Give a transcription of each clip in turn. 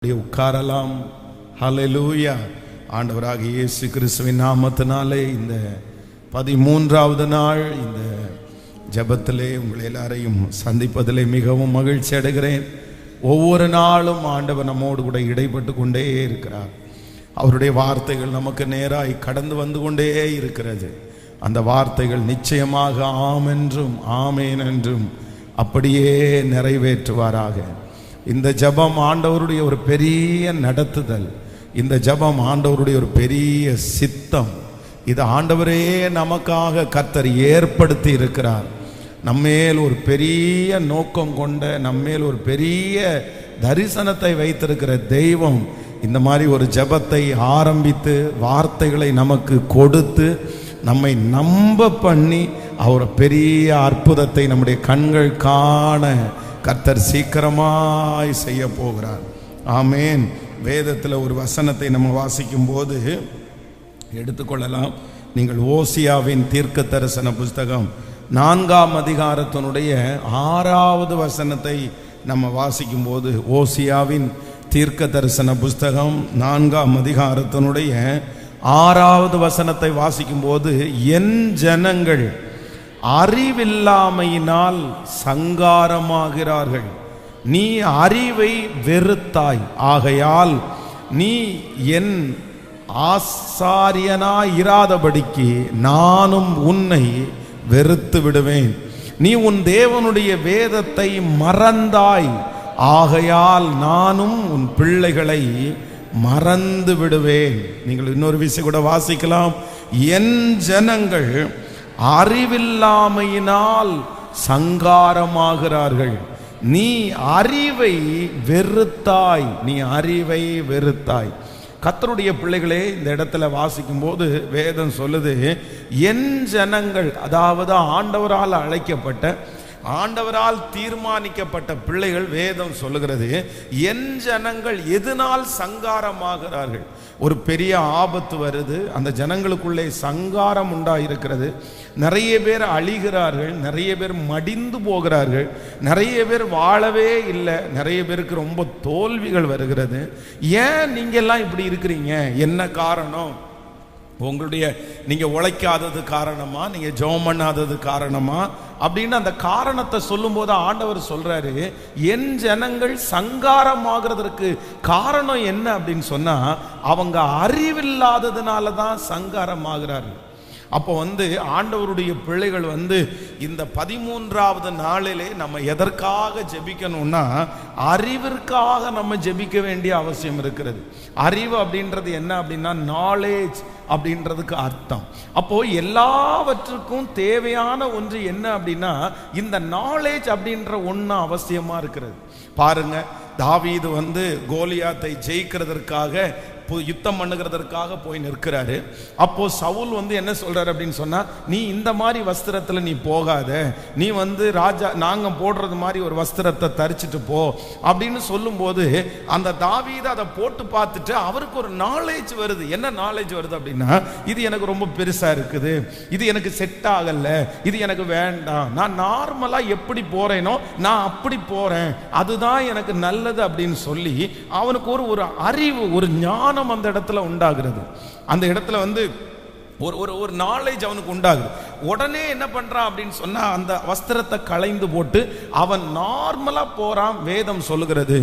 உட்காரலாம். ஹல்லேலூயா. ஆண்டவராக இயேசு கிறிஸ்துவின் நாமத்தினாலே இந்த 13வது நாள் இந்த ஜெபத்திலே உங்களை எல்லாரையும் சந்திப்பதிலே மிகவும் மகிழ்ச்சி அடைகிறேன். ஒவ்வொரு நாளும் ஆண்டவர் நம்மோடு கூட இடைப்பட்டு கொண்டே இருக்கிறார். அவருடைய வார்த்தைகள் நமக்கு நேராய் கடந்து வந்து கொண்டே இருக்கிறது. அந்த வார்த்தைகள் நிச்சயமாக ஆம் என்றும் ஆமேன் என்றும் அப்படியே நிறைவேற்றுவாராக. இந்த ஜெபம் ஆண்டவருடைய ஒரு பெரிய நடத்துதல், இந்த ஜெபம் ஆண்டவருடைய ஒரு பெரிய சித்தம். இது ஆண்டவரே நமக்காக கர்த்தர் ஏற்படுத்தி இருக்கிறார். நம்மேல் ஒரு பெரிய நோக்கம் கொண்ட, நம்மேல் ஒரு பெரிய தரிசனத்தை வைத்திருக்கிற தெய்வம் இந்த மாதிரி ஒரு ஜெபத்தை ஆரம்பித்து வார்த்தைகளை நமக்கு கொடுத்து நம்மை நம்ப பண்ணி அவர் பெரிய அற்புதத்தை நம்முடைய கண்கள் காண கர்த்தர் சீக்கிரமாய் செய்ய போகிறார். ஆமேன். வேதத்தில் ஒரு வசனத்தை நம்ம வாசிக்கும் போது எடுத்துக்கொள்ளலாம். நீங்கள் ஓசியாவின் தீர்க்க தரிசன புஸ்தகம் 4ஆம் அதிகாரத்தினுடைய 6வது வசனத்தை நம்ம வாசிக்கும் போது, ஓசியாவின் தீர்க்க தரிசன புஸ்தகம் 4ஆம் அதிகாரத்தினுடைய 6வது வசனத்தை வாசிக்கும் போது, என் ஜனங்கள் அறிவில்லாமையினால் சங்காரமாகிறார்கள், நீ அறிவை வெறுத்தாய், ஆகையால் நீ என் ஆசாரியனாயிராதபடிக்கு நானும் உன்னை வெறுத்து விடுவேன். நீ உன் தேவனுடைய வேதத்தை மறந்தாய், ஆகையால் நானும் உன் பிள்ளைகளை மறந்து விடுவேன். நீங்கள் இன்னொரு விஷயம் கூட வாசிக்கலாம். என் ஜனங்கள் அறிவில்லாமையினால் சங்காரமாகிறார்கள், நீ அறிவை வெறுத்தாய், நீ அறிவை வெறுத்தாய். கர்த்தருடைய பிள்ளைகளே, இந்த இடத்துல வாசிக்கும் போது வேதம் சொல்லுது, என் ஜனங்கள், அதாவது ஆண்டவரால் அழைக்கப்பட்ட, ஆண்டவரால் தீர்மானிக்கப்பட்ட பிள்ளைகள். வேதம் சொல்லுகிறது, என் ஜனங்கள் எதனால் சங்காரமாகிறார்கள்? ஒரு பெரிய ஆபத்து வருது, அந்த ஜனங்களுக்குள்ளே சங்காரம் உண்டாயிருக்கிறது. நிறைய பேர் அழிகிறார்கள், நிறைய பேர் மடிந்து போகிறார்கள், நிறைய பேர் வாழவே இல்லை, நிறைய பேருக்கு ரொம்ப தோல்விகள் வருகிறது. ஏன் நீங்க எல்லாம் இப்படி இருக்கிறீங்க? என்ன காரணம்? உங்களுடைய நீங்க உழைக்காதது காரணமா, நீங்க ஜெபம் பண்ணாதது காரணமா அப்படின்னு அந்த காரணத்தை சொல்லும் போது ஆண்டவர் சொல்றாரு, என் ஜனங்கள் சங்காரமாகிறதுக்கு காரணம் என்ன அப்படின்னு சொன்னா, அவங்க அறிவில்லாததுனால தான் சங்காரமாகிறார்கள். அப்போ ஆண்டவருடைய பிள்ளைகள் இந்த 13வது நாளிலே நம்ம எதற்காக ஜெபிக்கணும்னா, அறிவிற்காக நம்ம ஜெபிக்க வேண்டிய அவசியம் இருக்கிறது. அறிவு அப்படின்றது என்ன அப்படின்னா, நாலேஜ் அப்படின்றதுக்கு அர்த்தம். அப்போ எல்லாவற்றுக்கும் தேவையான ஒன்று என்ன அப்படின்னா, இந்த நாலேஜ் அப்படின்ற ஒன்று அவசியமா இருக்கிறது. பாருங்க, தாவீது கோலியாத்தை ஜெயிக்கிறதற்காக யுத்தம் பண்ணுகிறதற்காக போய் நிற்கிறாரு. அப்போ சவுல் என்ன சொல்றாரு அப்படின்னு சொன்னா, நீ இந்த மாதிரி வஸ்திரத்துல நீ போகாத, நீ ராஜா நாங்க போடுறது மாதிரி ஒரு வஸ்திரத்தை தரிச்சிட்டு போ அப்படின்னு சொல்லும் போது, அந்த தாவீது அதை போட்டு பார்த்துட்டு அவருக்கு ஒரு நாலேஜ் வருது. என்ன நாலேஜ் வருது அப்படின்னா, இது எனக்கு ரொம்ப பெருசா இருக்குது, இது எனக்கு செட் ஆகல, இது எனக்கு வேண்டாம், நான் நார்மலா எப்படி போறேனோ நான் அப்படி போறேன், அதுதான் எனக்கு நல்லது அப்படின்னு சொல்லி அவனுக்கு ஒரு அறிவு, ஒரு ஞானம் அந்த இடத்துல உண்டாகிறது. அந்த இடத்துல ஒரு நாலேஜ் அவனுக்கு உண்டாகுது. உடனே என்ன பண்றான் அப்படின்னு சொன்னா, அந்த வஸ்திரத்தை களைந்து போட்டு அவன் நார்மலா போறான். வேதம் சொல்லுகிறது,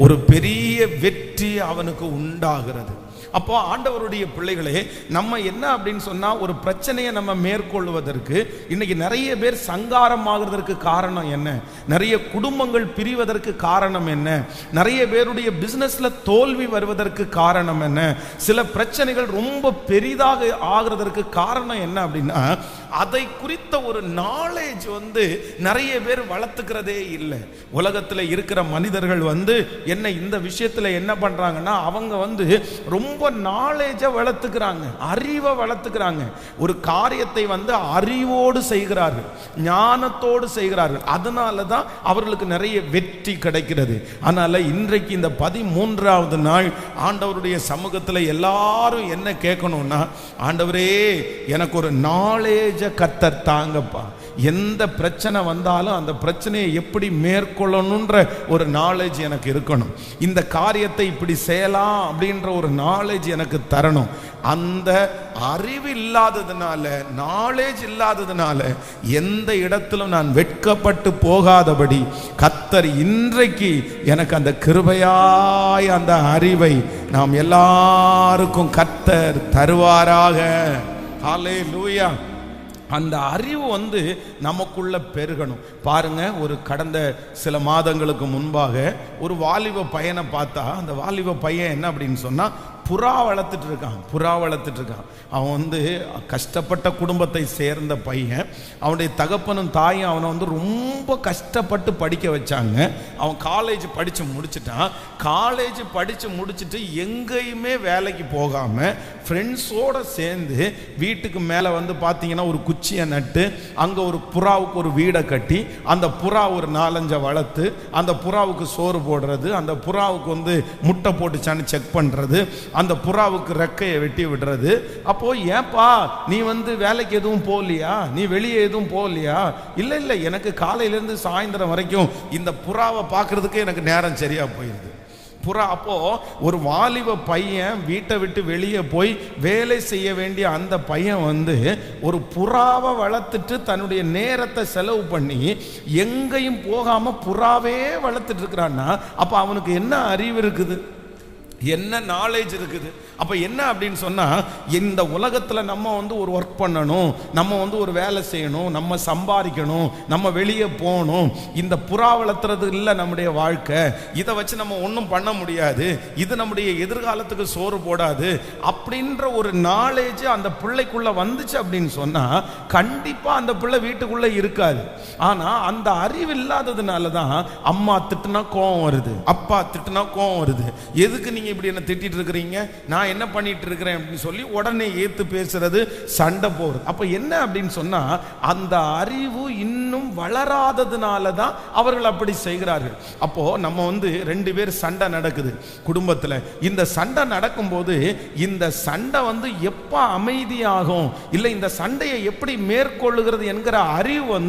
ஒரு பெரிய வெற்றி அவனுக்கு உண்டாகிறது. அப்போ ஆண்டவருடைய பிள்ளைகளே, நம்ம என்ன அப்படின்னு சொன்னா, ஒரு பிரச்சனையை நம்ம மேற்கொள்வதற்கு இன்னைக்கு நிறைய பேர் சங்காரமாகிறதுக்கு காரணம் என்ன? நிறைய குடும்பங்கள் பிரிவதற்கு காரணம் என்ன? நிறைய பேருடைய பிசினஸ்ல தோல்வி வருவதற்கு காரணம் என்ன? சில பிரச்சனைகள் ரொம்ப பெரிதாக ஆகிறதற்கு காரணம் என்ன அப்படின்னா, அதை குறித்த ஒரு நாலேஜ் நிறைய பேர் வளர்த்துக்கிறதே இல்லை. உலகத்தில் இருக்கிற மனிதர்கள் என்ன இந்த விஷயத்துல என்ன பண்றாங்கன்னா, அவங்க ரொம்ப நாலேஜை வளர்த்துக்கிறாங்க, அறிவை வளர்த்துக்கிறாங்க. ஒரு காரியத்தை அறிவோடு செய்கிறார்கள், ஞானத்தோடு செய்கிறார்கள். அதனால தான் அவர்களுக்கு நிறைய வெற்றி கிடைக்கிறது. அதனால இன்றைக்கு இந்த 13வது நாள் ஆண்டவருடைய சமூகத்தில் எல்லாரும் என்ன கேட்கணும்னா, ஆண்டவரே எனக்கு ஒரு நாலேஜை கர்த்தர் தாங்கப்பா, எந்த பிரச்சனை வந்தாலும் அந்த பிரச்சனையை எப்படி மேற்கொள்ளணுன்ற ஒரு நாலேஜ் எனக்கு இருக்கணும். இந்த காரியத்தை இப்படி செய்யலாம் அப்படின்ற ஒரு நாலேஜ் எனக்கு தரணும். அந்த அறிவு இல்லாததுனால, நாலேஜ் இல்லாததுனால எந்த இடத்திலும் நான் வெட்கப்பட்டு போகாதபடி கர்த்தர் இன்றைக்கு எனக்கு அந்த கிருபையாய் அந்த அறிவை நாம் எல்லாருக்கும் கர்த்தர் தருவாராக. ஹல்லேலூயா. அந்த அறிவு நமக்குள்ள பெருகணும். பாருங்க, ஒரு கடந்த சில மாதங்களுக்கு முன்பாக ஒரு வாலிப பையனை பார்த்தா, அந்த வாலிப பையன் என்ன அப்படின்னு சொன்னா, புறா வளர்த்துட்டு இருக்கான். அவன் கஷ்டப்பட்ட குடும்பத்தை சேர்ந்த பையன். அவனுடைய தகப்பனும் தாயும் அவனை ரொம்ப கஷ்டப்பட்டு படிக்க வச்சாங்க. அவன் காலேஜ் படித்து முடிச்சுட்டான். காலேஜ் படித்து முடிச்சுட்டு எங்கேயுமே வேலைக்கு போகாமல் ஃப்ரெண்ட்ஸோடு சேர்ந்து வீட்டுக்கு மேலே பார்த்தீங்கன்னா ஒரு குச்சியை நட்டு அங்கே ஒரு புறாவுக்கு ஒரு வீடை கட்டி அந்த புறா ஒரு 4-5 வளர்த்து அந்த புறாவுக்கு சோறு போடுறது, அந்த புறாவுக்கு முட்டை போட்டுச்சான்னு செக் பண்ணுறது, அந்த புறாவுக்கு ரெக்கையை வெட்டி விடுறது. அப்போ ஏன்பா நீ வேலைக்கு எதுவும் போகலையா, நீ வெளியே எதுவும் போகலையா? இல்லை, எனக்கு காலையிலேருந்து சாயந்தரம் வரைக்கும் இந்த புறாவை பார்க்கறதுக்கே எனக்கு நேரம் சரியா போயிடுது. புறா. அப்போ ஒரு வாலிப பையன் வீட்டை விட்டு வெளியே போய் வேலை செய்ய வேண்டிய அந்த பையன் ஒரு புறாவை வளர்த்துட்டு தன்னுடைய நேரத்தை செலவு பண்ணி எங்கேயும் போகாம புறாவே வளர்த்துட்டு இருக்கிறான்னா அப்ப அவனுக்கு என்ன அறிவு இருக்குது, என்ன நாலேஜ் இருக்குது? அப்போ என்ன அப்படின்னு சொன்னால், இந்த உலகத்தில் நம்ம ஒரு ஒர்க் பண்ணணும், நம்ம ஒரு வேலை செய்யணும், நம்ம சம்பாதிக்கணும், நம்ம வெளியே போகணும். இந்த புறா வளர்த்துறது இல்லை நம்முடைய வாழ்க்கை. இதை வச்சு நம்ம ஒன்றும் பண்ண முடியாது, இது நம்முடைய எதிர்காலத்துக்கு சோறு போடாது அப்படின்ற ஒரு நாலேஜ் அந்த பிள்ளைக்குள்ளே வந்துச்சு அப்படின்னு சொன்னால் கண்டிப்பாக அந்த பிள்ளை வீட்டுக்குள்ளே இருக்காது. ஆனால் அந்த அறிவு இல்லாததுனால தான் அம்மா திட்டுனா கோவம் வருது, அப்பா திட்டுனா கோவம் வருது. எதுக்கு நீங்கள் இப்படி என்ன திட்டிட்டு இருக்கிறீங்க, நான் என்ன பண்ணிட்டு இருக்கிறேன் அப்படின்னு சொல்லி உடனே ஏத்து பேசுறது, சண்டை போறது. அப்ப என்ன அப்படின்னு சொன்னா, அந்த அறிவு இன்னும் வளராததுனால தான் அவர்கள் அப்படி செய்கிறார்கள். அப்போ நம்ம 2 பேர் சண்டை நடக்குது குடும்பத்தில். இந்த சண்டை நடக்கும்போது இந்த சண்டை எப்ப அமைதியாகும், இல்லை இந்த சண்டையை எப்படி மேற்கொள்ளுகிறது என்கிற அறிவு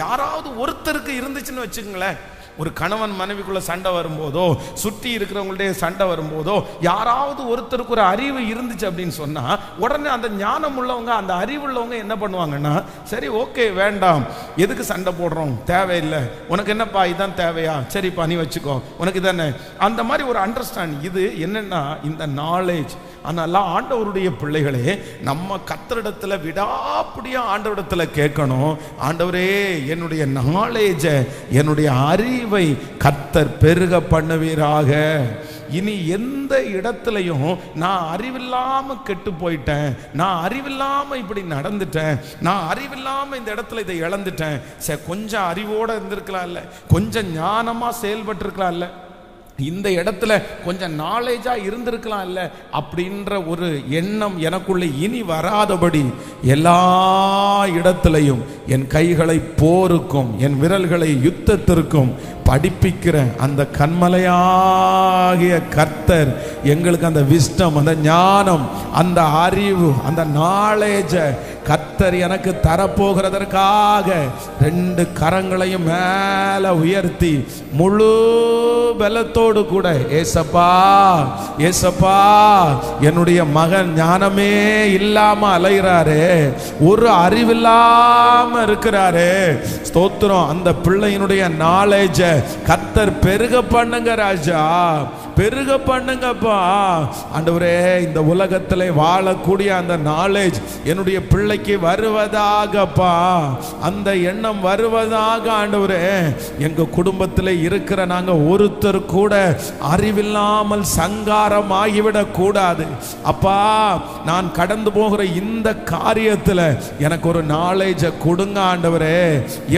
யாராவது ஒருத்தருக்கு இருந்துச்சுன்னு வச்சுக்கங்களேன். ஒரு கணவன் மனைவிக்குள்ள சண்டை வரும்போதோ, சுற்றி இருக்கிறவங்களுடைய சண்டை வரும்போதோ, யாராவது ஒருத்தருக்கு ஒரு அறிவு இருந்துச்சு அப்படின்னு சொன்னா உடனே அந்த ஞானம் உள்ளவங்க, அந்த அறிவுள்ளவங்க என்ன பண்ணுவாங்கன்னா, சரி ஓகே வேண்டாம், எதுக்கு சண்டை போடுறோம், தேவையில்லை, உனக்கு என்னப்பா இதான் தேவையா, சரிப்பா நீ வச்சுக்கோ, உனக்கு தானே, அந்த மாதிரி ஒரு அண்டர்ஸ்டாண்டிங். இது என்னன்னா இந்த நாலேஜ். அதனால ஆண்டவருடைய பிள்ளைகளே, நம்ம கர்த்தரிடத்தில் விடாப்பிடியா ஆண்டவரிடத்தில் கேட்கணும், ஆண்டவரே என்னுடைய நாலேஜை, என்னுடைய அறிவை கர்த்தர் பெருக பண்ணுவீராக. இனி எந்த இடத்துலையும் நான் அறிவில்லாம கெட்டு போயிட்டேன், நான் அறிவில்லாம இப்படி நடந்துட்டேன், நான் அறிவில்லாம இந்த இடத்துல இதை இழந்துட்டேன், சரி கொஞ்சம் அறிவோட இருந்திருக்கலாம் இல்ல, கொஞ்சம் ஞானமா செயல்பட்டு இருக்கலாம் இல்ல, இந்த இடத்துல கொஞ்சம் நாலேஜா இருந்திருக்கலாம் இல்ல அப்படின்ற ஒரு எண்ணம் எனக்குள்ள இனி வராதபடி எல்லா இடத்திலையும் என் கைகளை போருக்கும் என் விரல்களை யுத்தத்திற்கும் படிப்பிக்கிற அந்த கண்மலையாகிய கர்த்தர் எங்களுக்கு அந்த விஸ்டம், அந்த ஞானம், அந்த அறிவு, அந்த நாலேஜ கர்த்தர் எனக்கு தரப்போகிறதற்காக 2 கரங்களையும் மேல உயர்த்தி முழு பலத்தோடு கூட, ஏசப்பா ஏசப்பா என்னுடைய மகன் ஞானமே இல்லாம அலைகிறாரே, ஒரு அறிவில்லாம இருக்கிறாரே, ஸ்தோத்திரம், அந்த பிள்ளையினுடைய நாலேஜ கர்த்தர் பெருக பண்ணுங்க ராஜா, பெருக பண்ணுங்கப்பா. ஆண்டவரே இந்த உலகத்தில் வாழக்கூடிய அந்த நாலேஜ் என்னுடைய பிள்ளைக்கு வருவதாகப்பா, அந்த எண்ணம் வருவதாக. ஆண்டவரே எங்க குடும்பத்தில் இருக்கிற நாங்க ஒருத்தர் கூட அறிவில்லாமல் சங்காரம் ஆகிவிடக் கூடாது அப்பா. நான் கடந்து போகிற இந்த காரியத்தில் எனக்கு ஒரு நாலேஜை கொடுங்க ஆண்டவரே,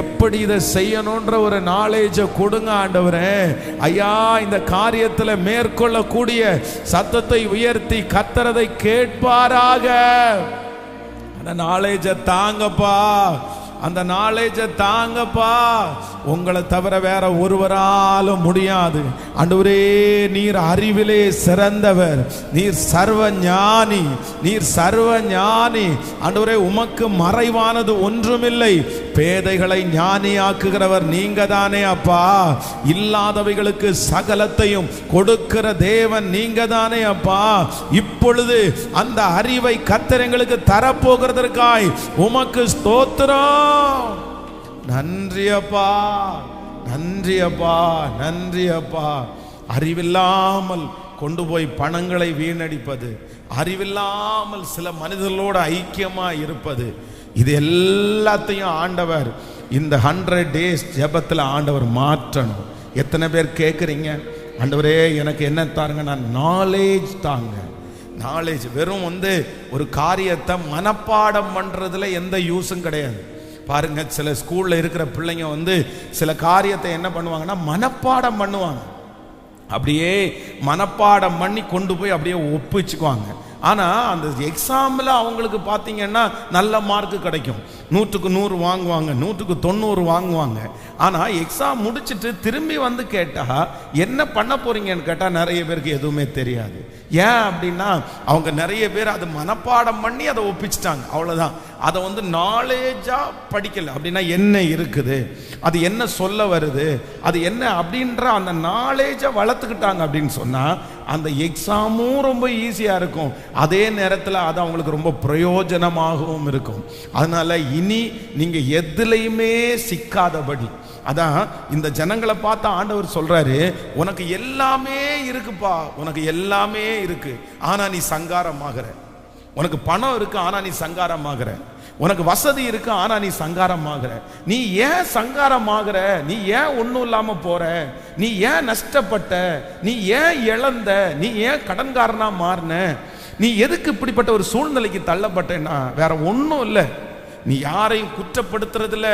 எப்படி இதை செய்யணும்ன்ற ஒரு நாலேஜை கொடுங்க ஆண்டவரே. ஐயா இந்த காரியத்தில் மேற்கொள்ளக்கூடிய சத்தத்தை உயர்த்தி கர்த்தரதை கேட்பாராக. அந்த நாலேஜ தாங்கப்பா, அந்த நாலேஜ தாங்கப்பா. உங்களை தவிர வேற ஒருவராலும் முடியாது. ஆண்டவரே நீர் அறிவிலே சிறந்தவர், நீர் சர்வ ஞானி, நீர் சர்வ ஞானி. ஆண்டவரே உமக்கு மறைவானது ஒன்றுமில்லை. பேதைகளை ஞானியாக்குகிறவர் நீங்க தானே அப்பா. இல்லாதவைகளுக்கு சகலத்தையும் கொடுக்கிற தேவன் நீங்க தானே அப்பா. இப்பொழுது அந்த அறிவை கர்த்தர் எங்களுக்கு தரப்போகிறதற்காய் உமக்கு ஸ்தோத்திரம். நன்றி அப்பா, நன்றி அப்பா, நன்றி அப்பா. அறிவில்லாமல் கொண்டு போய் பணங்களை வீணடிப்பது, அறிவில்லாமல் சில மனிதர்களோட ஐக்கியமா இருப்பது, இது எல்லாத்தையும் ஆண்டவர் இந்த 100 days ஜெபத்தில் ஆண்டவர் மாற்றணும். எத்தனை பேர் கேட்குறீங்க, ஆண்டவரே எனக்கு என்ன தாருங்க? நான் நாலேஜ் தாங்க. நாலேஜ் வெறும் ஒரு காரியத்தை மனப்பாடம் பண்றதுல எந்த யூஸும் கிடையாது. பாருங்க, சில ஸ்கூல்ல இருக்கிற பிள்ளைங்க சில காரியத்தை என்ன பண்ணுவாங்கன்னா மனப்பாடம் பண்ணுவாங்க. அப்படியே மனப்பாடம் பண்ணி கொண்டு போய் அப்படியே ஒப்பிச்சுக்குவாங்க. ஆனா அந்த எக்ஸாம்ல அவங்களுக்கு பார்த்தீங்கன்னா நல்ல மார்க் கிடைக்கும், 100க்கு 100 வாங்குவாங்க, 100க்கு 90 வாங்குவாங்க. ஆனா எக்ஸாம் முடிச்சுட்டு திரும்பி கேட்டா என்ன பண்ண போறீங்கன்னு கேட்டா நிறைய பேருக்கு எதுவுமே தெரியாது. ஏன் அப்படின்னா அவங்க நிறைய பேர் அது மனப்பாடம் பண்ணி அதை ஒப்பிச்சிட்டாங்க, அவ்வளவுதான். அதை நாலேஜா படிக்கல. அப்படின்னா என்ன இருக்குது, அது என்ன சொல்ல வருது, அது என்ன அப்படின்ற அந்த நாலேஜை வளர்த்துக்கிட்டாங்க அப்படின்னு சொன்னா அந்த எக்ஸாமும் ரொம்ப ஈஸியா இருக்கும், அதே நேரத்தில் அது அவங்களுக்கு ரொம்ப பிரயோஜனமாகவும் இருக்கும். அதனால இனி நீங்க எதுலையுமே சிக்காதபடி, அதான் இந்த ஜனங்களை பார்த்து ஆண்டவர் சொல்றாரு, உனக்கு எல்லாமே இருக்குப்பா, உனக்கு எல்லாமே இருக்கு, ஆனா நீ சங்காரமாகிற. உனக்கு பணம் இருக்கு, ஆனா நீ சங்காரமாகிற. உனக்கு வசதி இருக்கு, ஆனா நீ சங்காரமாகிற. நீ ஏன் சங்காரமாகிற? நீ ஏன் ஒன்றும் இல்லாம போற? நீ ஏன் நஷ்டப்பட்ட? நீ ஏன் இழந்த? நீ ஏன் கடன்காரனா மாறின? நீ எதுக்கு இப்படிப்பட்ட ஒரு சூழ்நிலைக்கு தள்ளப்பட்டேன்னா வேற ஒன்றும் இல்லை. நீ யாரையும் குற்றப்படுத்துறதுல,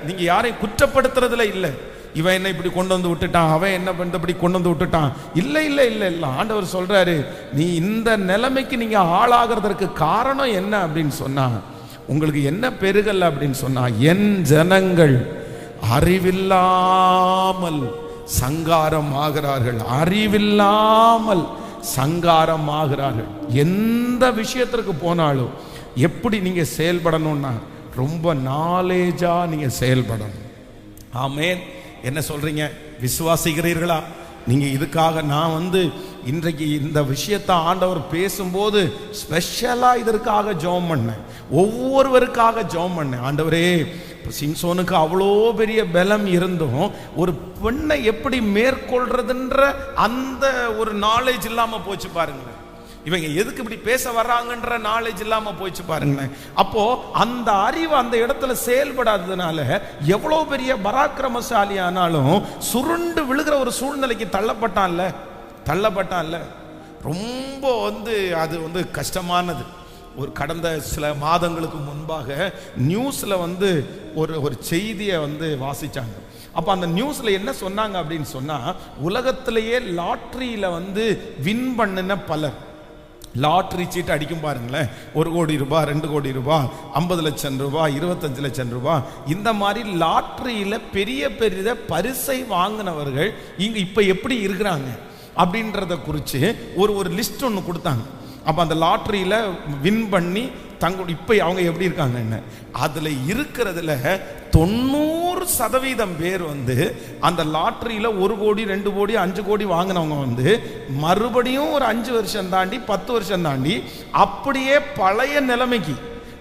நீங்க யாரையும் குற்றப்படுத்துறதுல இல்லை. இவன் என்ன இப்படி கொண்டு வந்து விட்டுட்டான், அவன் என்ன இப்படி கொண்டு வந்து விட்டுட்டான். இல்லை இல்லை இல்லை இல்லை, ஆண்டவர் சொல்றாரு, நீ இந்த நிலைமைக்கு நீங்க ஆளாகிறதுக்கு காரணம் என்ன அப்படின்னு சொன்னா, உங்களுக்கு என்ன பெருகல் அப்படின்னு சொன்னா, என் ஜனங்கள் அறிவில்லாமல் சங்காரம் ஆகிறார்கள், அறிவில்லாமல் சங்காரம் ஆகிறார்கள். எந்த விஷயத்திற்கு போனாலும் எப்படி நீங்க செயல்படணும்னா ரொம்ப நாலேஜா நீங்க செயல்படணும். ஆமென். என்ன சொல்றீங்க, விசுவாசிக்கிறீர்களா? நீங்க இதுக்காக நான் இன்றைக்கு இந்த விஷயத்தை ஆண்டவர் பேசும்போது ஸ்பெஷலா இதற்காக ஜெபம் பண்ணேன், ஒவ்வொருவருக்காக ஜெபம் பண்ணேன். ஆண்டவரே, சிம்சோனுக்கு அவ்வளோ பெரிய பலம் இருந்தும் ஒரு பெண்ணை எப்படி மேற்கொள்றதுன்ற அந்த ஒரு நாலேஜ் இல்லாம போச்சு பாருங்களேன். இவங்க எதுக்கு இப்படி பேச வர்றாங்கன்ற நாலேஜ் இல்லாம போயிச்சு பாருங்களேன். அப்போ அந்த அறிவு அந்த இடத்துல செயல்படாததுனால எவ்வளவு பெரிய பராக்கிரமசாலி ஆனாலும் சுருண்டு விழுகிற ஒரு சூழ்நிலைக்கு தள்ளப்பட்டான்ல. ரொம்ப அது கஷ்டமானது. ஒரு கடந்த சில மாதங்களுக்கு முன்பாக நியூஸ்ல ஒரு செய்தியை வாசிச்சாங்க. அப்ப அந்த நியூஸ்ல என்ன சொன்னாங்க அப்படின்னு சொன்னா, உலகத்திலேயே லாட்டரியில வின் பண்ணின பலர், லாட்டரி சீட்டு அடிக்கும் பாருங்களேன், 1 கோடி ரூபாய், 2 கோடி ரூபாய், 50 லட்சம் ரூபாய், 25 லட்சம் ரூபாய், இந்த மாதிரி லாட்டரியில பெரிய பெரிய பரிசை வாங்கினவர்கள் இங்க இப்ப எப்படி இருக்கிறாங்க அப்படின்றத குறித்து ஒரு லிஸ்ட் ஒன்று கொடுத்தாங்க. அப்ப அந்த லாட்டரியில வின் பண்ணி இப்ப அவங்க எப்படி இருக்காங்க என்ன, அதுல இருக்கிறதுல 90% பேர் அந்த லாட்டரியில 1 கோடி, 2 கோடி, 5 கோடி வாங்கினவங்க மறுபடியும் ஒரு 5 வருஷம் தாண்டி 10 வருஷம் தாண்டி அப்படியே பழைய நிலைமைக்கு,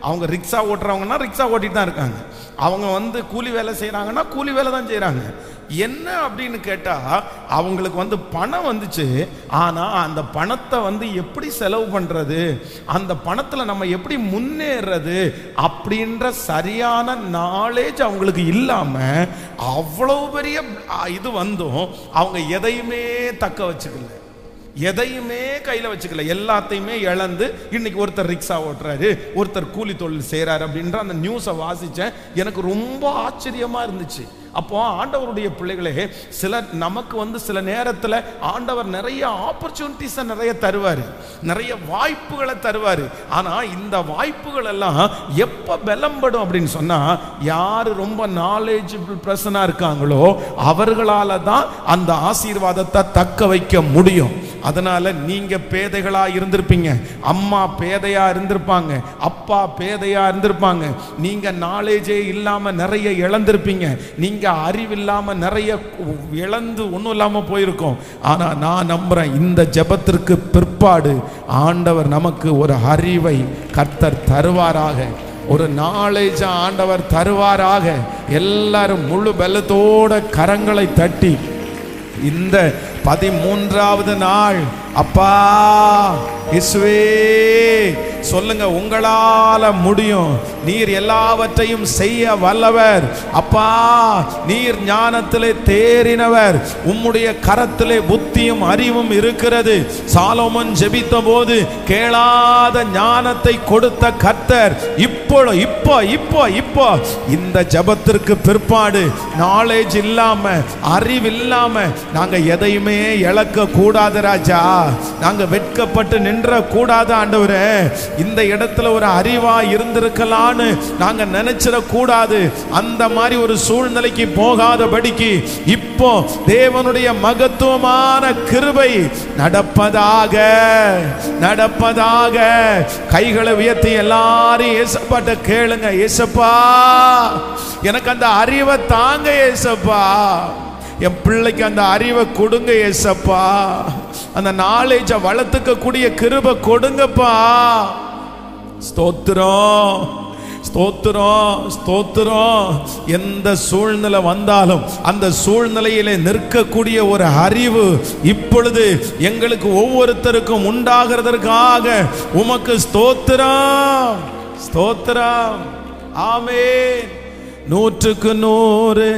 அவங்க ரிக்ஷா ஓட்டுறவங்கன்னா ரிக்ஷா ஓட்டிட்டு தான் இருக்காங்க, அவங்க கூலி வேலை செய்யறாங்கன்னா கூலி வேலை தான் செய்யறாங்க. என்ன அப்படின்னு கேட்டா, அவங்களுக்கு பணம் வந்துச்சு, ஆனா அந்த பணத்தை எப்படி செலவு பண்றது, அந்த பணத்துல நம்ம எப்படி முன்னேறது அப்படின்ற சரியான நாலேஜ் அவங்களுக்கு இல்லாம அவ்வளவு பெரிய இது அவங்க எதையுமே தக்க வச்சுக்கல, எதையுமே கையில வச்சுக்கல, எல்லாத்தையுமே இழந்து இன்னைக்கு ஒருத்தர் ரிக்ஷா ஓட்டுறாரு, ஒருத்தர் கூலி தொழில் செய்யறாரு அப்படின்ற அந்த நியூஸை வாசிச்சேன். எனக்கு ரொம்ப ஆச்சரியமா இருந்துச்சு. அப்போ ஆண்டவருடைய பிள்ளைகளே, நமக்கு சில நேரத்தில் ஆண்டவர் நிறைய ஆப்பர்ச்சுனிட்டிஸை நிறைய தருவார், நிறைய வாய்ப்புகளை தருவார். ஆனால் இந்த வாய்ப்புகள் எல்லாம் எப்போ பலம்படும் அப்படின்னு சொன்னால், யார் ரொம்ப நாலேஜபிள் பர்சனாக இருக்காங்களோ அவர்களால தான் அந்த ஆசீர்வாதத்தை தக்க வைக்க முடியும். அதனால நீங்க பேதைகளா இருந்திருப்பீங்க, அம்மா பேதையா இருந்திருப்பாங்க, அப்பா பேதையா இருந்திருப்பாங்க, நீங்க நாலேஜே இல்லாம நிறைய இழந்திருப்பீங்க, நீங்க அறிவில்லாம நிறைய இழந்து ஒன்றும் இல்லாம போயிருக்கோம். ஆனா நான் நம்புறேன், இந்த ஜெபத்திற்கு பிற்பாடு ஆண்டவர் நமக்கு ஒரு அறிவை கர்த்தர் தருவாராக, ஒரு நாலேஜ் ஆண்டவர் தருவாராக. எல்லாரும் முழு பலத்தோட கரங்களை தட்டி இந்த 13வது நாள், அப்பா இயேசுவே சொல்லுங்க, உங்களால முடியும், நீர் எல்லாவற்றையும் செய்ய வல்லவர். அப்பா நீர் ஞானத்திலே தேறினவர், உம்முடைய கரத்திலே புத்தியும் அறிவும் இருக்கிறது. சாலோமன் ஜெபித்த போது கேளாத ஞானத்தை கொடுத்த கர்த்தர் இப்போ இந்த ஜெபத்திற்கு பிற்பாடு நாலேஜ் இல்லாம அறிவில்லாம நாங்க எதையுமே இழக்க கூடாது ராஜா, நாங்க வெட்கப்பட்டு நின்ற கூடாது ஆண்டவரே. இந்த இடத்துல ஒரு அறிவா இருந்திருக்கலான்னு நாங்க நினைச்சிட கூடாது. அந்த மாதிரி ஒரு சூழ்நிலைக்கு போகாதபடிக்கு இப்போ தேவனுடைய மகத்துவமான கிருபை நடப்பதாக. கைகளை உயர்த்தி எல்லாரும் இயேசப்பாட்ட கேளுங்க, இயேசப்பா எனக்கு அந்த அறிவை தாங்க, இயேசப்பா என் பிள்ளைக்கு அந்த அறிவை கொடுங்க, இயேசப்பா அந்த நாலேஜை வளர்த்துக்க கூடிய கிருபை கொடுங்கப்பா. ஸ்தோத்திரம் ஸ்தோத்திரம் ஸ்தோத்திரம். எந்த சூழ்நிலை வந்தாலும் அந்த சூழ்நிலையிலே நிற்கக்கூடிய ஒரு அறிவு இப்பொழுது எங்களுக்கு ஒவ்வொருத்தருக்கும் உண்டாகிறதற்காக உமக்கு ஸ்தோத்திரம் ஸ்தோத்திரம். ஆமென். 100க்கு 100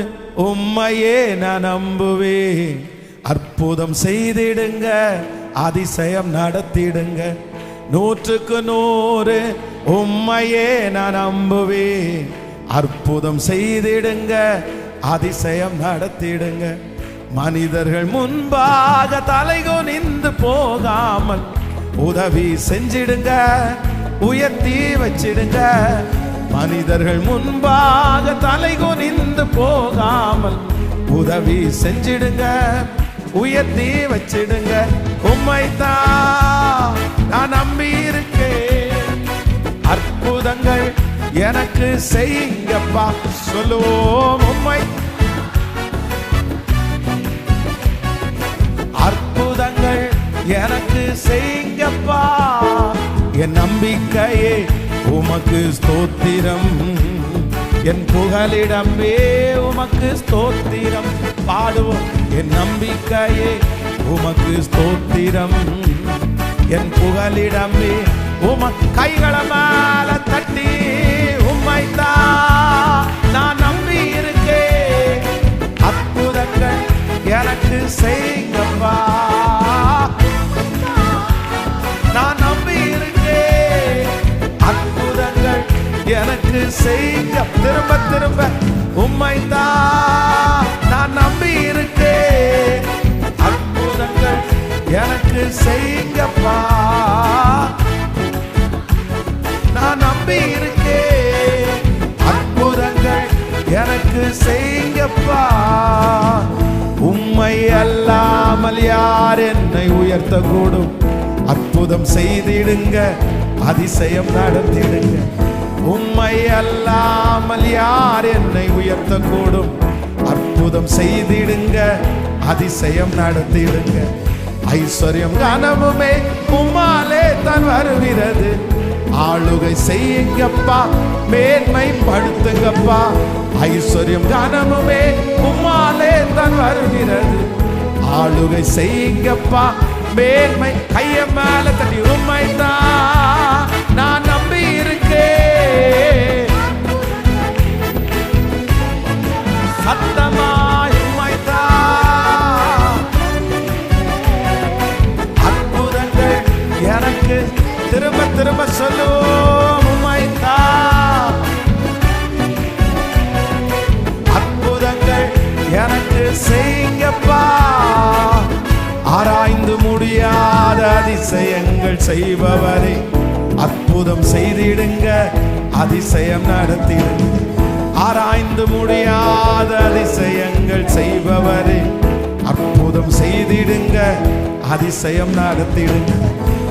உம்மையே நான் நம்புவேன். அற்புதம் செய்திடுங்க, அதிசயம் நடத்திடுங்க. 100க்கு 100 உம்மையே நான் நம்புவேன். அற்புதம் செய்திடுங்க, அதிசயம் நடத்திடுங்க. மனிதர்கள் முன்பாக தலைகுனிந்து போகாமல் உதவி செஞ்சிடுங்க, உயர்த்தி வச்சிடுங்க. மனிதர்கள் முன்பாக தலைகுனிந்து போகாமல் உதவி செஞ்சிடுங்க, உயர்த்தி வச்சிடுங்க. உம்மைத்தான் நான் நம்பி இருக்கேன், அற்புதங்கள் எனக்கு செய்யுங்கப்பா. சொல்லுவோம், உம்மை அற்புதங்கள் எனக்கு செய்யுங்கப்பா. என் நம்பிக்கையே உமக்கு ஸ்தோத்திரம், என் புகலிடமே உமக்கு ஸ்தோத்திரம். பாடுவோம், என் நம்பிக்கையே உமக்கு ஸ்தோத்திரம், என் புகலிடமே கைகளை மேல தட்டி உம்மைத்தான் நான் நம்பி இருக்கேன், அற்புதங்கள் எனக்கு செய்யுங்கப்பா. நான் நம்பி இருக்கேன், அற்புதங்கள் எனக்கு செய்யுங்க. திரும்ப திரும்ப உம்மைத்தான் நான் நம்பி இருக்கேன், அற்புதங்கள் எனக்கு செய்யுங்கப்பா. நான் நம்பி இருக்கேன், அற்புதங்கள் எனக்கு செய்யுங்கப்பா. உம்மை அல்லாமல் யார் என்னை உயர்த்தக்கூடும்? அற்புதம் செய்திடுங்க, அதிசயம் நடத்திடுங்க. உம்மை அல்லாமல் யார் என்னை உயர்த்தக்கூடும்? அற்புதம் செய்திடுங்க, அதிசயம் நடத்திடுங்க. ஐஸ்வர்யம் கனவுமே உம்மாலே தான் வருகிறது, ஆளுகை செய்யுங்கப்பா, மேன்மைப்படுத்துங்கப்பா. ஐஸ்வர்யம் கனவுமே உம்மாலே தான் வருகிறது, ஆளுகை செய்யுங்கப்பா, மேன்மை. கைய மேல தட்டி உம்மைத்தான் நான் நம்பி இருக்கேன், சத்தமாய் உம்மைத்தான். அற்புதங்கள் எனக்கு திரும்ப திரும்ப சொல்லுவோம், உம்மைத்தான். அற்புதங்கள் அதிசயங்கள் செய்பவரே, அற்புதம் செய்திடுங்க, அதிசயம் நடத்திடுங்க. ஆராய்ந்து முடியாத அதிசயங்கள் செய்பவரே, அற்புதம் செய்திடுங்க, அதிசயம் நடத்திடுங்க.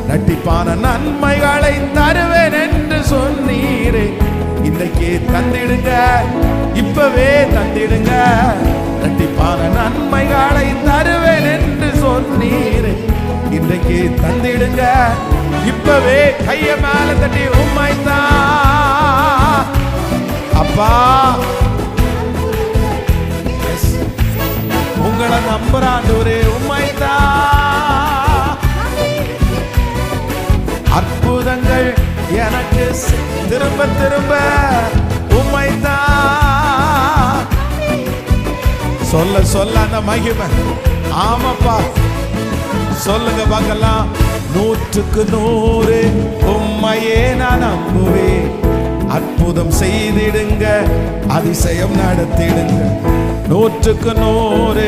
இரட்டிப்பான நன்மைகளை தருவேன் என்று சொன்னீரே, இன்றைக்கு தந்திடுங்க, இப்பவே தந்திடுங்க. இரட்டிப்பான நன்மைகளை தருவேன் என்று சொன்னீரே, இன்றைக்கு தந்திடுங்க, இப்பவே. கைய மேல தட்டி உம்மைத்தான் அப்பா, உங்களை நம்புறாண்டவரே, உம்மைத்தான். அற்புதங்கள் எனக்கு திரும்ப திரும்ப உம்மைத்தான். சொல்ல சொல்ல அந்த மகிமை. ஆமாப்பா, சொல்லுங்க பார்க்கலாம். 100க்கு 100 உம்மையே நான் நம்புவேன், அற்புதம் செய்திடுங்க, அதிசயம் நடத்திடுங்க. 100க்கு 100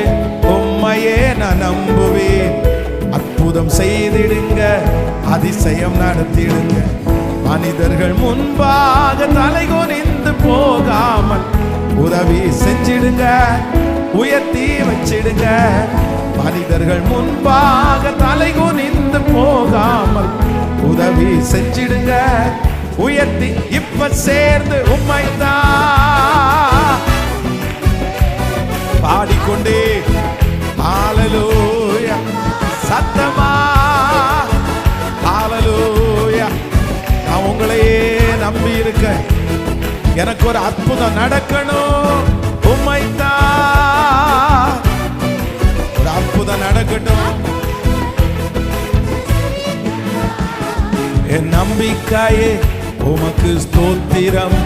உம்மையே நான் நம்புவேன், அற்புதம் செய்திடுங்க, அதிசயம் நடத்திடுங்க. மனிதர்கள் முன்பாக தலைகுனிந்து போகாமல் உதவி செஞ்சிடுங்க, உயர்த்தி வச்சிடுங்க. மனிதர்கள் முன்பாக தலைகுனிந்து போகாமல் உதவி செஞ்சிடுங்க, உயர்த்தி. இப்ப சேர்ந்து உம்மைத்தான் பாடிக்கொண்டே ஹல்லேலூயா சத்தமா ஹல்லேலூயா. நான் உங்களையே நம்பி இருக்க, எனக்கு ஒரு அற்புதம் நடக்கணும், உம்மைத்தான் ஒரு அற்புதம் நடக்கட்டும். என் நம்பிக்கையே உமக்கு ஸ்தோத்திரம்,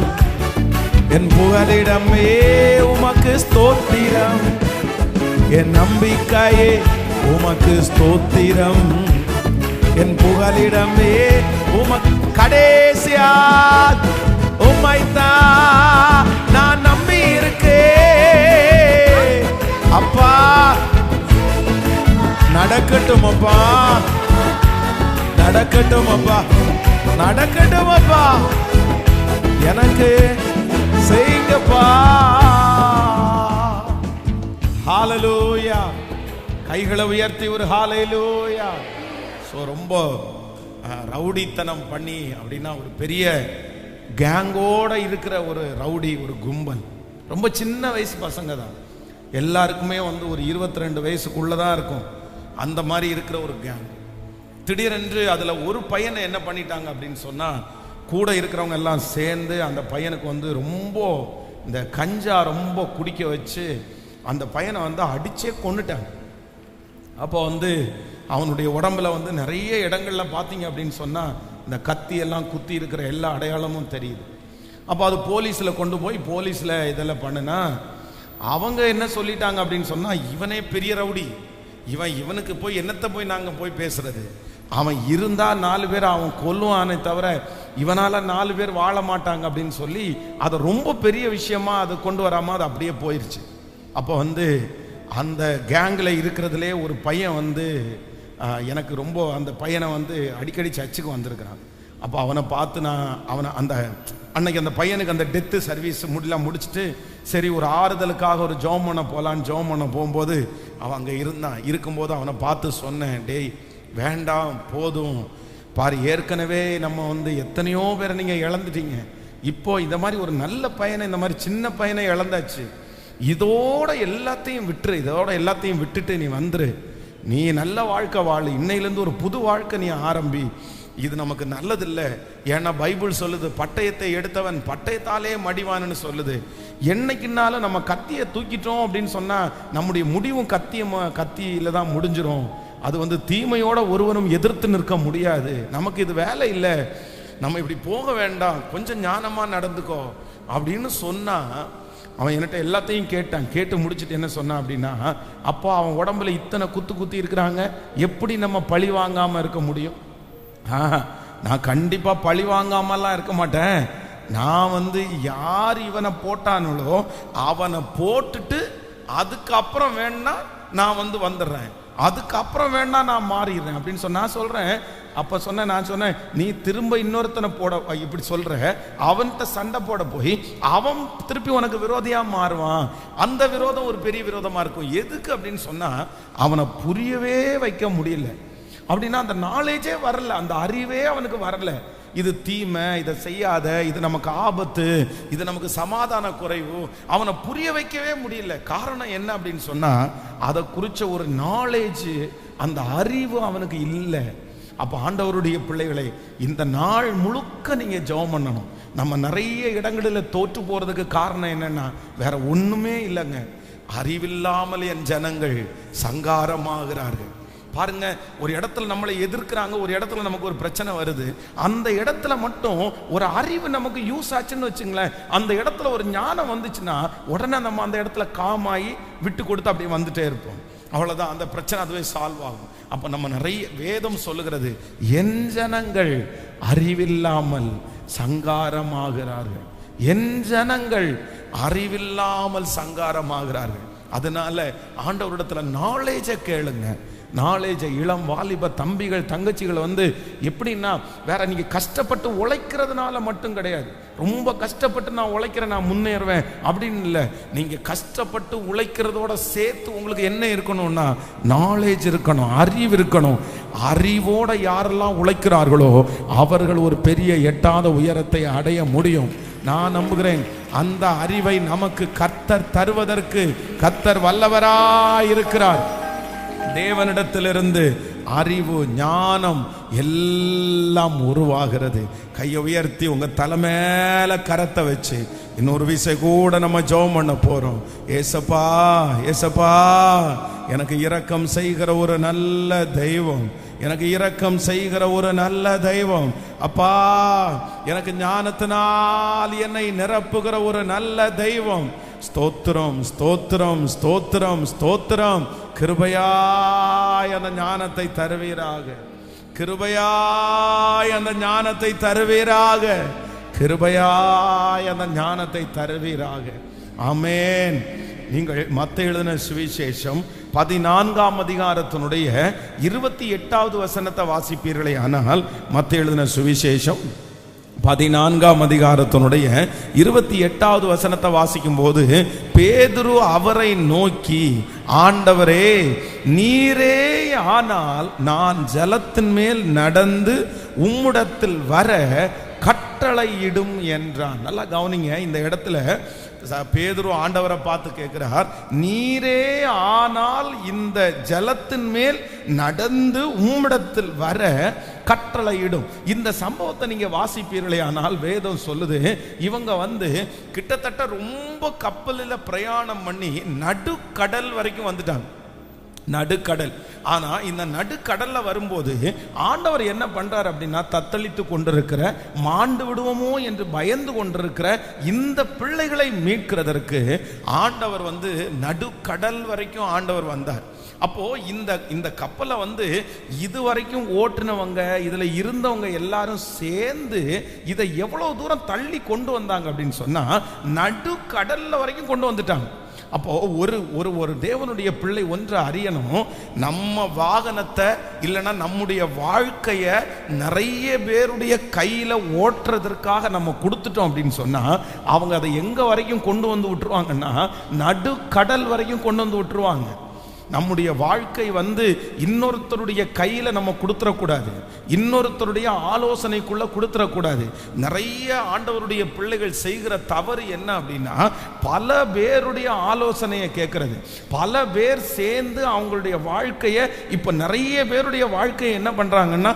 என் புகலிடமே உமக்கு ஸ்தோத்திரம். என் நம்பிக்கையே உமக்கு ஸ்தோத்திரம், என் புகலிடமே உமக்கு. கடைசியா உம்மைத்தான் நான் நம்பி இருக்கேன். அப்பா நடக்கட்டும் அப்பா, நடக்கட்டும் அப்பா, நடக்கட்டும் அப்பா, எனக்கு செய்யுங்கப்பா. ஹல்லேலூயா. கைகளை உயர்த்தி ஒரு ஹல்லேலூயா. ஸோ ரொம்ப ரவுடித்தனம் பண்ணி அப்படின்னா ஒரு பெரிய கேங்கோட இருக்கிற ஒரு ரவுடி, ஒரு கும்பல். ரொம்ப சின்ன வயசு பசங்க தான், எல்லாருக்குமே வந்து ஒரு 22 வயசுக்குள்ளதான் இருக்கும். அந்த மாதிரி இருக்கிற ஒரு கேங். திடீரென்று அதில் ஒரு பையனை என்ன பண்ணிட்டாங்க அப்படின்னு சொன்னால், கூட இருக்கிறவங்க எல்லாம் சேர்ந்து அந்த பையனுக்கு வந்து ரொம்ப இந்த கஞ்சா ரொம்ப குடிக்க வச்சு அந்த பையனை வந்து அடிச்சே கொன்னுட்டாங்க. அப்போ வந்து அவனுடைய உடம்புல வந்து நிறைய இடங்கள்ல பார்த்தீங்க அப்படின்னு சொன்னால் இந்த கத்தியெல்லாம் குத்தி இருக்கிற எல்லா அடையாளமும் தெரியுது. அப்போ அது போலீஸில் கொண்டு போய் போலீஸில் இதெல்லாம் பண்ணுனா அவங்க என்ன சொல்லிட்டாங்க அப்படின்னு சொன்னால், இவனே பெரிய ரவுடி, இவனுக்கு போய் என்னத்தை போய் நாங்கள் போய் பேசுறது, அவன் இருந்தால் 4 பேர் அவன் கொல்லுவானே தவிர இவனால் 4 பேர் வாழ மாட்டாங்க அப்படின்னு சொல்லி அதை ரொம்ப பெரிய விஷயமா அது கொண்டு வராமல் அது அப்படியே போயிடுச்சு. அப்போ வந்து அந்த கேங்கில் இருக்கிறதுலே ஒரு பையன் வந்து எனக்கு ரொம்ப அந்த பையனை வந்து அடிக்கடி சர்ச்சுக்கு வந்திருக்கிறான். அப்போ அவனை பார்த்து நான் அவனை அந்த அன்னைக்கு அந்த பையனுக்கு அந்த டெத்து சர்வீஸ் முடிச்சுட்டு சரி ஒரு ஆறுதலுக்காக ஒரு ஜெபம் பண்ண போகலான்னு ஜெபம் பண்ண போகும்போது அவன் அங்கே இருக்கும்போது அவனை பார்த்து சொன்னேன், டேய் வேண்டாம் போதும் பாரு, ஏற்கனவே நம்ம வந்து எத்தனையோ பேரை நீங்கள் இழந்துட்டீங்க, இப்போ இந்த மாதிரி ஒரு நல்ல பையனை இந்த மாதிரி சின்ன பையனை இழந்தாச்சு, இதோட எல்லாத்தையும் விட்டுரு, இதோட எல்லாத்தையும் விட்டுட்டு நீ வந்துரு, நீ நல்ல வாழ்க்கை வாழு, இன்னையிலேருந்து ஒரு புது வாழ்க்கை நீ ஆரம்பி, இது நமக்கு நல்லதில்லை. ஏன்னா பைபிள் சொல்லுது பட்டயத்தை எடுத்தவன் பட்டயத்தாலே மடிவான்னு சொல்லுது. என்னைக்குன்னாலும் நம்ம கத்தியை தூக்கிட்டோம் அப்படின்னு சொன்னால் நம்முடைய முடிவும் கத்தியில தான் முடிஞ்சிடும். அது வந்து தீமையோட ஒருவரும் எதிர்த்து நிற்க முடியாது. நமக்கு இது வேலை இல்லை, நம்ம இப்படி போக வேண்டாம், கொஞ்சம் ஞானமாக நடந்துக்கோ அப்படின்னு சொன்னா அவன் என்கிட்ட எல்லாத்தையும் கேட்டான். கேட்டு முடிச்சுட்டு என்ன சொன்னான் அப்படின்னா, அப்போ அவன் உடம்புல இத்தனை குத்தி இருக்கிறாங்க, எப்படி நம்ம பழி வாங்காமல் இருக்க முடியும்? நான் கண்டிப்பாக பழி வாங்காமலாம் இருக்க மாட்டேன். நான் வந்து யார் இவனை போட்டானோ அவனை போட்டுட்டு அதுக்கப்புறம் வேணா நான் வந்து வந்துடுறேன். அதுக்கப்புறம் வேணா நான் மாறிடுறேன் அப்படின்னு சொன்ன நான் சொல்றேன். அப்ப நான் சொன்னேன், நீ திரும்ப இன்னொருத்தனை போட இப்படி சொல்ற, அவன்கிட்ட சண்டை போட போய் அவன் திருப்பி உனக்கு விரோதியா மாறுவான். அந்த விரோதம் ஒரு பெரிய விரோதமா இருக்கும். எதுக்கு அப்படின்னு சொன்னா, அவனை புரியவே வைக்க முடியல. அப்படின்னா அந்த நாலேஜே வரல, அந்த அறிவே அவனுக்கு வரல. இது தீமை, இதை செய்யாத, இது நமக்கு ஆபத்து, இது நமக்கு சமாதான குறைவு, அவனை புரிய வைக்கவே முடியல. காரணம் என்ன அப்படின்னு சொன்னா, அதை குறிச்ச ஒரு நாலேஜ், அந்த அறிவு அவனுக்கு இல்லை. அப்போ ஆண்டவருடைய பிள்ளைகளை, இந்த நாள் முழுக்க நீங்க ஜெபம் பண்ணணும். நம்ம நிறைய இடங்களில் தோற்று போறதுக்கு காரணம் என்னன்னா, வேற ஒண்ணுமே இல்லைங்க. அறிவில்லாமல் என் ஜனங்கள் சங்காரமாகிறார்கள். பாருங்க, ஒரு இடத்துல நம்மளை எதிர்க்கிறாங்க, ஒரு இடத்துல நமக்கு ஒரு பிரச்சனை வருது. அந்த இடத்துல மட்டும் ஒரு அறிவு நமக்கு யூஸ் ஆச்சுன்னு வச்சுங்களேன், அந்த இடத்துல ஒரு ஞானம் வந்துச்சுன்னா உடனே நம்ம அந்த இடத்துல காமாயி விட்டு கொடுத்து அப்படியே வந்துட்டே இருப்போம். அவ்வளவுதான், அந்த பிரச்சனை அதுவே சால்வ் ஆகும். அப்ப நம்ம நிறைய வேதம் சொல்லுகிறது, என் ஜனங்கள் அறிவில்லாமல் சங்காரமாகிறார்கள். என் ஜனங்கள் அறிவில்லாமல் சங்காரமாகிறார்கள். அதனால ஆண்டவரிடத்துல நாலேஜை கேளுங்க. நாலேஜை இளம் வாலிப தம்பிகள் தங்கச்சிகள் எப்படின்னா, வேற நீங்க கஷ்டப்பட்டு உழைக்கிறதுனால மட்டும் கிடையாது. ரொம்ப கஷ்டப்பட்டு நான் உழைக்கிறேன், நான் முன்னேறுவேன் அப்படின்னு இல்லை. நீங்க கஷ்டப்பட்டு உழைக்கிறதோட சேர்த்து உங்களுக்கு என்ன இருக்கணும்னா, நாலேஜ் இருக்கணும், அறிவு இருக்கணும். அறிவோட யாரெல்லாம் உழைக்கிறார்களோ அவர்கள் ஒரு பெரிய எட்டாத உயரத்தை அடைய முடியும். நான் நம்புகிறேன், அந்த அறிவை நமக்கு கர்த்தர் தருவதற்கு கர்த்தர் வல்லவராயிருக்கிறார். தேவனிடத்திலிருந்து அறிவு, ஞானம் எல்லாம் உருவாகிறது. கையை உயர்த்தி உங்க தலை மேல கரத்தை வச்சு இன்னொரு விஷயம் கூட நம்ம ஜெபம் பண்ண போறோம். ஏசப்பா, ஏசப்பா, எனக்கு இரக்கம் செய்கிற ஒரு நல்ல தெய்வம், எனக்கு இரக்கம் செய்கிற ஒரு நல்ல தெய்வம். அப்பா, எனக்கு ஞானத்தினால் என்னை நிரப்புகிற ஒரு நல்ல தெய்வம். ஸ்தோத்திரம், ஸ்தோத்திரம், ஸ்தோத்திரம், ஸ்தோத்திரம். கிருபையாய் அந்த ஞானத்தை தருவீராக, கிருபையாய் அந்த ஞானத்தை தருவீராக, கிருபையாய் அந்த ஞானத்தை தருவீராக. ஆமென். நீங்கள் மத்தேயு எழுதின சுவிசேஷம் 14ஆம் அதிகாரத்தினுடைய 28வது வசனத்தை வாசிப்பீர்களே ஆனால், மத்தேயு எழுதின சுவிசேஷம் 14ஆம் அதிகாரத்தினுடைய 28வது வசனத்தை வாசிக்கும் போது, பேதுரு அவரை நோக்கி, ஆண்டவரே, நீரே ஆனால் நான் ஜலத்தின் மேல் நடந்து உம்மிடத்தில் வர கட்டளையிடும் என்றான். நல்லா கவனிங்க, இந்த இடத்துல பேதுரு ஆண்டவரை பார்த்து கேட்கிறார், நீரே ஆனால் இந்த ஜலத்தின் மேல் நடந்து உம்மிடத்தில் வர கட்டளையிடும். இந்த சம்பவத்தை நீங்க வாசிப்பீர்களே ஆனால், வேதம் சொல்லுது, இவங்க கிட்டத்தட்ட ரொம்ப கப்பலில் பிரயாணம் பண்ணி நடுக்கடல் வரைக்கும் வந்துட்டாங்க. நடுக்கடல். ஆனா இந்த நடுக்கடல்ல வரும்போது ஆண்டவர் என்ன பண்றார் அப்படின்னா, தத்தளித்து கொண்டிருக்கிற, மாண்டு விடுவோமோ என்று பயந்து கொண்டிருக்கிற இந்த பிள்ளைகளை மீட்கிறதற்கு ஆண்டவர் நடுக்கடல் வரைக்கும் ஆண்டவர் வந்தார். அப்போ இந்த கப்பலை இதுவரைக்கும் ஓட்டுனவங்க, இதுல இருந்தவங்க எல்லாரும் சேர்ந்து இதை எவ்வளவு தூரம் தள்ளி கொண்டு வந்தாங்க அப்படின்னு சொன்னா, நடுக்கடல்ல வரைக்கும் கொண்டு வந்துட்டாங்க. அப்போ ஒரு தேவனுடைய பிள்ளை ஒன்று அறியணும், நம்ம வாகனத்தை இல்லைன்னா நம்முடைய வாழ்க்கையை நிறைய பேருடைய கையில ஓட்டுறதற்காக நம்ம கொடுத்துட்டோம் அப்படின்னு சொன்னா, அவங்க அதை எங்க வரைக்கும் கொண்டு வந்து விட்டுருவாங்கன்னா, நடுக்கடல் வரைக்கும் கொண்டு வந்து விட்டுருவாங்க. நம்முடைய வாழ்க்கை இன்னொருத்தருடைய கையில நம்ம கொடுத்துடக்கூடாது, இன்னொருத்தருடைய ஆலோசனைக்குள்ள கொடுத்துடக்கூடாது. நிறைய ஆண்டவருடைய பிள்ளைகள் செய்கிற தவறு என்ன அப்படின்னா, பல பேருடைய ஆலோசனையை கேட்கறது. பல பேர் சேர்ந்து அவங்களுடைய வாழ்க்கையை, இப்ப நிறைய பேருடைய வாழ்க்கையை என்ன பண்றாங்கன்னா,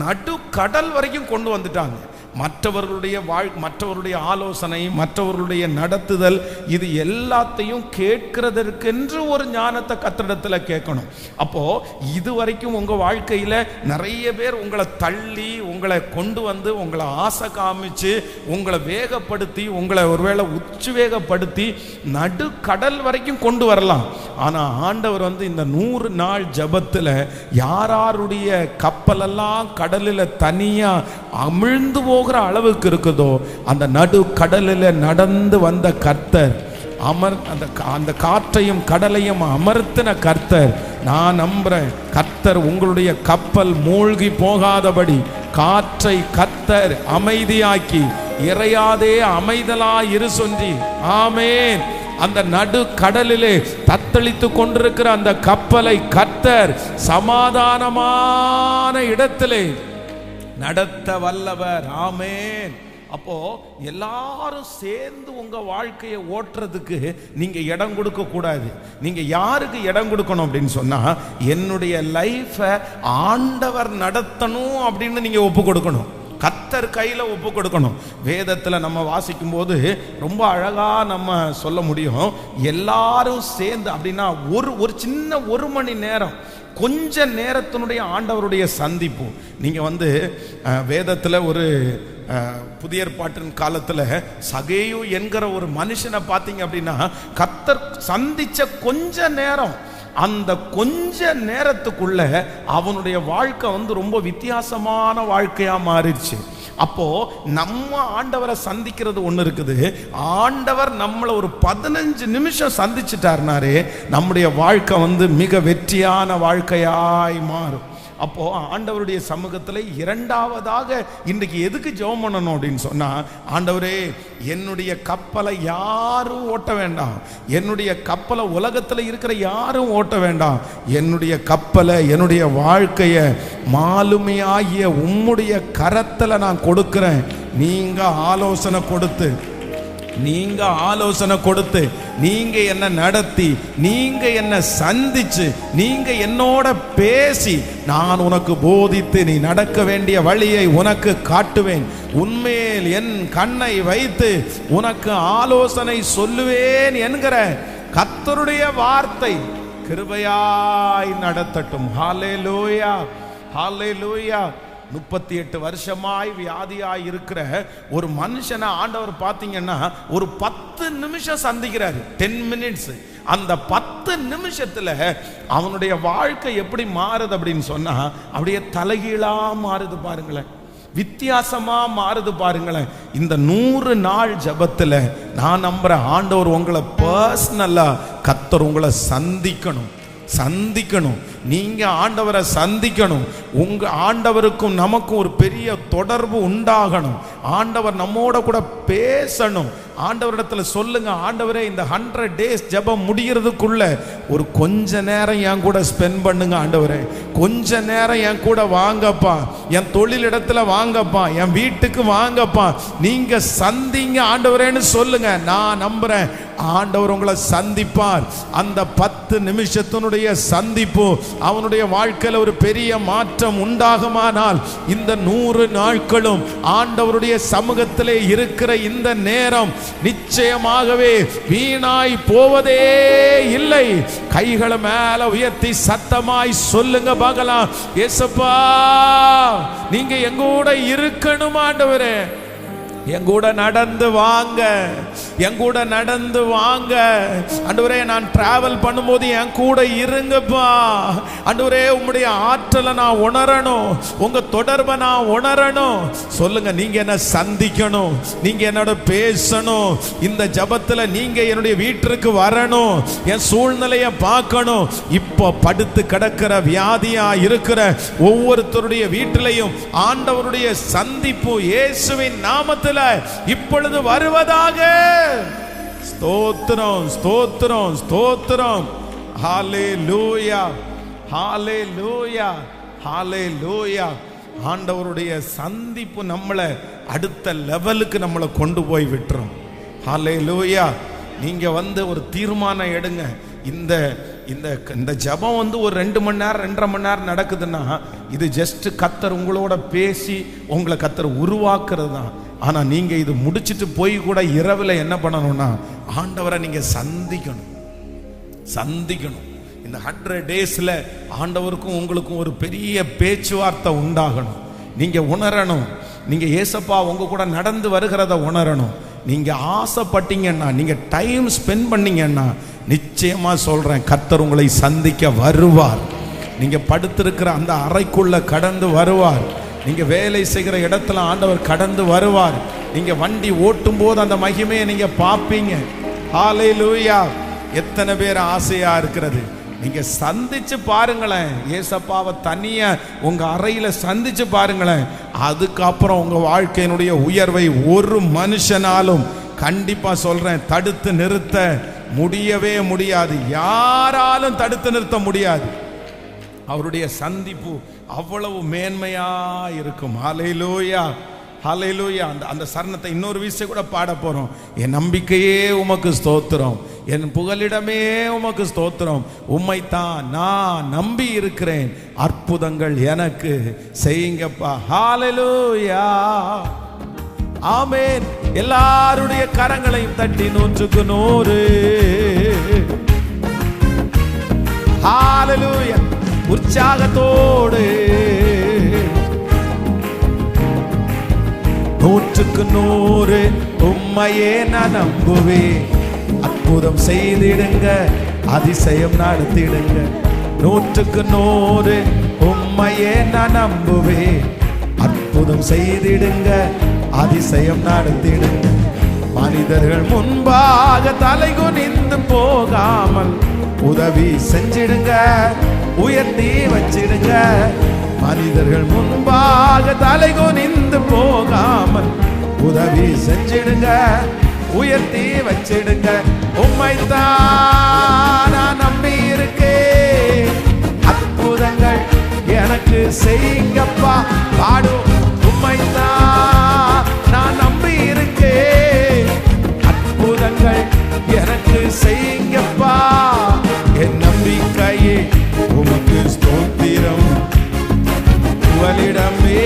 நடுக்கடல் வரைக்கும் கொண்டு வந்துட்டாங்க. மற்றவருடைய ஆலோசனை, மற்றவர்களுடைய நடத்துதல், இது எல்லாத்தையும் கேட்கிறதற்கென்று ஒரு ஞானத்தை கர்த்தரிடத்துல கேட்கணும். அப்போ இதுவரைக்கும் உங்க வாழ்க்கையில நிறைய பேர் உங்களை தள்ளி, உங்களை கொண்டு உங்களை ஆசை காமிச்சு, உங்களை வேகப்படுத்தி, உங்களை ஒருவேளை உத்வேகப்படுத்தி நடுக்கடல் வரைக்கும் கொண்டு வரலாம். ஆனா ஆண்டவர் இந்த 100 நாள் ஜபத்துல யாருடைய கப்பலெல்லாம் கடலில் தனியா அமிழ்ந்து போகிற அளவுக்கு இருக்குதோ, அந்த நடு கடலில் நடந்து வந்த கர்த்தர் அந்த காற்றையும் கடலையும் அமர்த்தின கர்த்தர். நான் நம்புறேன், கர்த்தர் உங்களுடைய கப்பல் மூழ்கி போகாதபடி காற்றை கர்த்தர் அமைதியாக்கி, இறையாதே அமைதலாய் இரு சொல்லி, ஆமேன். அந்த நடு கடலிலே தத்தளித்து கொண்டிருக்கிற அந்த கப்பலை கர்த்தர் சமாதானமான இடத்திலே நடத்த வல்லவர். ஆமேன். அப்போ எல்லாரும் சேர்ந்து உங்க வாழ்க்கையை ஓட்டுறதுக்கு நீங்க இடம் கொடுக்க கூடாது. நீங்க யாருக்கு இடம் கொடுக்கணும் அப்படின்னு சொன்னா, என்னுடைய லைஃபை ஆண்டவர் நடத்தணும் அப்படின்னு நீங்க ஒப்பு கொடுக்கணும். கர்த்தர் கையில ஒப்பு கொடுக்கணும். வேதத்துல நம்ம வாசிக்கும் போது ரொம்ப அழகா நம்ம சொல்ல முடியும். எல்லாரும் சேர்ந்து அப்படின்னா ஒரு சின்ன 1 மணி நேரம், கொஞ்ச நேரத்தினுடைய ஆண்டவருடைய சந்திப்பு. நீங்க வேதத்துல ஒரு புதிய ஏற்பாட்டின் காலத்துல சகேயு என்கிற ஒரு மனுஷனை பார்த்தீங்க அப்படின்னா, கர்த்தர் சந்திச்ச கொஞ்ச நேரம், அந்த கொஞ்ச நேரத்துக்குள்ள அவனுடைய வாழ்க்கை ரொம்ப வித்தியாசமான வாழ்க்கையா மாறிடுச்சு. அப்போ நம்ம ஆண்டவரை சந்திக்கிறது ஒண்ணு இருக்குது. ஆண்டவர் நம்மளை ஒரு 15 நிமிஷம் சந்திச்சிட்டாருனாரே நம்முடைய வாழ்க்கை மிக வெற்றியான வாழ்க்கையாய் மாறும். அப்போ ஆண்டவருடைய சமூகத்தில் இரண்டாவதாக இன்றைக்கு எதுக்கு ஜெபம் பண்ணணும் அப்படின்னு சொன்னா, ஆண்டவரே என்னுடைய கப்பலை யாரும் ஓட்ட வேண்டாம், என்னுடைய கப்பலை உலகத்தில் இருக்கிற யாரும் ஓட்ட வேண்டாம், என்னுடைய கப்பலை, என்னுடைய வாழ்க்கையை மாலுமையாகிய உம்முடைய கரத்தில் நான் கொடுக்கிறேன். நீங்க ஆலோசனை கொடுத்து நீங்க என்ன நடத்தி, நீங்க என்ன சந்திச்சு, நீங்க என்னோட பேசி, நான் உனக்கு போதித்து நீ நடக்க வேண்டிய வழியை உனக்கு காட்டுவேன். உன்மேல் என் கண்ணை வைத்து உனக்கு ஆலோசனை சொல்லுவேன் என்கிற கர்த்தருடைய வார்த்தை கிருபையாய் நடத்தட்டும். ஹல்லேலூயா, ஹல்லேலூயா. 38 வருஷமாய் வியாதியாய் இருக்கிற ஒரு மனுஷனை ஆண்டவர் பார்த்தீங்கன்னா ஒரு 10 நிமிஷம் சந்திக்கிறாரு. 10 மினிட்ஸ். அந்த 10 நிமிஷத்துல அவனுடைய வாழ்க்கை எப்படி மாறுது அப்படின்னு சொன்னா, அப்படியே தலைகீழா மாறுது பாருங்களேன், வித்தியாசமா மாறுது பாருங்களேன். இந்த 100 நாள் ஜபத்துல நான் நம்புறேன், ஆண்டவர் உங்களை பர்சனலா கர்த்தர் உங்களை சந்திக்கணும். நீங்க ஆண்டவரை சந்திக்கணும். உங்க ஆண்டவருக்கும் நமக்கும் ஒரு பெரிய தொடர்பு உண்டாகணும். ஆண்டவர் நம்மோட கூட பேசணும். ஆண்டவரிடத்துல சொல்லுங்க, ஆண்டவரே இந்த 100 days ஜெபம் முடிகிறதுக்குள்ள ஒரு கொஞ்ச நேரம் என் கூட ஸ்பெண்ட் பண்ணுங்க. ஆண்டவரே கொஞ்ச நேரம் என் கூட வாங்கப்பா, என் தொழில் இடத்துல வாங்கப்பா, என் வீட்டுக்கு வாங்கப்பா, நீங்க சந்திங்க ஆண்டவரேன்னு சொல்லுங்க. நான் நம்புறேன் ஆண்டவர் உங்களை சந்திப்பார். அந்த 10 நிமிஷத்தினுடைய சந்திப்பு அவனுடைய வாழ்க்கையில் ஒரு பெரிய மாற்றம் உண்டாகுமானால், இந்த 100 நாட்களும் ஆண்டவருடைய சமூகத்திலே இருக்கிற இந்த நேரம் நிச்சயமாகவே வீணாய் போவதே இல்லை. கைகளை மேல உயர்த்தி சத்தமாய் சொல்லுங்க பார்க்கலாம், ஏசப்பா நீங்க எங்கூட இருக்கணும் ஆண்டவரே, எங்கூட நடந்து வாங்க, எங்கூட நடந்து வாங்க ஆண்டவரே. நான் டிராவல் பண்ணும்போது என் கூட இருங்கப்பா ஆண்டவரே. உம்முடைய ஆற்றலை நான் உணரணும், உங்க தொடர்பை நான் உணரணும். சொல்லுங்க, நீங்க என்ன சந்திக்கணும், நீங்க என்னோட பேசணும். இந்த ஜபத்துல நீங்க என்னுடைய வீட்டிற்கு வரணும், என் சூழ்நிலையை பார்க்கணும். இப்போ படுத்து கிடக்கிற வியாதியா இருக்கிற ஒவ்வொருத்தருடைய வீட்டிலையும் ஆண்டவருடைய சந்திப்பு இயேசுவின் நாமத்தில் இப்பொழுது வருவதாக. ஸ்தோத்திரம், ஸ்தோத்திரம், ஸ்தோத்திரம். ஹல்லேலூயா, ஹல்லேலூயா, ஹல்லேலூயா. ஆண்டவருடைய சந்திப்பு நம்மளை அடுத்த லெவலுக்கு நம்மளை கொண்டு போய் விட்டுரும். ஹல்லேலூயா. நீங்க ஒரு தீர்மானம் எடுங்க. இந்த ஜபம் ஒரு 2 மணி நேரம் 2.5 மணி நேரம் நடக்குதுன்னா, இது ஜஸ்ட் கர்த்தர் உங்களோட பேசி உங்களை கர்த்தர் உருவாக்குறது தான். ஆனா நீங்க இது முடிச்சிட்டு போய் கூட இரவுல என்ன பண்ணணும்னா, ஆண்டவரை நீங்க சந்திக்கணும். இந்த 100 daysல ஆண்டவருக்கும் உங்களுக்கும் ஒரு பெரிய பேச்சுவார்த்தை உண்டாகணும். நீங்க உணரணும், நீங்க ஏசப்பா உங்க கூட நடந்து வருகிறத உணரணும். நீங்க ஆசைப்பட்டீங்கன்னா, நீங்க டைம் ஸ்பெண்ட் பண்ணீங்கன்னா, நிச்சயமா சொல்றேன் கர்த்தர் உங்களை சந்திக்க வருவார். நீங்க படுத்திருக்கிற அந்த அறைக்குள்ள கடந்து வருவார். நீங்க வேலை செய்கிற இடத்துல ஆண்டவர் கடந்து வருவார். நீங்க வண்டி ஓட்டும் போது அந்த மகிமையை நீங்க பார்ப்பீங்க. ஹalleluya. எத்தனை பேர் ஆசையா இருக்கிறது? நீங்க சந்திச்சு பாருங்களேன். ஏசப்பாவை தனியா உங்க அறையில சந்திச்சு பாருங்களேன். அதுக்கப்புறம் உங்க வாழ்க்கையினுடைய உயர்வை ஒரு மனுஷனாலும் கண்டிப்பா சொல்றேன் தடுத்து நிறுத்த முடியவே முடியாது. யாராலும் தடுத்து நிறுத்த முடியாது. அவருடைய சந்திப்பு அவ்வளவு மேன்மையா இருக்கும். ஹalleluya, ஹalleluya. அந்த சரணத்தை இன்னொரு விஷயம் கூட பாட போறோம். என் நம்பிக்கையே உமக்கு ஸ்தோத்திரம், என் புகலிடமே உமக்கு ஸ்தோத்திரம், உம்மைத்தான் நான் நம்பி இருக்கிறேன், அற்புதங்கள் எனக்கு செய்யுங்கப்பா. ஹalleluya, ஆமென். எல்லாருடைய கரங்களையும் தட்டி 100க்கு 100 ஹalleluya உற்சாகத்தோடு 100க்கு 100 உம்மையே நான் நம்புவேன், அற்புதம் செய்திடுங்க, அதிசயம் நடத்திடுங்க. 100க்கு 100 உம்மையே நான் நம்புவேன், அற்புதம் செய்திடுங்க, அதிசயம் நடத்திடுங்க. மனிதர்கள் முன்பாக தலைகுனிந்து போகாமல் உதவி செஞ்சிடுங்க, உயர்த்தி வச்சிடுங்க. மனிதர்கள் முன்பாக தலைகுனிந்து போகாமல் உதவி செஞ்சிடுங்க, உயர்த்தி வச்சிடுங்க. உம்மைத்தான் நான் நம்பி இருக்கேன், அற்புதங்கள் எனக்கு செய்யுங்கப்பா. பாடும். உம்மைத்தான் நான் நம்பி இருக்கேன், அற்புதங்கள் எனக்கு செய்யுங்கப்பா. என் நம்பிக்கையே உமக்கு ஸ்தோத்திரம், புகலிடமே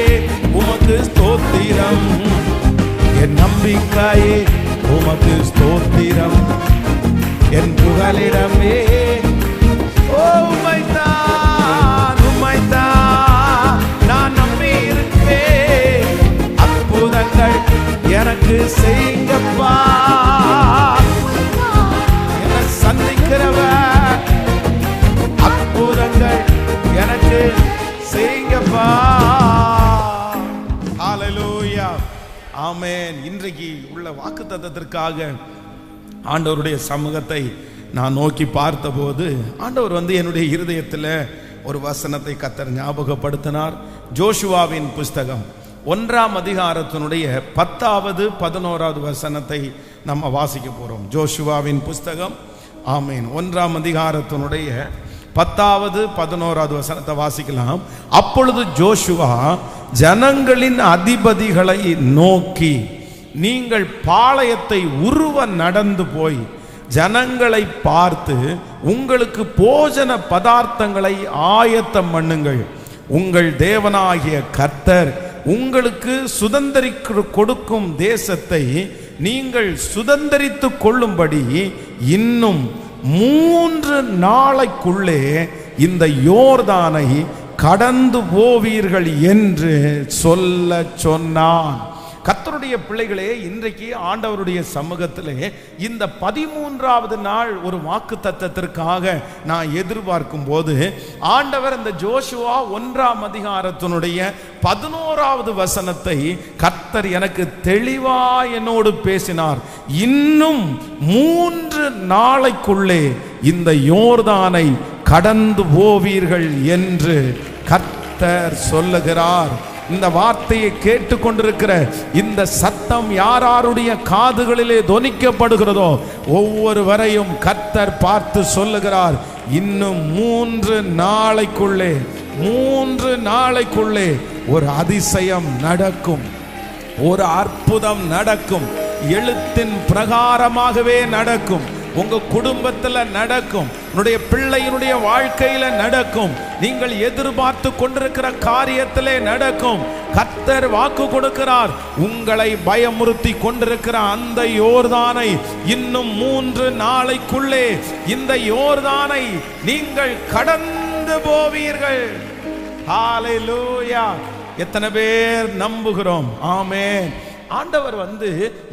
உமக்கு ஸ்தோத்திரம். என் நம்பிக்கையே உமக்கு ஸ்தோத்திரம், என் புகலிடமே. ஓ உம்மைத்தான், உம்மைத்தான் நான் நம்பி இருக்கேன், அற்புதங்கள் எனக்கு செய்யுங்கப்பா. என்னை சந்திக்கிறவர், அற்புதங்கள் எனக்கு செய்யுங்கப்பா. ஹalleluya, ஆமென். இன்றைக்கு உள்ள வாக்குத்தத்தத்திற்காக ஆண்டவருடைய சமூகத்தை நான் நோக்கி பார்த்தபோது ஆண்டவர் என்னுடைய இருதயத்தில் ஒரு வசனத்தை கர்த்தர் ஞாபகப்படுத்தினார். ஜோஷுவாவின் புஸ்தகம் 1ஆம் அதிகாரத்தினுடைய 10வது 11வது வசனத்தை நம்ம வாசிக்க போறோம். ஜோஷுவாவின் புஸ்தகம், ஆமென், 1ஆம் அதிகாரத்தினுடைய 10வது 11வது வசனத்தை வாசிக்கலாம். அப்பொழுது ஜோஷுவா ஜனங்களின் அதிபதிகளை நோக்கி, நீங்கள் பாளையத்தை உருவ நடந்து போய் ஜனங்களை பார்த்து உங்களுக்கு போஜன பதார்த்தங்களை ஆயத்தம் பண்ணுங்கள். உங்கள் தேவனாகிய கர்த்தர் உங்களுக்கு சுதந்தரிக்க கொடுக்கும் தேசத்தை நீங்கள் சுதந்தரித்து கொள்ளும்படி இன்னும் 3 நாளைக்குள்ளே இந்த யோர்தானை கடந்து போவீர்கள் என்று சொல்ல சொன்னான். கர்த்தருடைய பிள்ளைகளே, இன்றைக்கு ஆண்டவருடைய சமூகத்திலே இந்த 13வது நாள் ஒரு வாக்கு தத்தத்திற்காக நான் எதிர்பார்க்கும் போது ஆண்டவர் இந்த ஜோஷுவா 1ஆம் அதிகாரத்தினுடைய 11வது வசனத்தை கர்த்தர் எனக்கு தெளிவா என்னோடு பேசினார். இன்னும் 3 நாளைக்குள்ளே இந்த யோர்தானை கடந்து போவீர்கள் என்று கர்த்தர் சொல்லுகிறார். இந்த வார்த்தையை கேட்டுக்கொண்டிருக்கிற இந்த சத்தம் யாருடைய காதுகளிலே தொனிக்கப்படுகிறதோ ஒவ்வொருவரையும் கர்த்தர் பார்த்து சொல்லுகிறார், இன்னும் 3 நாளைக்குள்ளே ஒரு அதிசயம் நடக்கும், ஒரு அற்புதம் நடக்கும், எழுத்தின் பிரகாரமாகவே நடக்கும். உங்க குடும்பத்தில் நடக்கும், உன்னுடைய பிள்ளையினுடைய வாழ்க்கையில நடக்கும், நீங்கள் எதிர்பார்த்து கொண்டிருக்கிற காரியத்திலே நடக்கும். கர்த்தர் வாக்கு கொடுக்கிறார், உங்களை பயமுறுத்தி கொண்டிருக்கிற அந்த யோர்தானை இன்னும் 3 நாளைக்குள்ளே இந்த யோர்தானை நீங்கள் கடந்து போவீர்கள். ஹalleluya. எத்தனை பேர் நம்புகிறோம்? ஆமென். ஆண்டவர்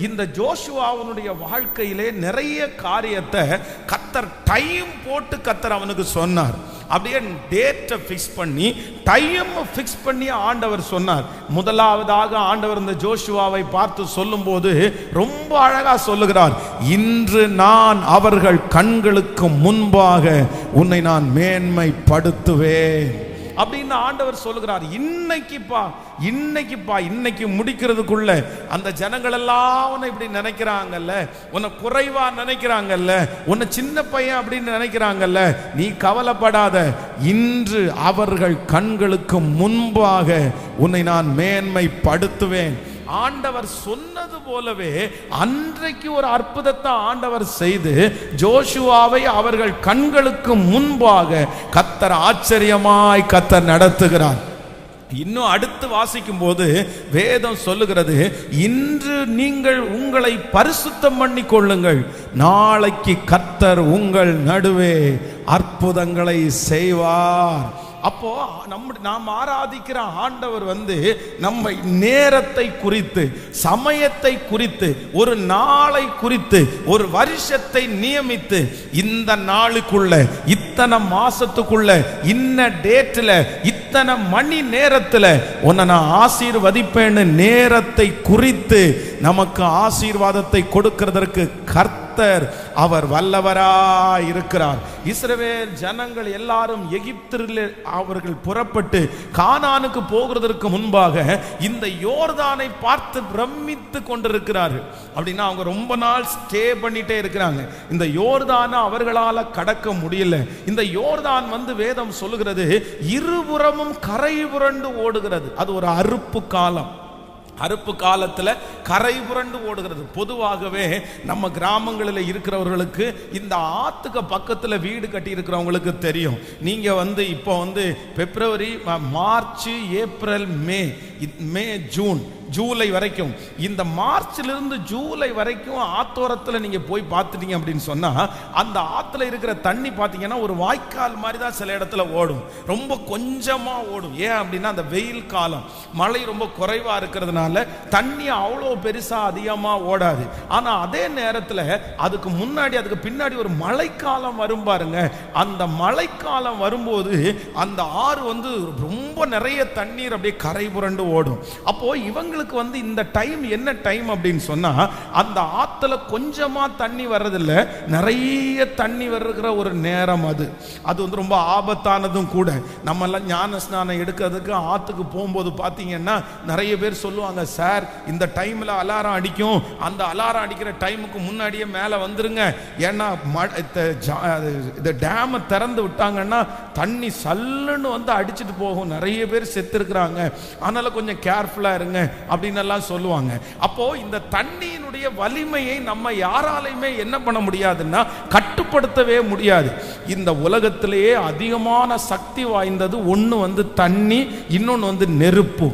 இந்த ஜோஷுவாவுடைய வாழ்க்கையிலே நிறைய காரியத்தை கர்த்தர் டைம் போட்டு கர்த்தர் அவனுக்கு சொன்னார். அப்படியே டேட்டை ஃபிக்ஸ் பண்ணி டைம் ஃபிக்ஸ் பண்ணி ஆண்டவர் சொன்னார். முதலாவதாக ஆண்டவர் இந்த ஜோஷுவாவை பார்த்து சொல்லும்போது ரொம்ப அழகா சொல்லுகிறார், இன்று நான் அவர்கள் கண்களுக்கு முன்பாக உன்னை நான் மேன்மைப்படுத்துவேன் அப்படின்னு ஆண்டவர் சொல்லுகிறார். இன்னைக்கு முடிக்கிறதுக்குள்ள அந்த ஜனங்கள் எல்லாம் உன்னை இப்படி நினைக்கிறாங்கல்ல, உன்னை குறைவா நினைக்கிறாங்கல்ல, உன்னை சின்ன பையன் அப்படின்னு நினைக்கிறாங்கல்ல, நீ கவலைப்படாத, இன்று அவர்கள் கண்களுக்கு முன்பாக உன்னை நான் மேன்மைப்படுத்துவேன். ஆண்டவர் சொன்னது போலவே அன்றைக்கு ஒரு அற்புதத்தை ஆண்டவர் செய்து ஜோஷுவாவை அவர்கள் கண்களுக்கு முன்பாக கர்த்தர் ஆச்சரியமாய் கர்த்தர் நடத்துகிறார். இன்னும் அடுத்து வாசிக்கும் போது வேதம் சொல்லுகிறது, இன்று நீங்கள் உங்களை பரிசுத்தம் பண்ணி கொள்ளுங்கள், நாளைக்கு கர்த்தர் உங்கள் நடுவே அற்புதங்களை செய்வார். அப்போ நாம் ஆராதிக்கிற ஆண்டவர் நம்ம நேரத்தை குறித்து, சமயத்தை குறித்து, ஒரு நாளை குறித்து, ஒரு வருஷத்தை நியமித்து, இந்த நாளுக்குள்ள, இத்தனை மாசத்துக்குள்ள, இன்ன டேட்ல, இத்தனை மணி நேரத்தில் உன்னை நான் ஆசீர்வதிப்பேன்னு நேரத்தை குறித்து நமக்கு ஆசீர்வாதத்தை கொடுக்கிறதற்கு கர்த்தர் அவர் வல்லவராய் இருக்கிறார். இஸ்ரவேல் ஜனங்கள் எல்லாரும் எகிப்தில் அவர்கள் புறப்பட்டு கானானுக்கு போகிறதற்கு முன்பாக இந்த யோர்தானை பார்த்து பிரமித்து கொண்டிருக்கிறார்கள். அப்படின்னா அவங்க ரொம்ப நாள் ஸ்டே பண்ணிட்டே இருக்கிறாங்க. இந்த யோர்தானை அவர்களால் கடக்க முடியல. இந்த யோர்தான் வேதம் சொல்லுகிறது இருபுறமும் கரை புரண்டு ஓடுகிறது. அது ஒரு அறுப்பு காலம். அறுப்பு காலத்தில் கரை புரண்டு ஓடுகிறது. பொதுவாகவே நம்ம கிராமங்களில் இருக்கிறவர்களுக்கு இந்த ஆத்துக்கு பக்கத்தில் வீடு கட்டி இருக்கிறவங்களுக்கு தெரியும். நீங்கள் இப்போ பிப்ரவரி, மார்ச், ஏப்ரல், மே, ஜூன், ஜூலை வரைக்கும், இந்த மார்ச்லிருந்து ஜூலை வரைக்கும் ஆத்தோரத்தில் நீங்கள் போய் பார்த்துட்டீங்க அப்படின்னு சொன்னால் அந்த ஆற்றுல இருக்கிற தண்ணி பார்த்தீங்கன்னா ஒரு வாய்க்கால் மாதிரி தான் சில இடத்துல ஓடும். ரொம்ப கொஞ்சமாக ஓடும். ஏன் அப்படின்னா அந்த வெயில் காலம், மழை ரொம்ப குறைவாக இருக்கிறதுனால தண்ணி அவ்வளோ பெருசாக அதிகமாக ஓடாது. ஆனால் அதே நேரத்தில் அதுக்கு முன்னாடி அதுக்கு பின்னாடி ஒரு மழைக்காலம் வரும் பாருங்க. அந்த மழைக்காலம் வரும்போது அந்த ஆறு ரொம்ப நிறைய தண்ணீர் அப்படியே கரை புரண்டு ஓடும். அப்போ இவங்களுக்கு இந்த டைம் என்ன டைம் அப்படின்னு சொன்னா, அந்த ஆத்துல கொஞ்சமா தண்ணி வர்றதில்ல, நிறைய தண்ணி வருகிற ஒரு நேரம். அது ரொம்ப ஆபத்தானதும் கூட. நம்ம எல்லாம் ஞான ஸ்நானம் எடுக்கிறதுக்கு ஆத்துக்கு போகும்போது பார்த்தீங்கன்னா நிறைய பேர் சொல்லுவாங்க, சார் இந்த டைம்ல அலாரம் அடிக்கும், அந்த அலாரம் அடிக்கிற டைமுக்கு முன்னாடியே மேலே வந்துருங்க, ஏன்னா இந்த டேமை திறந்து விட்டாங்கன்னா தண்ணி சல்லுன்னு அடிச்சுட்டு போகும், நிறைய பேர் செத்து இருக்கிறாங்க, அதனால கொஞ்சம் கேர்ஃபுல்லா இருங்க அப்படின்னு எல்லாம் சொல்லுவாங்க. அப்போ இந்த தண்ணியினுடைய வலிமையை நம்ம யாராலையுமே என்ன பண்ண முடியாதுன்னா கட்டுப்படுத்தவே முடியாது. இந்த உலகத்திலேயே அதிகமான சக்தி வாய்ந்தது ஒன்று தண்ணி, இன்னொன்று நெருப்பு.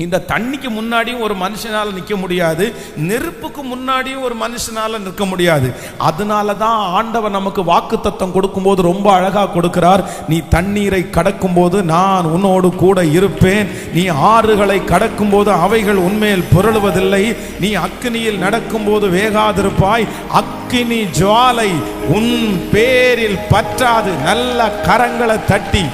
இந்த தண்ணிக்கு முன்னாடியும் ஒரு மனுஷனால நிற்க முடியாது, நெருப்புக்கு முன்னாடியும் ஒரு மனுஷனால நிற்க முடியாது. அதனால தான் ஆண்டவர் நமக்கு வாக்குத்தத்தம் கொடுக்கும்போது ரொம்ப அழகா கொடுக்கிறார். நீ தண்ணீரை கடக்கும் போது நான் உன்னோடு கூட இருப்பேன், நீ ஆறுகளை கடக்கும் போது அவைகள் உன்மேல் புரளுவதில்லை, நீ அக்கினியில் நடக்கும் போது வேகாதிருப்பாய், அக்கினி ஜுவாலை உன் பேரில் பற்றாது. நல்ல கரங்களை தட்டி,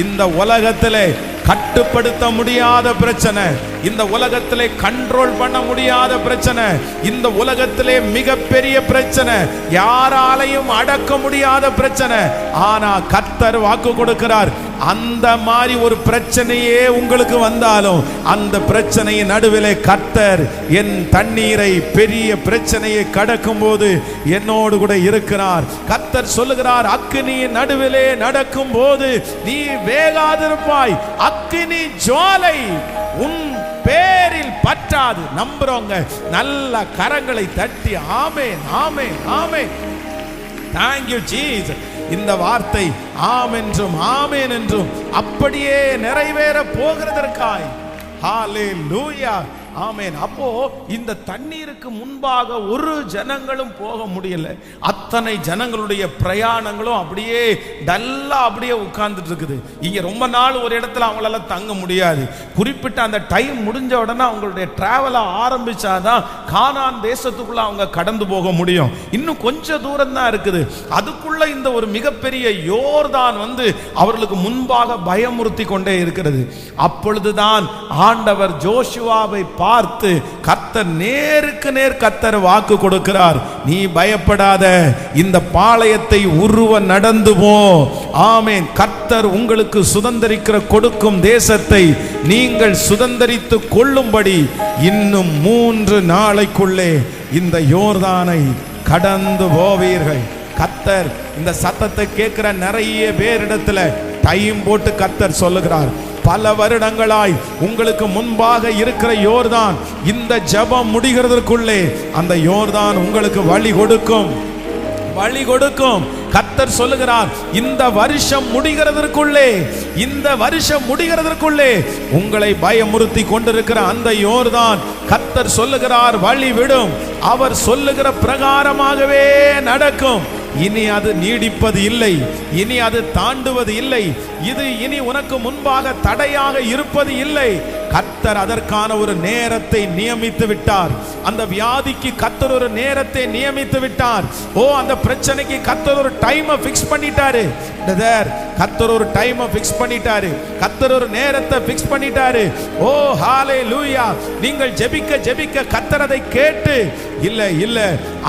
இந்த உலகத்திலே கட்டுப்படுத்த முடியாத பிரச்சனை, இந்த உலகத்திலே கண்ட்ரோல் பண்ண முடியாத பிரச்சனை, இந்த உலகத்திலே மிகப்பெரிய பிரச்சனை, யாராலையும் அடக்க முடியாத பிரச்சனை. ஆனா கர்த்தர் வாக்கு கொடுக்கிறார், அந்த மாதிரி ஒரு பிரச்சனையே உங்களுக்கு வந்தாலும் அந்த பிரச்சனையின் நடுவிலே கர்த்தர் என் தண்ணீரை, பெரிய பிரச்சனையை கடக்கும் போது என்னோடு கூட இருக்கிறார். கர்த்தர் சொல்லுகிறார், அக்கினியின் நடுவிலே நடக்கும் போது நீ வேகாதிருப்பாய், அக்கினி ஜுவாலை உன் பேரில் பற்றாது. நம்புறவங்க நல்ல கரங்களை தட்டி ஆமென், ஆமென், ஆமென். Thank you Jesus. இந்த வார்த்தை ஆம் என்றும் ஆமென் என்றும் அப்படியே நிறைவேற போகிறதற்காய் ஹalleluya. ஆமென். அப்போ இந்த தண்ணீருக்கு முன்பாக ஒரு ஜனங்களும் போக முடியல. அத்தனை ஜனங்களுடைய பிரயாணங்களும் அப்படியே டல்லா அப்படியே உட்கார்ந்துட்டு இருக்குது. இங்க ரொம்ப நாள் ஒரு இடத்துல அவங்களால தங்க முடியாது. குறிப்பிட்ட அந்த டைம் முடிஞ்ச உடனே அவங்களுடைய டிராவலை ஆரம்பிச்சாதான் கானான் தேசத்துக்குள்ள அவங்க கடந்து போக முடியும். இன்னும் கொஞ்சம் தூரம் தான் இருக்குது. அதுக்குள்ள இந்த ஒரு மிகப்பெரிய யோர்தான் வந்து அவர்களுக்கு முன்பாக பயமுறுத்தி கொண்டே இருக்கிறது. அப்பொழுதுதான் ஆண்டவர் ஜோஷுவாவை பார்த்து கர்த்தர் நேருக்கு நேர் கர்த்தர் வாக்கு கொடுக்கிறார். நீ பயப்படாத, இந்த பாளையத்தை உருவ நடந்து போ. ஆமென். கர்த்தர் உங்களுக்கு சுதந்தரிக்கிற கொடுக்கும் தேசத்தை நீங்கள் சுதந்தரித்து கொள்ளும்படி இன்னும் 3 நாளைக்குள்ளே இந்த யோர்தானை கடந்து போவீர்கள். கர்த்தர் இந்த சத்தத்தை கேட்கிற நிறைய பேரிடத்துல டைம் போட்டு கர்த்தர் சொல்லுகிறார். பல வருடங்களாய் உங்களுக்கு முன்பாக இருக்கிற யோர்தான் இந்த ஜெபம் முடிகிறதற்குள்ளே அந்த யோர்தான் உங்களுக்கு வழி கொடுக்கும், வழி கொடுக்கும். கர்த்தர் சொல்லுகிறார், இந்த வருஷம் முடிகிறதற்குள்ளே, இந்த வருஷம் முடிகிறதற்குள்ளே உங்களை பயமுறுத்தி கொண்டிருக்கிற அந்த யோர்தான் கர்த்தர் சொல்லுகிறார் வழி விடும். அவர் சொல்லுகிற பிரகாரமாகவே நடக்கும். இனி அது நீடிப்பது இல்லை, இனி அது தாண்டுவது இல்லை, இது இனி உனக்கு முன்பாக தடையாக இருப்பது இல்லை. கர்த்தர் அதற்கான ஒரு நேரத்தை நியமித்து விட்டார். அந்த வியாதிக்கு கர்த்தர் ஒரு நேரத்தை நியமித்து விட்டார். ஓ, அந்த பிரச்சனைக்கு கர்த்தர் ஒரு டைமை ஃபிக்ஸ் பண்ணிட்டாரு. கர்த்தர் ஒரு டைமை ஃபிக்ஸ் பண்ணிட்டாரு. கர்த்தர் ஒரு நேரத்தை ஃபிக்ஸ் பண்ணிட்டாரு. ஓ ஹalleluya. நீங்கள் ஜெபிக்க ஜெபிக்க கர்த்தர் அதை கேட்டு இல்ல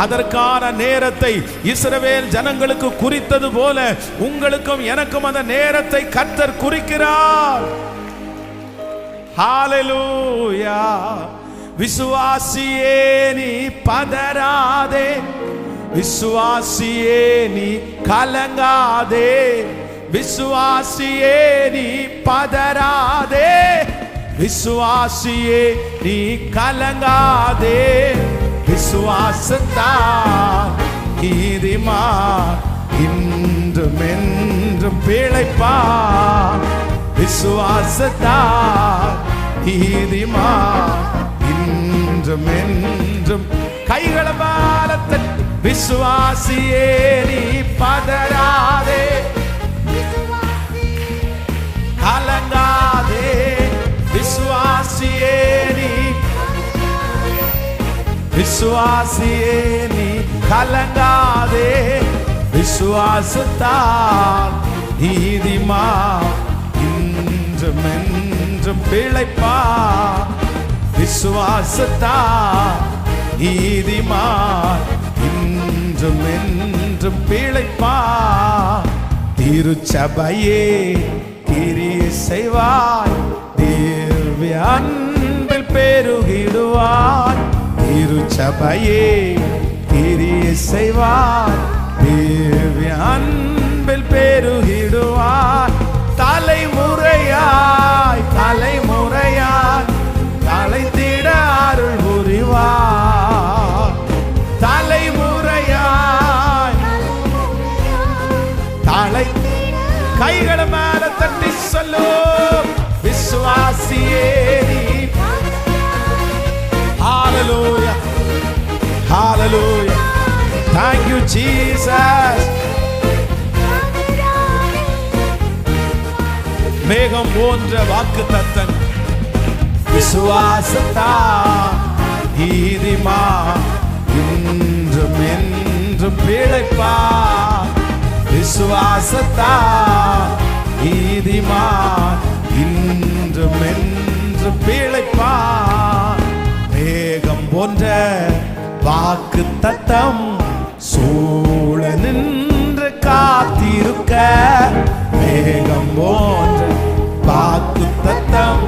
அதற்கான நேரத்தை இஸ்ரவேல் ஜனங்களுக்கு குறித்தது போல உங்களுக்கும் எனக்கும் அந்த நேரத்தை கர்த்தர் குறிக்கிறார். ஹalleluya. விசுவாசியே நீ பதறாதே, விசுவாசியே நீ கலங்காதே, விசுவாசியே நீ பதறாதே, விசுவாசியே நீ கலங்காதே. விசுவாசத்தால் நீதிமான் இன்றும் என்றும் பிழைப்பான். விசுவாசத்தால் நீதிமான் இன்றும் என்றும். கைகள பாலத்தை விசுவாசியே நீ பதறாதே, கலங்காதே, விசுவாசியே நீ, விசுவாசியே நீ கலங்காதே. விசுவாசத்தால் நீதிமான் இன்றும் என்றும் பிழைப்பான். விசுவாசத்தால் நீதிமான் இன்றும் என்றும் பிழைப்பான். திருச்சபையே கிரியை செய்வாய், திவ்ய அன்பில் பெருகிடுவாய். திருச்சபையே கிரியை செய்வாய், திவ்ய அன்பில் பெருகிடுவாய். தலைமுறையாய் தலைமுறையாய் தலைத்திட அருள் புரிவாய். தலைமுறையாய் தலை. கைகள மேல தட்டி சொல்லு, விசுவாசியே நீ. Hallelujah, hallelujah. Thank you Jesus. மேகம் போன்ற வாக்குத்தத்தன் விசுவாசத்தால் நீதிமான் இன்றும் என்றும் பிழைப்பான். விசுவாசத்தால் நீதிமான் இன்றும் என்றும் பிழைப்பான். மேகம் போன்ற வாக்குத்தத்தம் சூழ நின்று காத்திருக்க, மேகம் போன்ற வாக்குத்தத்தம்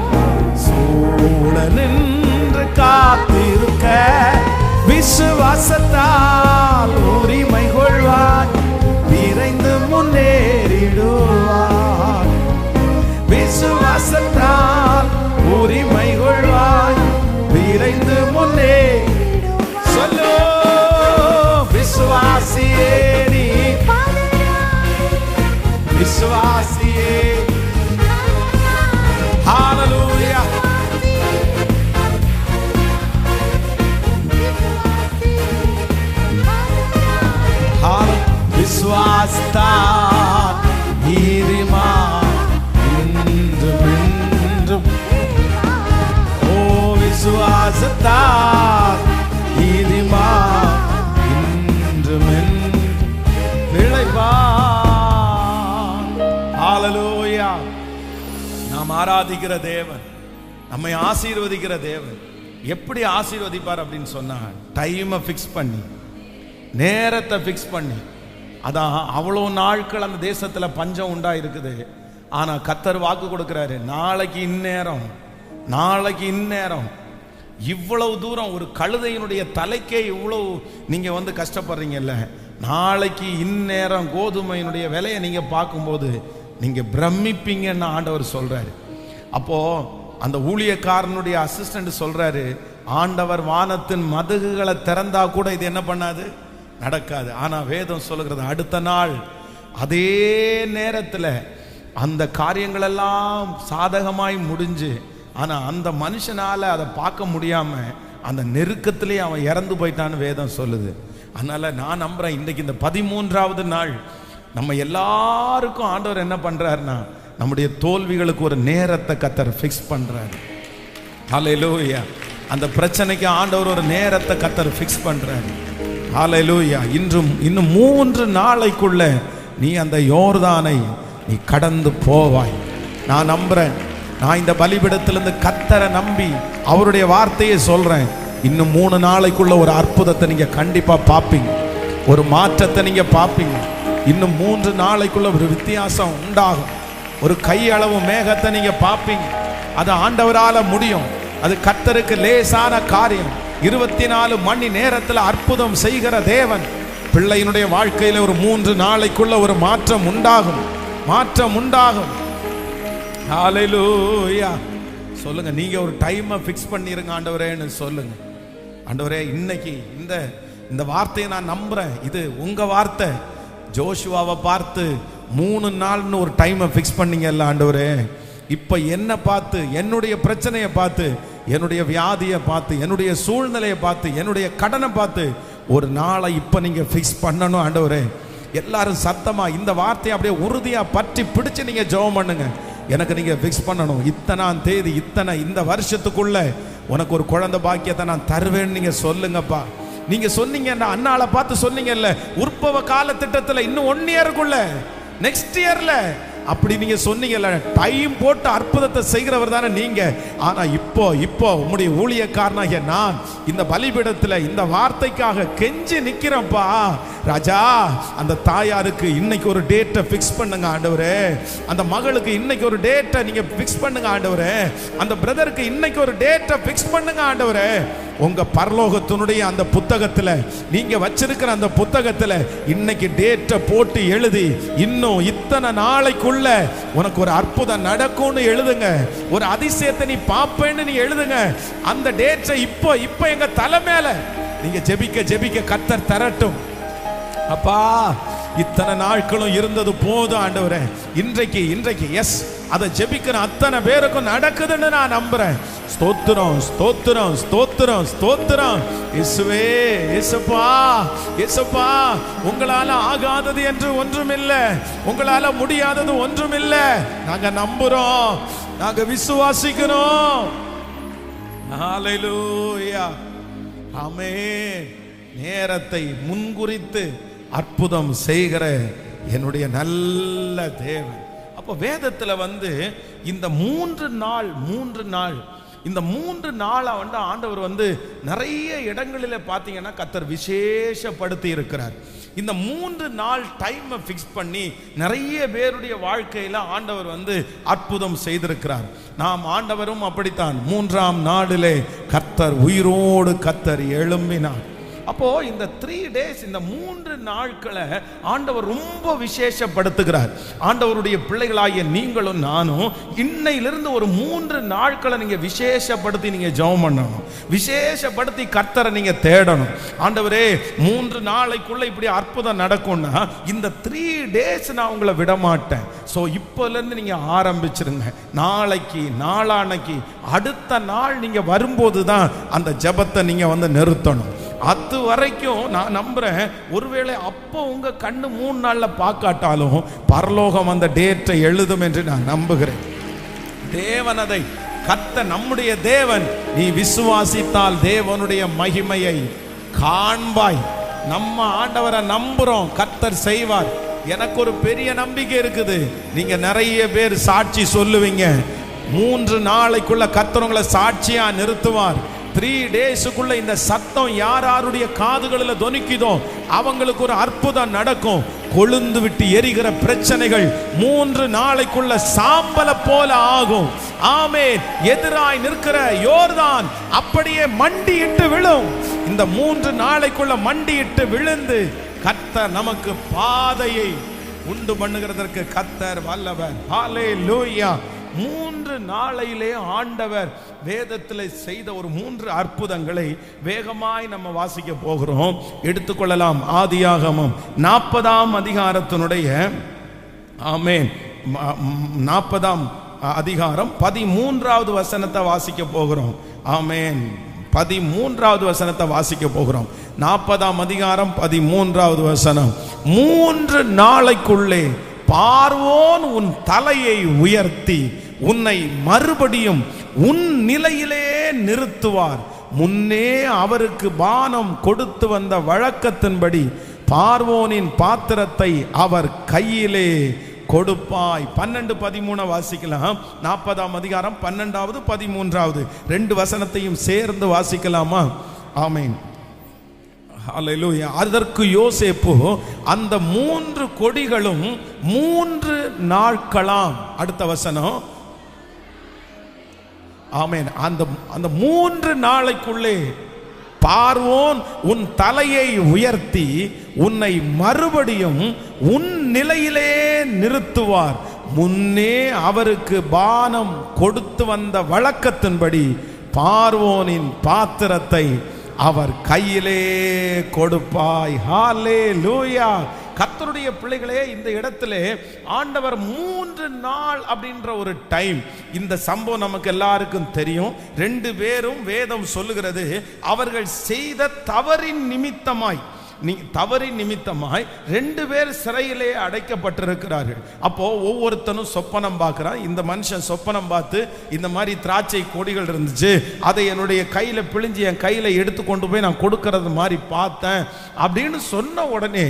சூழ நின்று காத்திருக்க. விசுவாசத்தால் உரிமை கொள்வாய், விரைந்து முன்னேறிடுவாய். விசுவாசத்தால் உரிமை கொள்வாய், விரைந்து முன்னே. சொல்லு, விசுவாசியே நீ, விசுவாசியே. ஹalleluya. விசுவாசத்தால் நீதிமான் இன்றுமென் பிழைப்பான். ஹல்லேலூயா. நாம் ஆராதிக்கிற தேவன், நம்மை ஆசீர்வதிக்கிற தேவன் எப்படி ஆசீர்வதிப்பார் அப்படின்னு சொன்னா, டைமை ஃபிக்ஸ் பண்ணி, நேரத்தை ஃபிக்ஸ் பண்ணி. அதான் அவ்வளோ நாட்கள் அந்த தேசத்தில் பஞ்சம் உண்டா இருக்குது. ஆனா கர்த்தர் வாக்கு கொடுக்கிறாரு, நாளைக்கு இந்நேரம், நாளைக்கு இந்நேரம். இவ்வளவு தூரம் ஒரு கழுதையினுடைய தலைக்கே இவ்வளவு நீங்க வந்து கஷ்டப்படுறீங்கல்ல, நாளைக்கு இந்நேரம் கோதுமையினுடைய விலையை நீங்க பார்க்கும்போது நீங்க பிரமிப்பீங்கன்னு ஆண்டவர் சொல்றாரு. அப்போ அந்த ஊழியக்காரனுடைய அசிஸ்டன்ட் சொல்றாரு, ஆண்டவர் வானத்தின் மதகுகளை திறந்தா கூட இது என்ன பண்ணாது, நடக்காது. ஆனா வேதம் சொல்லுகிறது, அடுத்த நாள் அதே நேரத்தில் அந்த காரியங்கள் எல்லாம் சாதகமாய் முடிஞ்சு, ஆனா அந்த மனுஷனால அதை பார்க்க முடியாம அந்த நெருக்கத்திலே அவன் இறந்து போயிட்டான்னு வேதம் சொல்லுது. அதனால நான் நம்புறேன், இன்னைக்கு இந்த 13வது நாள் நம்ம எல்லாருக்கும் ஆண்டவர் என்ன பண்றாருன்னா, நம்முடைய தோல்விகளுக்கு ஒரு நேரத்தை கர்த்தர் ஃபிக்ஸ் பண்றாரு. ஹல்லேலூயா. அந்த பிரச்சனைக்கு ஆண்டவர் ஒரு நேரத்தை கர்த்தர் ஃபிக்ஸ் பண்றாரு. ஹல்லேலூயா. இன்னும் 3 நாளைக்குள்ள நீ அந்த யோர்தானை நீ கடந்து போவாய். நான் நம்புறேன். நான் இந்த பலிபீடத்திலிருந்து கர்த்தரை நம்பி அவருடைய வார்த்தையை சொல்றேன். இன்னும் 3 நாளைக்குள்ள ஒரு அற்புதத்தை நீங்க கண்டிப்பா பார்ப்பீங்க, ஒரு மாற்றத்தை நீங்க பார்ப்பீங்க. இன்னும் 3 நாளைக்குள்ள ஒரு வித்தியாசம் உண்டாகும். ஒரு கையளவு மேகத்தை நீங்க பார்ப்பீங்க. அது ஆண்டவரால முடியும். அது கர்த்தருக்கு லேசான காரியம். 24 மணி நேரத்தில் அற்புதம் செய்கிற தேவன். பிள்ளையினுடைய வாழ்க்கையில ஒரு 3 நாளைக்குள்ள ஒரு மாற்றம் உண்டாகும், மாற்றம் உண்டாகும். ஹல்லேலூயா. சொல்லுங்க, நீங்க ஒரு டைமை ஃபிக்ஸ் பண்ணிருங்க ஆண்டவரேன்னு சொல்லுங்க. ஆண்டவரே, இன்னைக்கு இந்த வார்த்தையை நான் நம்புறேன், இது உங்க வார்த்தை. ஜோஷுவாவை பார்த்து 3 நாள்னு ஒரு டைமை ஃபிக்ஸ் பண்ணீங்கல்ல ஆண்டவரே. இப்ப என்ன பார்த்து, என்னுடைய பிரச்சனையை பார்த்து, என்னுடைய வியாதியை பார்த்து, என்னுடைய சூழ்நிலையை பார்த்து, என்னுடைய கடனை பார்த்து ஒரு நாளை இப்ப நீங்க ஃபிக்ஸ் பண்ணணும் ஆண்டவரே. எல்லாரும் சத்தமா இந்த வார்த்தையை அப்படியே உறுதியா பற்றி பிடிச்சு நீங்க ஜெபம் பண்ணுங்க. எனக்கு நீங்க ஃபிக்ஸ் பண்ணணும், இத்தனாம் தேதி, இந்த வருஷத்துக்குள்ள உனக்கு ஒரு குழந்தை பாக்கியத்தை நான் தருவேன்னு நீங்க சொல்லுங்கப்பா. நீங்க சொன்னீங்க, அண்ணாளை பார்த்து சொன்னீங்கல்ல, உற்பவ கால திட்டத்தில் இன்னும் 1 இயருக்குள்ள, நெக்ஸ்ட் இயர்ல அப்படி நீங்க சொன்னீங்கல்ல, டைம் போட்டு அற்புதத்தை செய்கிறவர் தானே நீங்க. ஆனா இப்போ உம்முடைய ஊழியக்காரனாகிய நான் இந்த பலிபீடத்துல இந்த வார்த்தைக்காக கெஞ்சி நிக்கிறேன்ப்பா ராஜா. அந்த தாயாருக்கு இன்னைக்கு ஒரு டேட்டை ஃபிக்ஸ் பண்ணுங்க ஆண்டவரே. அந்த மகளுக்கு இன்னைக்கு ஒரு டேட்டை நீங்க ஃபிக்ஸ் பண்ணுங்க ஆண்டவரே. அந்த பிரதருக்கு இன்னைக்கு ஒரு டேட்டை ஃபிக்ஸ் பண்ணுங்க ஆண்டவரே. உங்க பரலோகத்தினுடைய அந்த புத்தகத்துல, நீங்க வச்சிருக்கிற அந்த புத்தகத்துல இன்னைக்கு டேட்டை போட்டு எழுதி, இன்னும் இத்தனை நாளைக்குள்ள உனக்கு ஒரு அற்புதம் நடக்கும்னு எழுதுங்க. ஒரு அதிசயத்தை நீ பாப்பேன்னு நீ எழுதுங்க. அந்த டேட்டை இப்போ எங்க தலை மேல நீங்க ஜெபிக்க கர்த்தர் தரட்டும். அப்பா, இத்தனை நாட்களும் இருந்தது போதும் ஆண்டவரே. இன்றைக்கு எஸ், அதை ஜெபிக்கிற அத்தனை பேருக்கும் நடக்குதுன்னு நான் நம்புறேன். ஸ்தோத்திரம், ஸ்தோத்திரம், ஸ்தோத்திரம், ஸ்தோத்திரம். இயேசுவே, இயேசுப்பா, உங்களால ஆகாதது என்று ஒன்றுமில்லை, உங்களால முடியாதது ஒன்றுமில்லை. நாங்க நம்புறோம், நாங்க விசுவாசிக்கிறோம். ஹல்லேலூயா. ஆமென். நேரத்தை முன்குறித்து அற்புதம் செய்கிற என்னுடைய நல்ல தேவன். அப்போ வேதத்துல இந்த 3 நாள் இந்த 3 நாளா ஆண்டவர் நிறைய இடங்களில் பார்த்தீங்கன்னா கர்த்தர் விசேஷப்படுத்தி இருக்கிறார். இந்த 3 நாள் டைமை ஃபிக்ஸ் பண்ணி நிறைய பேருடைய வாழ்க்கையில ஆண்டவர் அற்புதம் செய்திருக்கிறார். நாம் ஆண்டவரும் அப்படித்தான். 3ஆம் நாளிலே கர்த்தர் உயிரோடு கர்த்தர் எழும்பினார். அப்போ இந்த 3 days, இந்த 3 நாட்களை ஆண்டவர் ரொம்ப விசேஷப்படுத்துகிறார். ஆண்டவருடைய பிள்ளைகளாகிய நீங்களும் நானும் இன்னையிலிருந்து ஒரு 3 நாட்களை நீங்க விசேஷப்படுத்தி நீங்க ஜெபம் பண்ணணும், விசேஷப்படுத்தி கர்த்தரை நீங்க தேடணும். ஆண்டவரே, 3 நாளைக்குள்ள இப்படி அற்புதம் நடக்கும்னா இந்த 3 days நான் உங்களை விட மாட்டேன். ஸோ இப்போல இருந்து நீங்க ஆரம்பிச்சிருங்க. நாளைக்கு, நாளானைக்கு, அடுத்த நாள் நீங்க வரும்போது தான் அந்த ஜெபத்தை நீங்க நிறுத்தணும். அது வரைக்கும் நான் நம்புறேன், ஒருவேளை அப்போ உங்க கண்ணு 3 நாள்ல பார்க்காட்டாலும் பரலோகம் அந்த டேட்டை எழுதும் என்று நான் நம்புகிறேன். தேவன் அதை கர்த்தர் நம்முடைய தேவன். நீ விசுவாசித்தால் தேவனுடைய மகிமையை காண்பாய். நம்ம ஆண்டவரை நம்புறோம், கர்த்தர் செய்வார். எனக்கு ஒரு பெரிய நம்பிக்கை இருக்குது. நீங்க நிறைய பேர் சாட்சி சொல்லுவீங்க. 3 நாளைக்குள்ள கர்த்தர் உங்களை சாட்சியா நிறுத்துவார். 3 டேஸுக்குள்ள இந்த சத்தம் யாருடைய காதுகளில் தொனிக்குதோ அவங்களுக்கு ஒரு அற்புதம் நடக்கும். கொழுந்து விட்டு எரிகிற பிரச்சனைகள் 3 நாளைக்குள்ள சாம்பல போல ஆகும். ஆமென். எதிராய் நிற்கிற யோர்தான் அப்படியே மண்டியிட்டு விழும். இந்த 3 நாளைக்குள்ள மண்டியிட்டு விழுந்து கர்த்தர் நமக்கு பாதையை உண்டு பண்ணுகிறதற்கு கர்த்தர் வல்லவர். ஹல்லேலூயா. 3 நாளையிலே ஆண்டவர் வேதத்தில் செய்த ஒரு 3 அற்புதங்களை வேகமாய் நம்ம வாசிக்க போகிறோம். எடுத்துக்கொள்ளலாம். ஆதியாகமம் 40ஆம் அதிகாரத்தினுடைய ஆமென் 40ஆம் அதிகாரம் 13வது வசனத்தை வாசிக்க போகிறோம். ஆமென். 13வது வசனத்தை வாசிக்க போகிறோம். 40ஆம் அதிகாரம் 13வது வசனம். 3 நாளைக்குள்ளே பார்வோன் உன் தலையை உயர்த்தி உன்னை மறுபடியும் உன் நிலையிலே நிறுத்துவார். முன்னே அவருக்கு பானம் கொடுத்து வந்த வழக்கத்தின்படி பார்வோனின் பாத்திரத்தை அவர் கையிலே கொடுப்பாய். 12, 13 வாசிக்கலாம். 40ஆம் அதிகாரம் 12வது 13வது 2 வசனத்தையும் சேர்ந்து வாசிக்கலாமா? ஆமென். ஹல்லேலூயா. அதற்கு யோசேப்பு அந்த 3 கொடிகளும் 3 நாட்களாம். அடுத்த வசனம். ஆமென். அந்த 3 நாளைக்குள்ளே பார்வோன் உன் தலையை உயர்த்தி உன்னை மறுபடியும் உன் நிலையிலே நிறுத்துவார். முன்னே அவருக்கு பானம் கொடுத்து வந்த வழக்கத்தின்படி பார்வோனின் பாத்திரத்தை அவர் கையிலே கொடுப்பாய். ஹல்லேலூயா. கர்த்தருடைய பிள்ளைகளே, இந்த இடத்திலே ஆண்டவர் 3 நாள் அப்படின்ற ஒரு டைம். இந்த சம்பவம் நமக்கு எல்லாருக்கும் தெரியும். 2 பேரும் வேதம் சொல்லுகிறது அவர்கள் செய்த தவறின் நிமித்தமாய் 2 பேர் சிறையிலே அடைக்கப்பட்டிருக்கிறார்கள். அப்போ ஒவ்வொருத்தனும் சொப்பனம் பார்க்கிறான். இந்த மனுஷன் சொப்பனம் பார்த்து இந்த மாதிரி திராட்சை கொடிகள் இருந்துச்சு, அதை என்னுடைய கையில பிழிஞ்சு என் கையில எடுத்து கொண்டு போய் நான் கொடுக்கறது மாதிரி பார்த்தேன் அப்படின்னு சொன்ன உடனே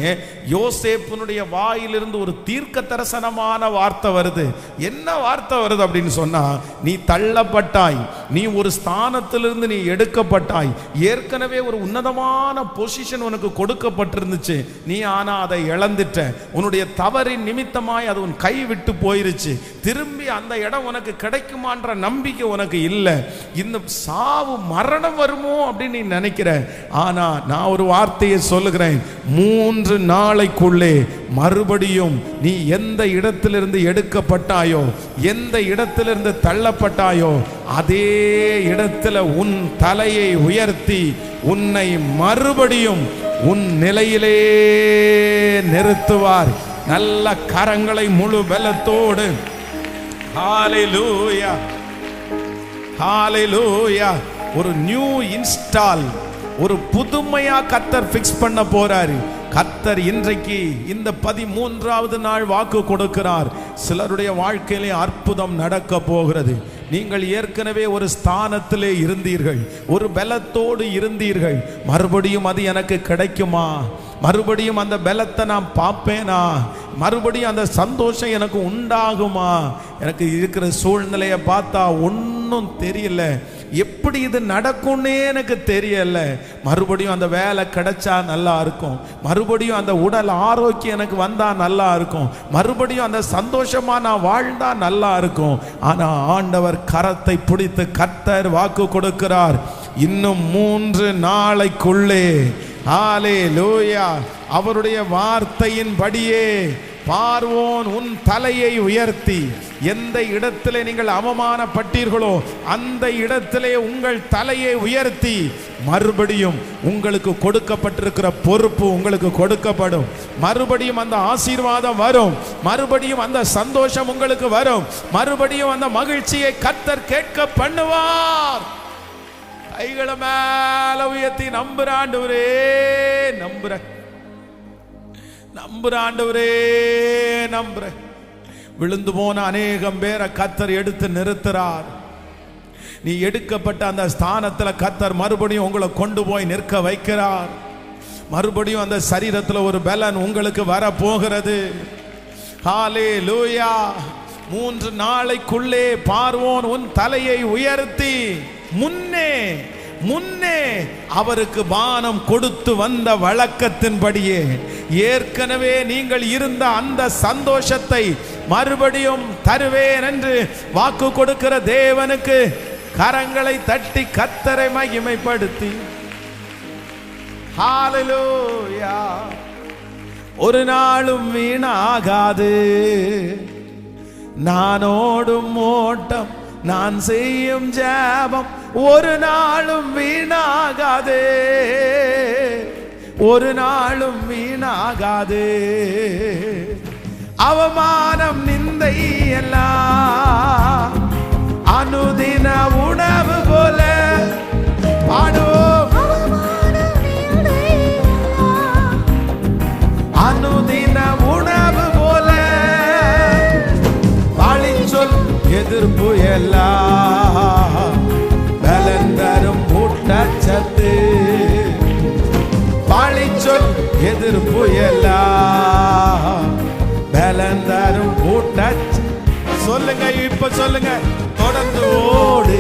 யோசேப்பினுடைய வாயிலிருந்து ஒரு தீர்க்க தரிசனமான வார்த்தை வருது. என்ன வார்த்தை வருது அப்படின்னு சொன்னா, நீ தள்ளப்பட்டாய், நீ ஒரு ஸ்தானத்திலிருந்து நீ எடுக்கப்பட்டாய், ஏற்கனவே ஒரு உன்னதமான பொசிஷன் உனக்கு கொடுக்கப்பட்டிருந்துச்சு, நீ ஆனா அதை இழந்துட்ட. உன்னுடைய தவறின் நிமித்தமாய் அது உன் கை விட்டு போயிருச்சு. திரும்பி அந்த இடம் உனக்கு கிடைக்குமான்ற நம்பிக்கை உனக்கு இல்லை. இந்த சாவு மரணம் வருமோ அப்படின்னு நீ நினைக்கிற. ஆனா நான் ஒரு வார்த்தையை சொல்லுகிறேன். 3 நாளைக்குள்ளே மறுபடியும் நீ எந்த இடத்திலிருந்து எடுக்கப்பட்டாயோ, எந்த இடத்திலிருந்து தள்ளப்பட்டாயோ, அதே இடத்துல உன் தலையை உயர்த்தி உன்னை மறுபடியும் உன் நிலையிலே நிறுத்துவார். நல்ல கரங்களை முழு பலத்தோடு ஹல்லேலூயா, ஹல்லேலூயா. ஒரு நியூ இன்ஸ்டால், ஒரு புதுமையா கர்த்தர் ஃபிக்ஸ் பண்ண போறாரு. கர்த்தர் இன்றைக்கு இந்த 13வது நாள் வாக்கு கொடுக்கிறார். சிலருடைய வாழ்க்கையிலே அற்புதம் நடக்க போகிறது. நீங்கள் ஏற்கனவே ஒரு ஸ்தானத்திலே இருந்தீர்கள், ஒரு பலத்தோடு இருந்தீர்கள். மறுபடியும் அது எனக்கு கிடைக்குமா? மறுபடியும் அந்த பலத்தை நான் பார்ப்பேனா? மறுபடியும் அந்த சந்தோஷம் எனக்கு உண்டாகுமா? எனக்கு இருக்கிற சூழ்நிலையை பார்த்தா ஒன்றும் தெரியல, எப்படி இது நடக்கும்னே எனக்கு தெரியல. மறுபடியும் அந்த வேலை கிடைச்சா நல்லா இருக்கும், மறுபடியும் அந்த உடல் ஆரோக்கியம் எனக்கு வந்தா நல்லா இருக்கும், மறுபடியும் அந்த சந்தோஷமா நான் வாழ்ந்தா நல்லா இருக்கும். ஆனா ஆண்டவர் கரத்தை பிடித்து கர்த்தர் வாக்கு கொடுக்கிறார். இன்னும் 3 நாளைக்குள்ளே ஹல்லேலூயா அவருடைய வார்த்தையின்படியே பார்வோன் உன் தலையை உயர்த்தி எந்த இடத்திலே நீங்கள் அவமானப்பட்டீர்களோ அந்த இடத்திலே உங்கள் தலையை உயர்த்தி மறுபடியும் உங்களுக்கு கொடுக்கப்பட்டிருக்கிற பொறுப்பு உங்களுக்கு கொடுக்கப்படும். மறுபடியும் அந்த ஆசீர்வாதம் வரும், மறுபடியும் அந்த சந்தோஷம் உங்களுக்கு வரும், மறுபடியும் அந்த மகிழ்ச்சியை கர்த்தர் கேட்க பண்ணுவார். கைகளை மேல உயர்த்தி நம்புற ஆண்டவரே, நம்புற ஆண்டவரே, நம்புற. விழுந்து போன அநேகம் பேரை கர்த்தர் எடுத்து நிறுத்துறார். நீ எடுக்கப்பட்ட அந்த ஸ்தானத்தில் கர்த்தர் மறுபடியும் உங்களை கொண்டு போய் நிற்க வைக்கிறார். மறுபடியும் அந்த சரீரத்தில் ஒரு பலன் உங்களுக்கு வர போகிறது. ஹல்லேலூயா. 3 நாளைக்குள்ளே பார்வோன் உன் தலையை உயர்த்தி முன்னே அவருக்கு பானம் கொடுத்து வந்த வழக்கத்தின்படியே ஏற்கனவே நீங்கள் இருந்த அந்த சந்தோஷத்தை மறுபடியும் தருவேன் என்று வாக்கு கொடுக்கிற தேவனுக்கு கரங்களை தட்டி கர்த்தரை மகிமைப்படுத்தி ஹல்லேலூயா. ஒரு நாளும் வீணாகாது நான் ஓடும் ஓட்டம், நான் செய்யும் ஜெபம் ஒரு நாளும் வீணாகாது, ஒரு நாளும் வீணாகாது. அவமானம் நிந்தை எல்லாம் அனுதின உணவு போல பாடுவோம். அனுதின உணவு போல பழிச்சொல் எதிர்ப்பு எல்லாம் பலன் தரும் ஊட்டச்சத்து. பழிச்சொல் எதிர்ப்பு எல்லாம் பலன் தரும் ஊட்டச்சத்து. சொல்லுங்க, இப்ப சொல்லுங்க. தொடர்ந்து ஓடு,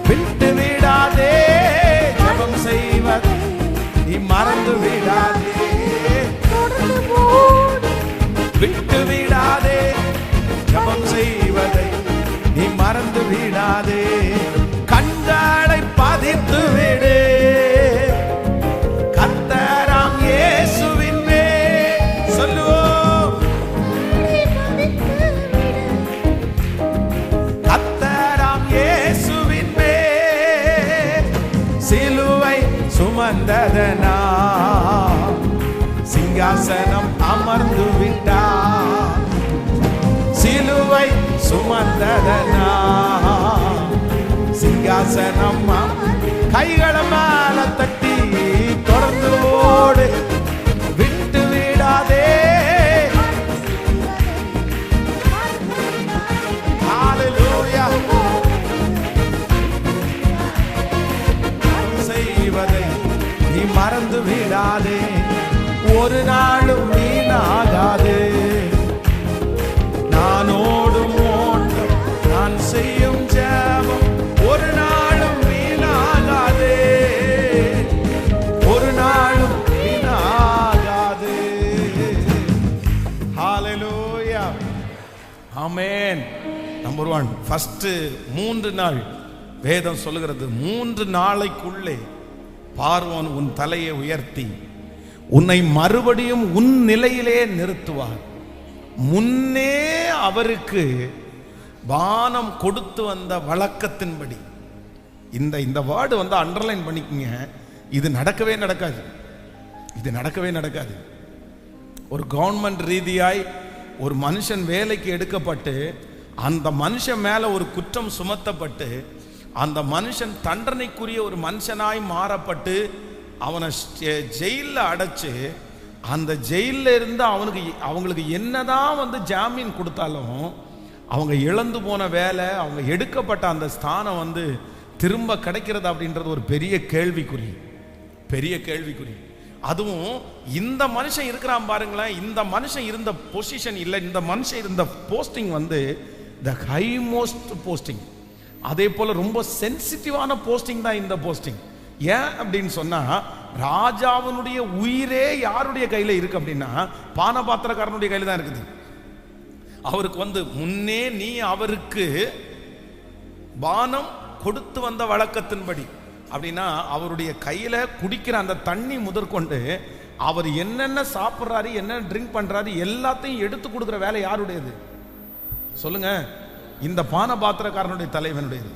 விட்டு விடாதே, ஜெபம் செய்வது நீ மறந்து விடாதே. விட்டு விடாதே, ஜெபம் செய்வதை நீ மறந்து விடாதே. கண்களை பதித்து விடு கர்த்தராம் இயேசுவின் மேல். சொல்லுவோம், கர்த்தராம் இயேசுவின் மேல் சிலுவை சுமந்ததனா சிங்காசனம் அமர்ந்து விட்டார். சிலுவை சுமந்ததனா சிங்காசனம். கைகளை மேல தட்டி தொடர்ந்து ஓடு, விட்டு விடாதே. ஹல்லேலூயா. செய்வதை நீ மறந்து விடாதே, ஒரு நாளும் வீணாகாது. நான் ஓடும் ஓட்டம், நான் செய்யும் ஜெபம் ஒரு நாளும் வீணாகாது, ஒரு நாளும் வீணாகாது. ஹல்லேலூயா. ஆமென். நம்பர் 1, ஃபர்ஸ்ட் 3 நாள் வேதம் சொல்லுகிறது, 3 நாளைக்குள்ளே பார்வோன் உன் தலையை உயர்த்தி உன்னை மறுபடியும் உன் நிலையிலே நிறுத்துவார். முன்னே அவருக்கு பானம் கொடுத்து வந்த வழக்கத்தின்படி. இந்த வேர்டு வந்து அண்டர்லைன் பண்ணிக்கங்க. இது நடக்கவே நடக்காது, இது நடக்கவே நடக்காது. ஒரு கவர்மெண்ட் ரீதியாய் ஒரு மனுஷன் வேலைக்கு எடுக்கப்பட்டு அந்த மனுஷன் மேல ஒரு குற்றம் சுமத்தப்பட்டு அந்த மனுஷன் தண்டனைக்குரிய ஒரு மனுஷனாய் மாறப்பட்டு அவனை ஜெயிலில் அடைச்சு அந்த ஜெயிலில் இருந்து அவங்களுக்கு என்னதான் வந்து ஜாமீன் கொடுத்தாலும் அவங்க இழந்து போன வேலை, அவங்க எடுக்கப்பட்ட அந்த ஸ்தானம் வந்து திரும்ப கிடைக்கிறது அப்படின்றது ஒரு பெரிய கேள்விக்குறி, பெரிய கேள்விக்குறி. அதுவும் இந்த மனுஷன் இருக்கிறான் பாருங்களேன், இந்த மனுஷன் இருந்த பொசிஷன் இல்லை, இந்த மனுஷன் இருந்த போஸ்டிங் வந்து த ஹை மோஸ்ட் போஸ்டிங். அதே போல ரொம்ப சென்சிட்டிவான போஸ்டிங் தான் இந்த போஸ்டிங். ஏன் அப்படின்னு சொன்னா, ராஜாவினுடைய உயிரே யாருடைய கையில இருக்கு அப்படின்னா பானபாத்திரக்காரனுடைய கையில தான் இருக்குது. அவருக்கு வந்து முன்னே நீ அவருக்கு பானம் கொடுத்து வந்த வழக்கத்தின்படி அப்படின்னா அவருடைய கையில குடிக்கிற அந்த தண்ணி முதற்கொண்டு அவர் என்னென்ன சாப்பிட்றாரு, என்னென்ன ட்ரிங்க் பண்றாரு எல்லாத்தையும் எடுத்து கொடுக்குற வேலை யாருடையது சொல்லுங்க? இந்த பானபாத்திரக்காரனுடைய தலைவனுடையது.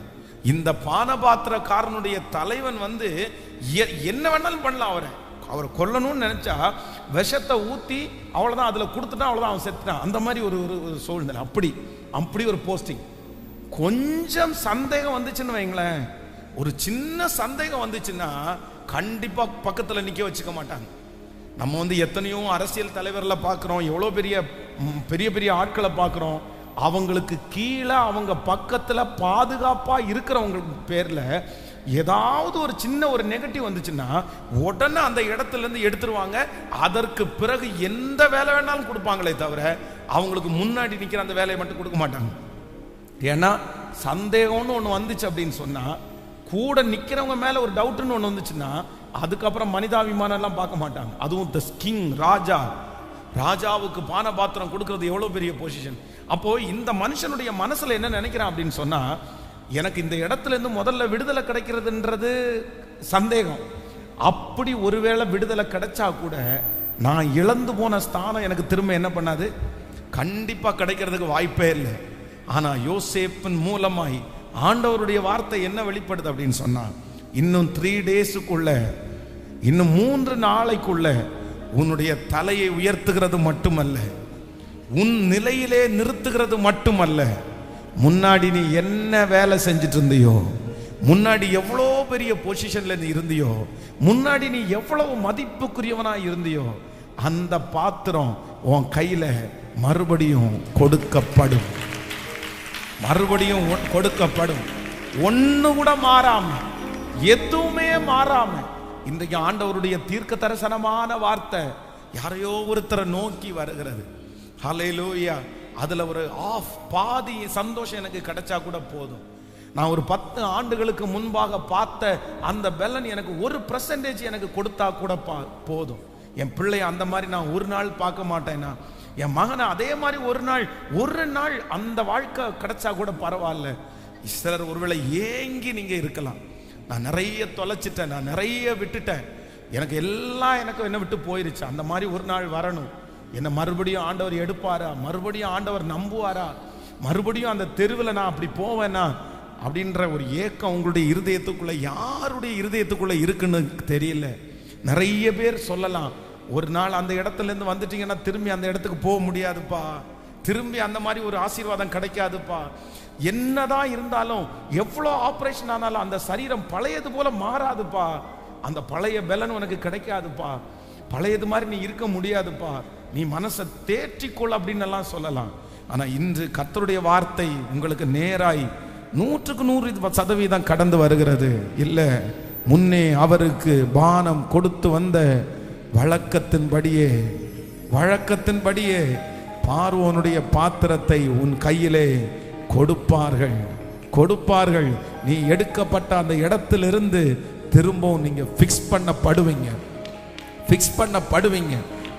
இந்த பானபாத்திரக்காரனுடைய தலைவன் வந்து என்ன வேணாலும் பண்ணலாம். அவரை கொல்லணும்னு நினைச்சா விஷத்தை ஊத்தி அவ்வளவுதான், அதுல கொடுத்துட்டா அவ்வளவுதான், அவன் செத்துட்டான். அந்த மாதிரி ஒரு சூழ்நிலை. அப்படி ஒரு போஸ்டிங். கொஞ்சம் சந்தேகம் வந்துச்சுன்னு வைங்களேன், ஒரு சின்ன சந்தேகம் வந்துச்சுன்னா கண்டிப்பா பக்கத்துல நிக்க வச்சுக்க மாட்டாங்க. நம்ம வந்து எத்தனையோ அரசியல் தலைவர்களை பார்க்கிறோம், எவ்வளோ பெரிய பெரிய பெரிய ஆட்களை பார்க்கிறோம். அவங்களுக்கு கீழே அவங்க பக்கத்துல பாதுகாப்பா இருக்கிறவங்களுக்கு பேர்ல ஏதாவது ஒரு சின்ன ஒரு நெகட்டிவ் வந்துச்சுன்னா உடனே அந்த இடத்துல இருந்து எடுத்துருவாங்க. அதற்கு பிறகு எந்த வேலை வேணாலும் கொடுப்பாங்களே தவிர அவங்களுக்கு முன்னாடி நிக்கிற அந்த வேலையை மட்டும் கொடுக்க மாட்டாங்க. ஏன்னா சந்தேகம்னு ஒன்று வந்துச்சு அப்படின்னு சொன்னா, கூட நிக்கிறவங்க மேல ஒரு டவுட்னு ஒன்று வந்துச்சுன்னா அதுக்கப்புறம் மனிதாபிமானம் எல்லாம் பார்க்க மாட்டாங்க. அதுவும் தி கிங், ராஜாவுக்கு பான பாத்திரம் கொடுக்கறது எவ்வளவு பெரிய பொசிஷன். அப்போ இந்த மனுஷனுடைய மனசுல என்ன நினைக்கிறான் அப்படின்னு சொன்னா, எனக்கு இந்த இடத்துல இருந்து முதல்ல விடுதலை கிடைக்கிறதுன்றது சந்தேகம். அப்படி ஒருவேளை விடுதலை கிடைச்சா கூட நான் இழந்து போன ஸ்தானம் எனக்கு திரும்ப என்ன பண்ணாது, கண்டிப்பா கிடைக்கிறதுக்கு வாய்ப்பே இல்லை. ஆனா யோசேப்பின் மூலமாய் ஆண்டவருடைய வார்த்தை என்ன வெளிப்படுது அப்படின்னு சொன்னா, இன்னும் 3 டேஸுக்குள்ள, இன்னும் 3 நாளைக்குள்ள உன்னுடைய தலையை உயர்த்துகிறது மட்டுமல்ல, உன் நிலையிலே நிறுத்துகிறது மட்டுமல்ல, முன்னாடி நீ என்ன வேலை செஞ்சுட்டு இருந்தியோ, முன்னாடி எவ்வளோ பெரிய பொசிஷன்ல நீ இருந்தியோ, முன்னாடி நீ எவ்வளவு மதிப்புக்குரியவனா இருந்தியோ, அந்த பாத்திரம் உன் கையில மறுபடியும் கொடுக்கப்படும். மறுபடியும் கொடுக்கப்படும். ஒண்ணு கூட மாறாம, எதுவுமே மாறாம. இன்றைக்கு ஆண்டவருடைய தீர்க்க தரிசனமான வார்த்தை யாரையோ ஒருத்தரை நோக்கி வருகிறது. ஹல்லேலூயா. அதுல ஒரு பாதி சந்தோஷம் எனக்கு கிடைச்சா கூட போதும். நான் ஒரு 10 ஆண்டுகளுக்கு முன்பாக பார்த்த அந்த பெலன் எனக்கு 1% எனக்கு கொடுத்தா கூட போதும். என் பிள்ளை அந்த மாதிரி நான் ஒரு நாள் பார்க்க மாட்டேன்னா, என் மகனை அதே மாதிரி ஒரு நாள் அந்த வாழ்க்கை கிடைச்சா கூட பரவாயில்ல. சிலர் ஒருவேளை ஏங்கி நீங்க இருக்கலாம், நான் நிறைய தொலைச்சிட்டேன், நான் நிறைய விட்டுட்டேன், எனக்கு எல்லாம் என்ன விட்டு போயிருச்சு, அந்த மாதிரி ஒரு நாள் வரணும். என்ன மறுபடியும் ஆண்டவர் எடுப்பாரா, மறுபடியும் ஆண்டவர் நம்புவாரா, மறுபடியும் அந்த தெருவில் நான் அப்படி போவேனா அப்படின்ற ஒரு ஏக்கம் உங்களுடைய இருதயத்துக்குள்ள, யாருடைய இருதயத்துக்குள்ள இருக்குன்னு தெரியல. நிறைய பேர் சொல்லலாம், ஒரு நாள் அந்த இடத்துல இருந்து வந்துட்டீங்கன்னா திரும்பி அந்த இடத்துக்கு போக முடியாதுப்பா, திரும்பி அந்த மாதிரி ஒரு ஆசீர்வாதம் கிடைக்காதுப்பா. என்னதான் இருந்தாலும், எவ்வளோ ஆபரேஷன் ஆனாலும் அந்த சரீரம் பழையது போல மாறாதுப்பா, அந்த பழைய பலன் உனக்கு கிடைக்காதுப்பா, பழையது மாதிரி நீ இருக்க முடியாதுப்பா, நீ மனசை தேற்றிக்கொள் அப்படின்னு எல்லாம் சொல்லலாம். ஆனா இன்று கர்த்தருடைய வார்த்தை உங்களுக்கு நேராய் 100% கடந்து வருகிறது. இல்ல, முன்னே அவருக்கு பானம் கொடுத்து வந்த வழக்கத்தின்படியே பார்வோனுடைய பாத்திரத்தை உன் கையிலே கொடுப்பார்கள். நீ எடுக்கப்பட்ட அந்த இடத்திலிருந்து திரும்பவும் நீங்க ஃபிக்ஸ் பண்ணப்படுவீங்க.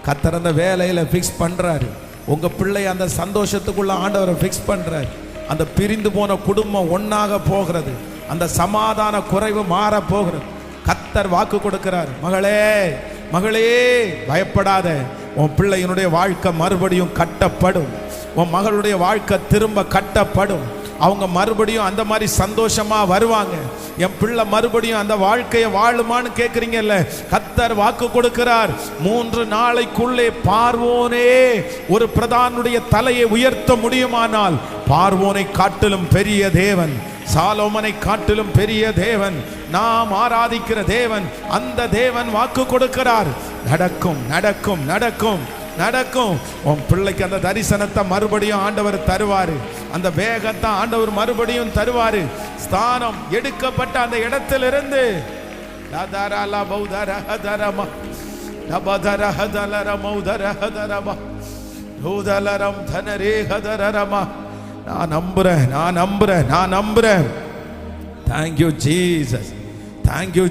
கர்த்தர் அந்த வேலையில ஃபிக்ஸ் பண்றாரு. உங்க பிள்ளை அந்த சந்தோஷத்துக்குள்ள ஆண்டவரை ஃபிக்ஸ் பண்றாரு. அந்த பிரிந்து போன குடும்பம் ஒன்னாக போகிறது, அந்த சமாதான குறைவு மாற போகிறது. கர்த்தர் வாக்கு கொடுக்கிறார், மகளே பயப்படாத, உன் பிள்ளையினுடைய வாழ்க்கை மறுபடியும் கட்டப்படும், உன் மகளுடைய வாழ்க்கை திரும்ப கட்டப்படும், அவங்க மறுபடியும் அந்த மாதிரி சந்தோஷமா வருவாங்க. என் பிள்ளை மறுபடியும் அந்த வாழ்க்கையை வாழுமான்னு கேட்குறீங்கல்ல, கர்த்தர் வாக்கு கொடுக்கிறார். 3 நாளைக்குள்ளே பார்வோனே ஒரு பிரதானுடைய தலையை உயர்த்த முடியுமானால், பார்வோனை காட்டிலும் பெரிய தேவன், சாலோமனை காட்டிலும் பெரிய தேவன், நாம் ஆராதிக்கிற தேவன், அந்த தேவன் வாக்கு கொடுக்கிறார். நடக்கும். உன் பிள்ளைக்கு அந்த தரிசனத்தை மறுபடியும் ஆண்டவர் தருவாரு, அந்த வேகத்தை ஆண்டவர் மறுபடியும் தருவாரு. ஸ்தானம் எடுக்கப்பட்ட அந்த இடத்திலிருந்து நான் நம்புறேன். Thank you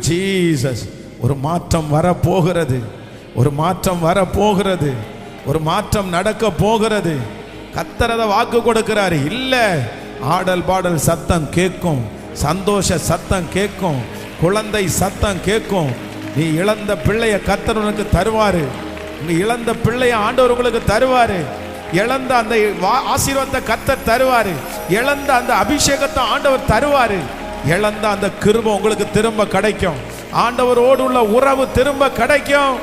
Jesus. ஒரு மாற்றம் வரப்போகிறது, ஒரு மாற்றம் நடக்க போகிறது. கர்த்தர் அதை வாக்கு கொடுக்கிறாரு. இல்ல, ஆடல் பாடல் சத்தம் கேட்கும், சந்தோஷ சத்தம் கேட்கும், குழந்தை சத்தம் கேட்கும். நீ இழந்த பிள்ளைய கர்த்தர் உனக்கு தருவாரு, நீ இழந்த பிள்ளைய ஆண்டவர் உங்களுக்கு தருவாரு, இழந்த அந்த ஆசீர்வாதத்தை கர்த்தர் தருவாரு, இழந்த அந்த அபிஷேகத்தை ஆண்டவர் தருவாரு, இழந்த அந்த கிருபை உங்களுக்கு திரும்ப கிடைக்கும், ஆண்டவரோடு உள்ள உறவு திரும்ப கிடைக்கும்.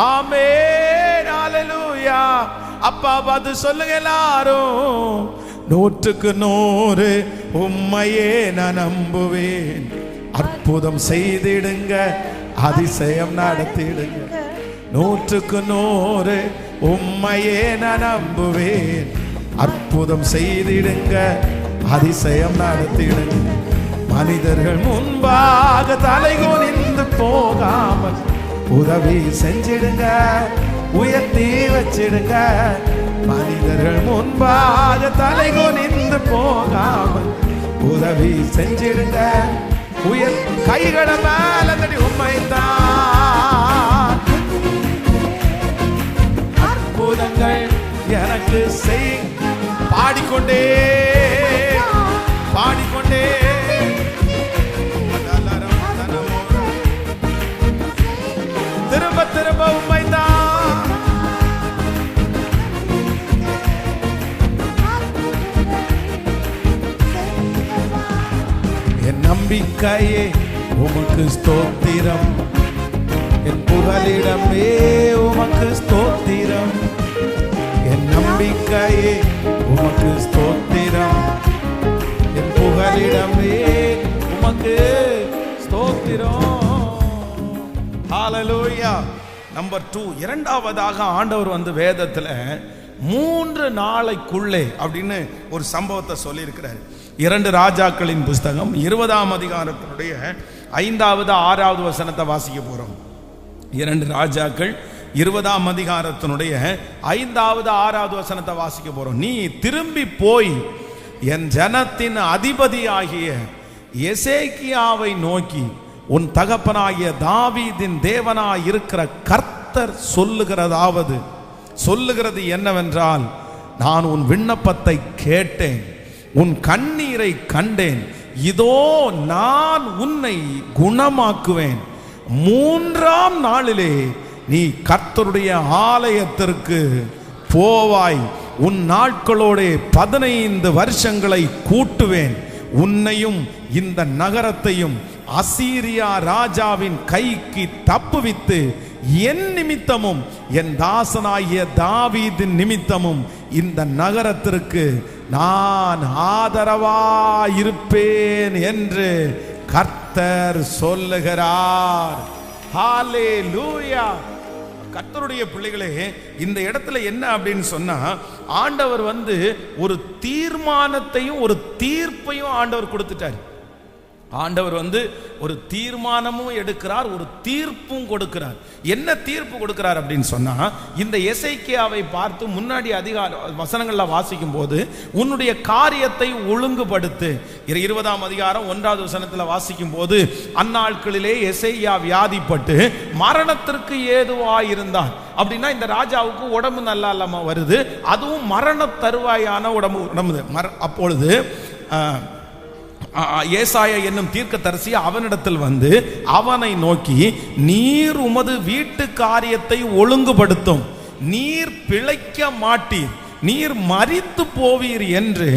ஆமென், ஹல்லேலூயா. அப்பா பார்த்து சொல்லுங்க எல்லாரும், 100% உம்மையே நான் நம்புவேன், அற்புதம் செய்திடுங்க, அதிசயம் நடத்திடுங்க. 100% உம்மையே நான் நம்புவேன், அற்புதம் செய்திடுங்க, அதிசயம் நடத்திடுங்க. மனிதர்கள் முன்பாக தலைகுனிந்து போகாமல் உதவி செஞ்சிடுங்க, உயர்த்தி வச்சிடுங்க. மனிதர்கள் முன்பாக தலைகுனிந்து போகாமல் உதவி செஞ்சிடுங்க. கைகளை மேல தட்டி உண்மைதான் அற்புதங்கள் எனக்கு செய். பாடிக்கொண்டே பாடிக்கொண்டே திரும்ப திரும்ப உண்மைதான். என் நம்பிக்கையே உமக்கு ஸ்தோத்திரம், என் புகலிடமே உமக்கு ஸ்தோத்திரம். என் நம்பிக்கையே உமக்கு ஸ்தோத்திரம், என் புகலிடமே உமக்கு ஸ்தோத்திரம். ஹல்லேலூயா. நம்பர் 2, இரண்டாவதாக ஆண்டவர் வந்து வேதத்துல 3 நாளைக்குள்ளே அப்படின்னு ஒரு சம்பவத்தை சொல்லி இருக்கிறார். 2 ராஜாக்களின் புஸ்தகம் 20ஆம் அதிகாரத்தினுடைய 5வது 6வது வசனத்தை வாசிக்க போறோம். 2 ராஜாக்கள் 20ஆம் அதிகாரத்தினுடைய 5வது 6வது வசனத்தை வாசிக்க போறோம். நீ திரும்பி போய் என் ஜனத்தின் அதிபதியாகிய எசேக்கியாவை நோக்கி, உன் தகப்பனாகிய தாவீதின் தேவனாய் இருக்கிற கர்த்தர் சொல்லுகிறது என்னவென்றால், நான் உன் விண்ணப்பத்தை கேட்டேன், உன் கண்ணீரை கண்டேன். இதோ நான் உன்னை குணமாக்குவேன். 3ஆம் நாளிலே நீ கர்த்தருடைய ஆலயத்திற்கு போவாய். உன் நாட்களோட 15 வருஷங்களை கூட்டுவேன். உன்னையும் இந்த நகரத்தையும் அசீரியா ராஜாவின் கைக்கு தப்புவித்து என் நிமித்தமும் என் தாசனாகிய தாவீதின் நிமித்தமும் இந்த நகரத்திற்கு நான் ஆதரவாயிருப்பேன் என்று கர்த்தர் சொல்லுகிறார். ஹல்லேலூயா. கர்த்தருடைய பிள்ளைகளே, இந்த இடத்துல என்ன அப்படின்னு சொன்னா, ஆண்டவர் வந்து ஒரு தீர்மானத்தையும் ஒரு தீர்ப்பையும் ஆண்டவர் கொடுத்துட்டார். ஆண்டவர் வந்து ஒரு தீர்மானமும் எடுக்கிறார், ஒரு தீர்ப்பும் கொடுக்கிறார். என்ன தீர்ப்பு கொடுக்கிறார் அப்படின்னு சொன்னா, இந்த எசேக்கியாவை பார்த்து முன்னாடி வசனங்கள்ல வாசிக்கும் போது, உன்னுடைய காரியத்தை ஒழுங்குபடுத்து. 20ஆம் அதிகாரம் 1வது வசனத்துல வாசிக்கும் போது, அந்நாட்களிலே எசேக்கியா வியாதிப்பட்டு மரணத்திற்கு ஏதுவாயிருந்தான். அப்படின்னா இந்த ராஜாவுக்கு உடம்பு நல்லா இல்லாம வருது, அதுவும் மரண தருவாயான உடம்பு. அப்பொழுது ஏசாயா என்னும் தீர்க்கதரிசி அவனிடத்தில் வந்து அவனை நோக்கி, நீர் உமது வீட்டு காரியத்தை ஒழுங்குபடுத்தும், நீர் பிழைக்க மாட்டீர், நீர் மரித்து போவீர் என்று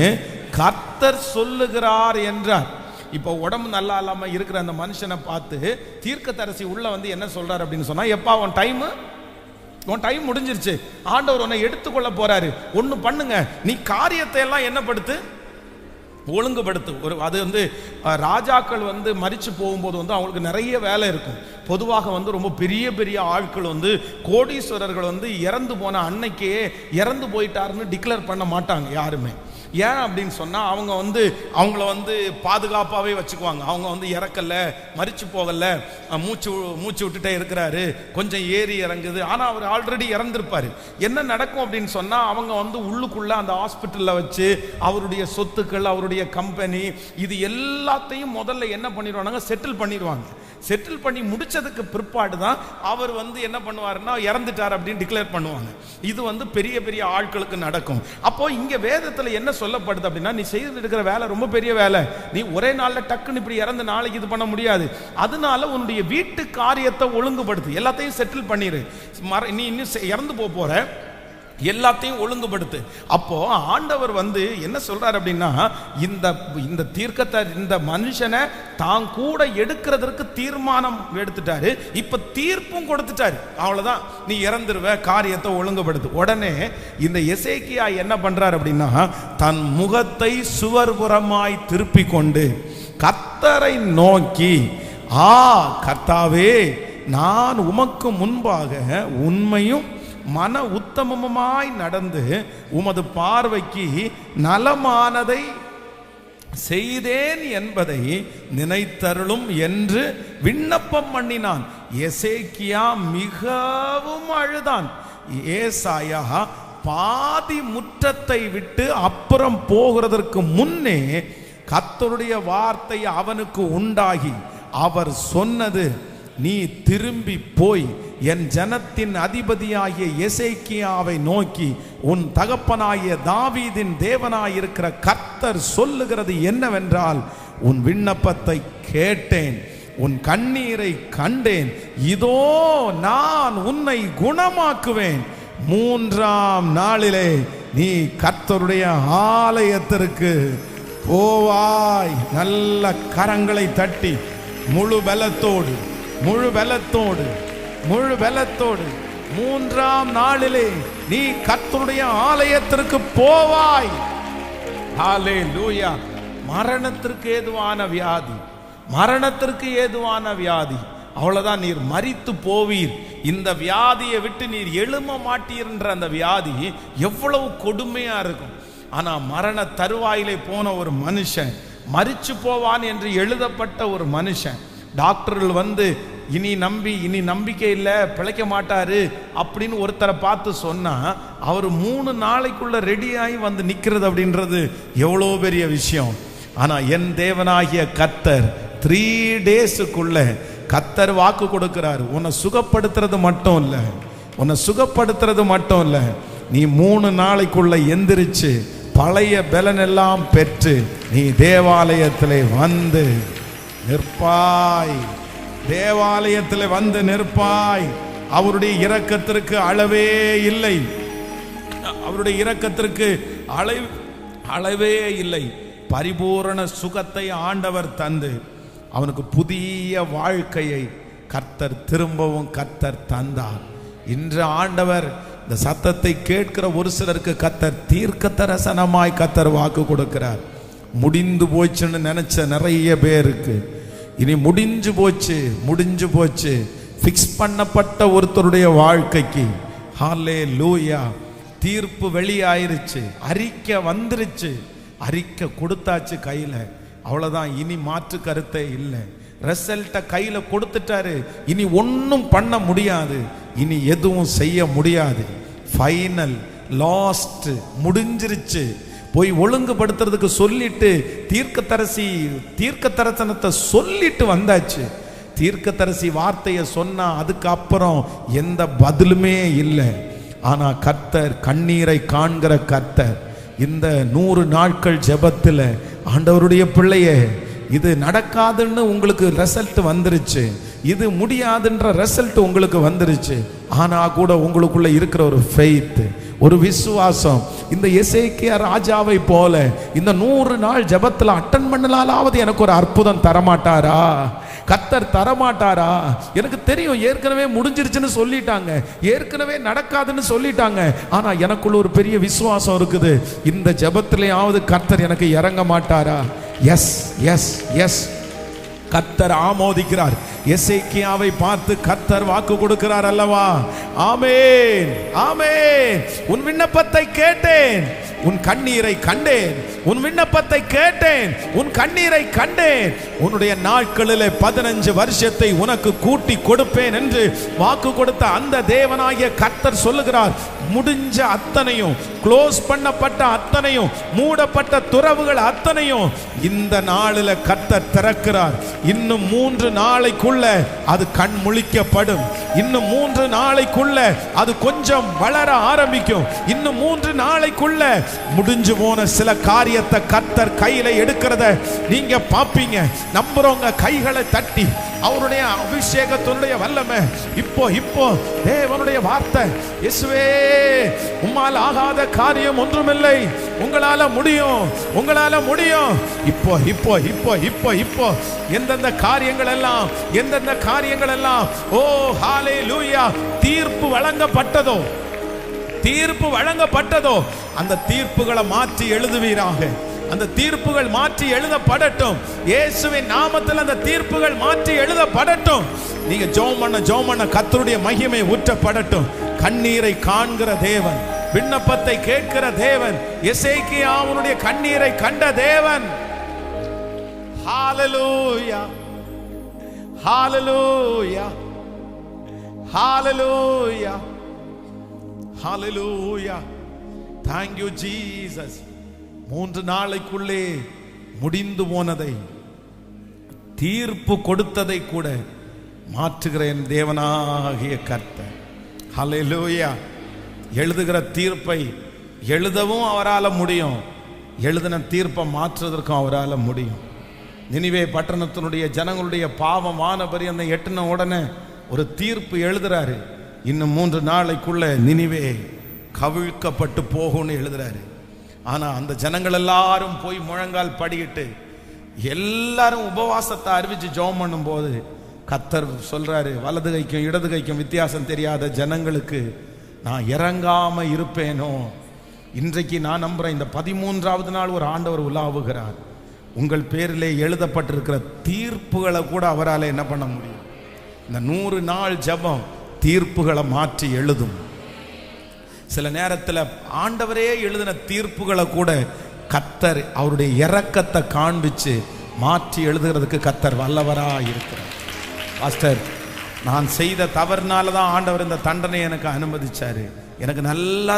கர்த்தர் சொல்லுகிறார் என்றார். இப்போ உடம்பு நல்லா இல்லாம இருக்கிற அந்த மனுஷனை பார்த்து தீர்க்கதரிசி உள்ள வந்து என்ன சொல்றார் அப்படின்னு சொன்னா, எப்பா உன் டைம் முடிஞ்சிருச்சு, ஆண்டவர் உன்னை எடுத்துக்கொள்ள போறாரு, ஒன்னு பண்ணுங்க, நீ காரியத்தை எல்லாம் என்னப்படுத்து, ஒழுங்குபடுத்து. அது வந்து ராஜாக்கள் வந்து மரிச்சு போகும்போது வந்து அவங்களுக்கு நிறைய வேலை இருக்கும். பொதுவாக வந்து ரொம்ப பெரிய பெரிய ஆட்கள் வந்து கோடீஸ்வரர்கள் வந்து இறந்து போன அன்னைக்கே இறந்து போயிட்டாருன்னு டிக்ளேர் பண்ண மாட்டாங்க யாருமே. ஏன் அப்படின்னு சொன்னால், அவங்கள வந்து பாதுகாப்பாகவே வச்சுக்குவாங்க. அவங்க வந்து இறக்கல, மரிச்சு போகல, மூச்சு விட்டுட்டே இருக்கிறாரு, கொஞ்சம் ஏறி இறங்குது, ஆனால் அவர் ஆல்ரெடி இறந்துருப்பாரு. என்ன நடக்கும் அப்படின்னு சொன்னால், அவங்க வந்து உள்ளுக்குள்ள அந்த ஹாஸ்பிட்டலில் வச்சு அவருடைய சொத்துக்கள், அவருடைய கம்பெனி, இது எல்லாத்தையும் முதல்ல என்ன பண்ணிடுவாங்க, செட்டில் பண்ணிடுவாங்க. செட்டில் பண்ணி முடிச்சதுக்கு பிற்பாடு தான் அவர் வந்து என்ன பண்ணுவாருன்னா இறந்துட்டார் அப்படின்னு டிக்ளேர் பண்ணுவாங்க. இது வந்து பெரிய பெரிய ஆட்களுக்கு நடக்கும். அப்போ இங்க வேதத்துல என்ன சொல்லப்படுது அப்படின்னா, நீ செய்து இருக்கிற வேலை ரொம்ப பெரிய வேலை, நீ ஒரே நாள்ல டக்குன்னு இப்படி இறந்து நாளைக்கு இது பண்ண முடியாது. அதனால உன்னுடைய வீட்டு காரியத்தை ஒழுங்குபடுத்து, எல்லாத்தையும் செட்டில் பண்ணிரு. நீ இன்னும் இறந்து போற, எல்லாத்தையும் ஒழுங்குபடுத்து. அப்போ ஆண்டவர் வந்து என்ன சொல்றார் அப்படின்னா, இந்த தீர்க்கத்தை, இந்த மனுஷனை தான் கூட எடுக்கிறதுக்கு தீர்மானம் எடுத்துட்டாரு, இப்ப தீர்ப்பும் கொடுத்துட்டாரு. அவ்வளவுதான், நீ இறந்துருவ, காரியத்தை ஒழுங்குபடுத்து. உடனே இந்த எசேக்கியா என்ன பண்றார் அப்படின்னா, தன் முகத்தை சுவர்புறமாய் திருப்பி கொண்டு கர்த்தரை நோக்கி, கர்த்தாவே, நான் உமக்கு முன்பாக உண்மையும் மன உத்தமமாய் நடந்து உமது பார்வைக்கு நலமானதை செய்தேன் என்பதை நினைத்தருளும் என்று விண்ணப்பம் பண்ணினான். எசேக்கியா மிகவும் அழுதான். ஏசாயா பாதி முற்றத்தை விட்டு அப்புறம் போகிறதற்கு முன்னே கர்த்தருடைய வார்த்தை அவனுக்கு உண்டாகி அவர் சொன்னது, நீ திரும்பி போய் என் ஜனத்தின் அதிபதியாகிய எசேக்கியாவை நோக்கி, உன் தகப்பனாகிய தாவீதின் தேவனாயிருக்கிற கர்த்தர் சொல்லுகிறது என்னவென்றால், உன் விண்ணப்பத்தை கேட்டேன், உன் கண்ணீரை கண்டேன், இதோ நான் உன்னை குணமாக்குவேன், 3ஆம் நாளிலே நீ கர்த்தருடைய ஆலயத்திற்கு போவாய். நல்ல கரங்களை தட்டி முழு பலத்தோடு 3ஆம் நாளிலே நீ கர்த்தருடைய ஆலயத்திற்கு போவாய். ஹல்லேலூயா. மரணத்திற்கு ஏதுவான வியாதி, அவ்வளவுதான், நீர் மரித்து போவீர். இந்த வியாதியை விட்டு நீர் எழும மாட்டீர் என்ற அந்த வியாதி எவ்வளவு கொடுமையா இருக்கும். ஆனா மரண தருவாயிலே போன ஒரு மனுஷன், மரிச்சு போவான் என்று எழுதப்பட்ட ஒரு மனுஷன், டாக்டர்கள் வந்து இனி நம்பிக்கை இல்லை, பிழைக்க மாட்டாரு அப்படின்னு ஒருத்தரை பார்த்து சொன்னா, அவர் 3 நாளைக்குள்ள ரெடியாகி வந்து நிக்கிறது அப்படின்றது எவ்வளோ பெரிய விஷயம். ஆனா என் தேவனாகிய கர்த்தர் 3 டேஸுக்குள்ள கர்த்தர் வாக்கு கொடுக்கிறார். உன்னை சுகப்படுத்துறது மட்டும் இல்ல, நீ 3 நாளைக்குள்ள எந்திரிச்சு பழைய பலன் எல்லாம் பெற்று நீ தேவாலயத்திலே வந்து நிற்பாய். அவருடைய இரக்கத்திற்கு அளவே இல்லை. பரிபூரண சுகத்தை ஆண்டவர் தந்து அவனுக்கு புதிய வாழ்க்கையை திரும்பவும் கர்த்தர் தந்தார். இன்று ஆண்டவர் இந்த சத்தத்தை கேட்கிற ஒரு சிலருக்கு கர்த்தர் தீர்க்க தரிசனமாய் வாக்கு கொடுக்கிறார். முடிந்து போச்சுன்னு நினைச்ச நிறைய பேருக்கு இனி முடிஞ்சு போச்சு ஃபிக்ஸ் பண்ணப்பட்ட ஒருத்தருடைய வாழ்க்கைக்கு ஹல்லேலூயா தீர்ப்பு வெளியாயிருச்சு, அறிக்கை வந்துருச்சு, அறிக்கை கொடுத்தாச்சு கையில. அவ்வளவுதான், இனி மாற்று கருத்தே இல்லை. ரிசல்ட்டை கையில கொடுத்துட்டாரு, இனி ஒன்றும் பண்ண முடியாது, இனி எதுவும் செய்ய முடியாது. ஃபைனல் லாஸ்ட் முடிஞ்சிருச்சு. போய் ஒழுங்குபடுத்துறதுக்கு சொல்லிட்டு தீர்க்க தரிசனத்தை சொல்லிட்டு வந்தாச்சு. தீர்க்கதரிசி வார்த்தையை சொன்னா அதுக்கப்புறம் எந்த பதிலுமே இல்லை. ஆனா கர்த்தர், கண்ணீரை காண்கிற கர்த்தர், இந்த 100 நாட்கள் ஜெபத்தில் ஆண்டவருடைய பிள்ளையே, இது நடக்காதுன்னு உங்களுக்கு ரிசல்ட் வந்துருச்சு, இது முடியாதுன்ற ரிசல்ட் உங்களுக்கு வந்துருச்சு. ஆனா கூட உங்களுக்குள்ள இருக்கிற ஒரு ஃபெய்த், ஒரு விசுவாசம், இந்த எசேக்கியா ராஜாவை போல இந்த 100 நாள் ஜெபத்தில் அட்டன் பண்ணலாலாவது எனக்கு ஒரு அற்புதம் தரமாட்டாரா? கர்த்தர் தரமாட்டாரா? எனக்கு தெரியும் ஏற்கனவே முடிஞ்சிருச்சுன்னு சொல்லிட்டாங்க, ஏற்கனவே நடக்காதுன்னு சொல்லிட்டாங்க. ஆனா எனக்குள்ள ஒரு பெரிய விசுவாசம் இருக்குது, இந்த ஜெபத்திலேயாவது கர்த்தர் எனக்கு இறங்க மாட்டாரா? எஸ் எஸ் எஸ் கர்த்தர் ஆமோதிக்கிறார். எசேக்கியாவை பார்த்து கர்த்தர் வாக்கு கொடுக்கிறார் அல்லவா? ஆமென் ஆமென். உன் விண்ணப்பத்தை கேட்டேன், உன் கண்ணீரை கண்டேன். உன் விண்ணப்பத்தை கேட்டேன், உன் கண்ணீரை கண்டேன். உன்னுடைய நாட்களிலே 15 வருஷத்தை உனக்கு கூட்டி கொடுப்பேன் என்று வாக்கு கொடுத்த அந்த தேவனாகிய கர்த்தர் சொல்லுகிறார். முடிஞ்ச அத்தனையும், க்ளோஸ் பண்ணப்பட்ட அத்தனையும், மூடப்பட்ட துறவுகள் அத்தனையும் இந்த நாளில் கர்த்தர் திறக்கிறார். இன்னும் 3 நாளைக்குள்ள அது கண் முழிக்கப்படும். இன்னும் 3 நாளைக்குள்ள அது கொஞ்சம் வளர ஆரம்பிக்கும். இன்னும் 3 நாளைக்குள்ள முடிஞ்சு போன சில காரியத்தை கர்த்தர் கையில எடுக்கிறத நீங்க பாப்பீங்க. நம்புறவங்க கைகளை தட்டி அவருடைய அபிஷேகத்தினுடைய வல்லமை இப்போ தேவனுடைய வார்த்தை, இயேசுவே உம்மால் ஆகாத காரியம் ஒன்றுமில்லை, உங்களால முடியும், உங்களால முடியும். இப்போ இப்போ இப்போ இப்போ இப்போ எந்தெந்த காரியங்கள் எல்லாம் ஓ ஹல்லேலூயா தீர்ப்பு வழங்கப்பட்டதோ அந்த தீர்ப்புகளை மாற்றி எழுதுவீராக. அந்த தீர்ப்புகள் மாற்றி எழுதப்படட்டும். இயேசுவின் நாமத்தில் அந்த தீர்ப்புகள் மாற்றி எழுதப்படட்டும். நீங்க ஜெபம் பண்ண கர்த்தருடைய மகிமை ஊற்றப்படட்டும். கண்ணீரை காண்கிற தேவன், விண்ணப்பத்தை கேட்கிற தேவன், எசேக்கியா அவனுடைய கண்ணீரை கண்ட தேவன். ஹalleluya, ஹalleluya, ஹalleluya, ஹalleluya. Thank you Jesus. 3 நாளைக்குள்ளே முடிந்து போனதை, தீர்ப்பு கொடுத்ததை கூட மாற்றுகிற என் தேவனாகிய கர்த்தர். ஹல்லேலூயா. எழுதுகிற தீர்ப்பை எழுதவும் அவரால் முடியும், எழுதின தீர்ப்பை மாற்றுவதற்கும் அவரால் முடியும். நினிவே பட்டணத்தினுடைய ஜனங்களுடைய பாவம் வானபரியந்தம் எட்டின உடனே ஒரு தீர்ப்பு எழுதுறாரு. இன்னும் 3 நாளைக்குள்ள நினிவே கவிழ்க்கப்பட்டு போகும்னு எழுதுறாரு. ஆனா அந்த ஜனங்கள் எல்லாரும் போய் முழங்கால் படிக்கிட்டு எல்லாரும் உபவாசத்தை அறிவிச்சு ஜெபம் பண்ணும் போது கர்த்தர் சொல்றாரு, வலது கைக்கும் இடது கைக்கும் வித்தியாசம் தெரியாத ஜனங்களுக்கு நான் இறங்காம இருப்பேனோ. இன்றைக்கு நான் நம்புறேன், இந்த 13வது நாள் ஒரு ஆண்டவர் உலாவுகிறார். உங்கள் பேரிலே எழுதப்பட்டிருக்கிற தீர்ப்புகளை கூட அவரால் என்ன பண்ண முடியும்? இந்த 100 நாள் ஜெபம் தீர்ப்புகளை மாற்றி எழுதும். சில நேரத்தில் ஆண்டவரே எழுதின தீர்ப்புகளை கூட கர்த்தர் அவருடைய இரக்கத்தை காண்பிச்சு மாற்றி எழுதுகிறதுக்கு கர்த்தர் வல்லவராக இருக்கிறார். பாஸ்டர், நான் செய்த தவறுனால தான் ஆண்டவர் இந்த தண்டனை எனக்கு அனுமதிச்சாரு. எனக்கு நல்லா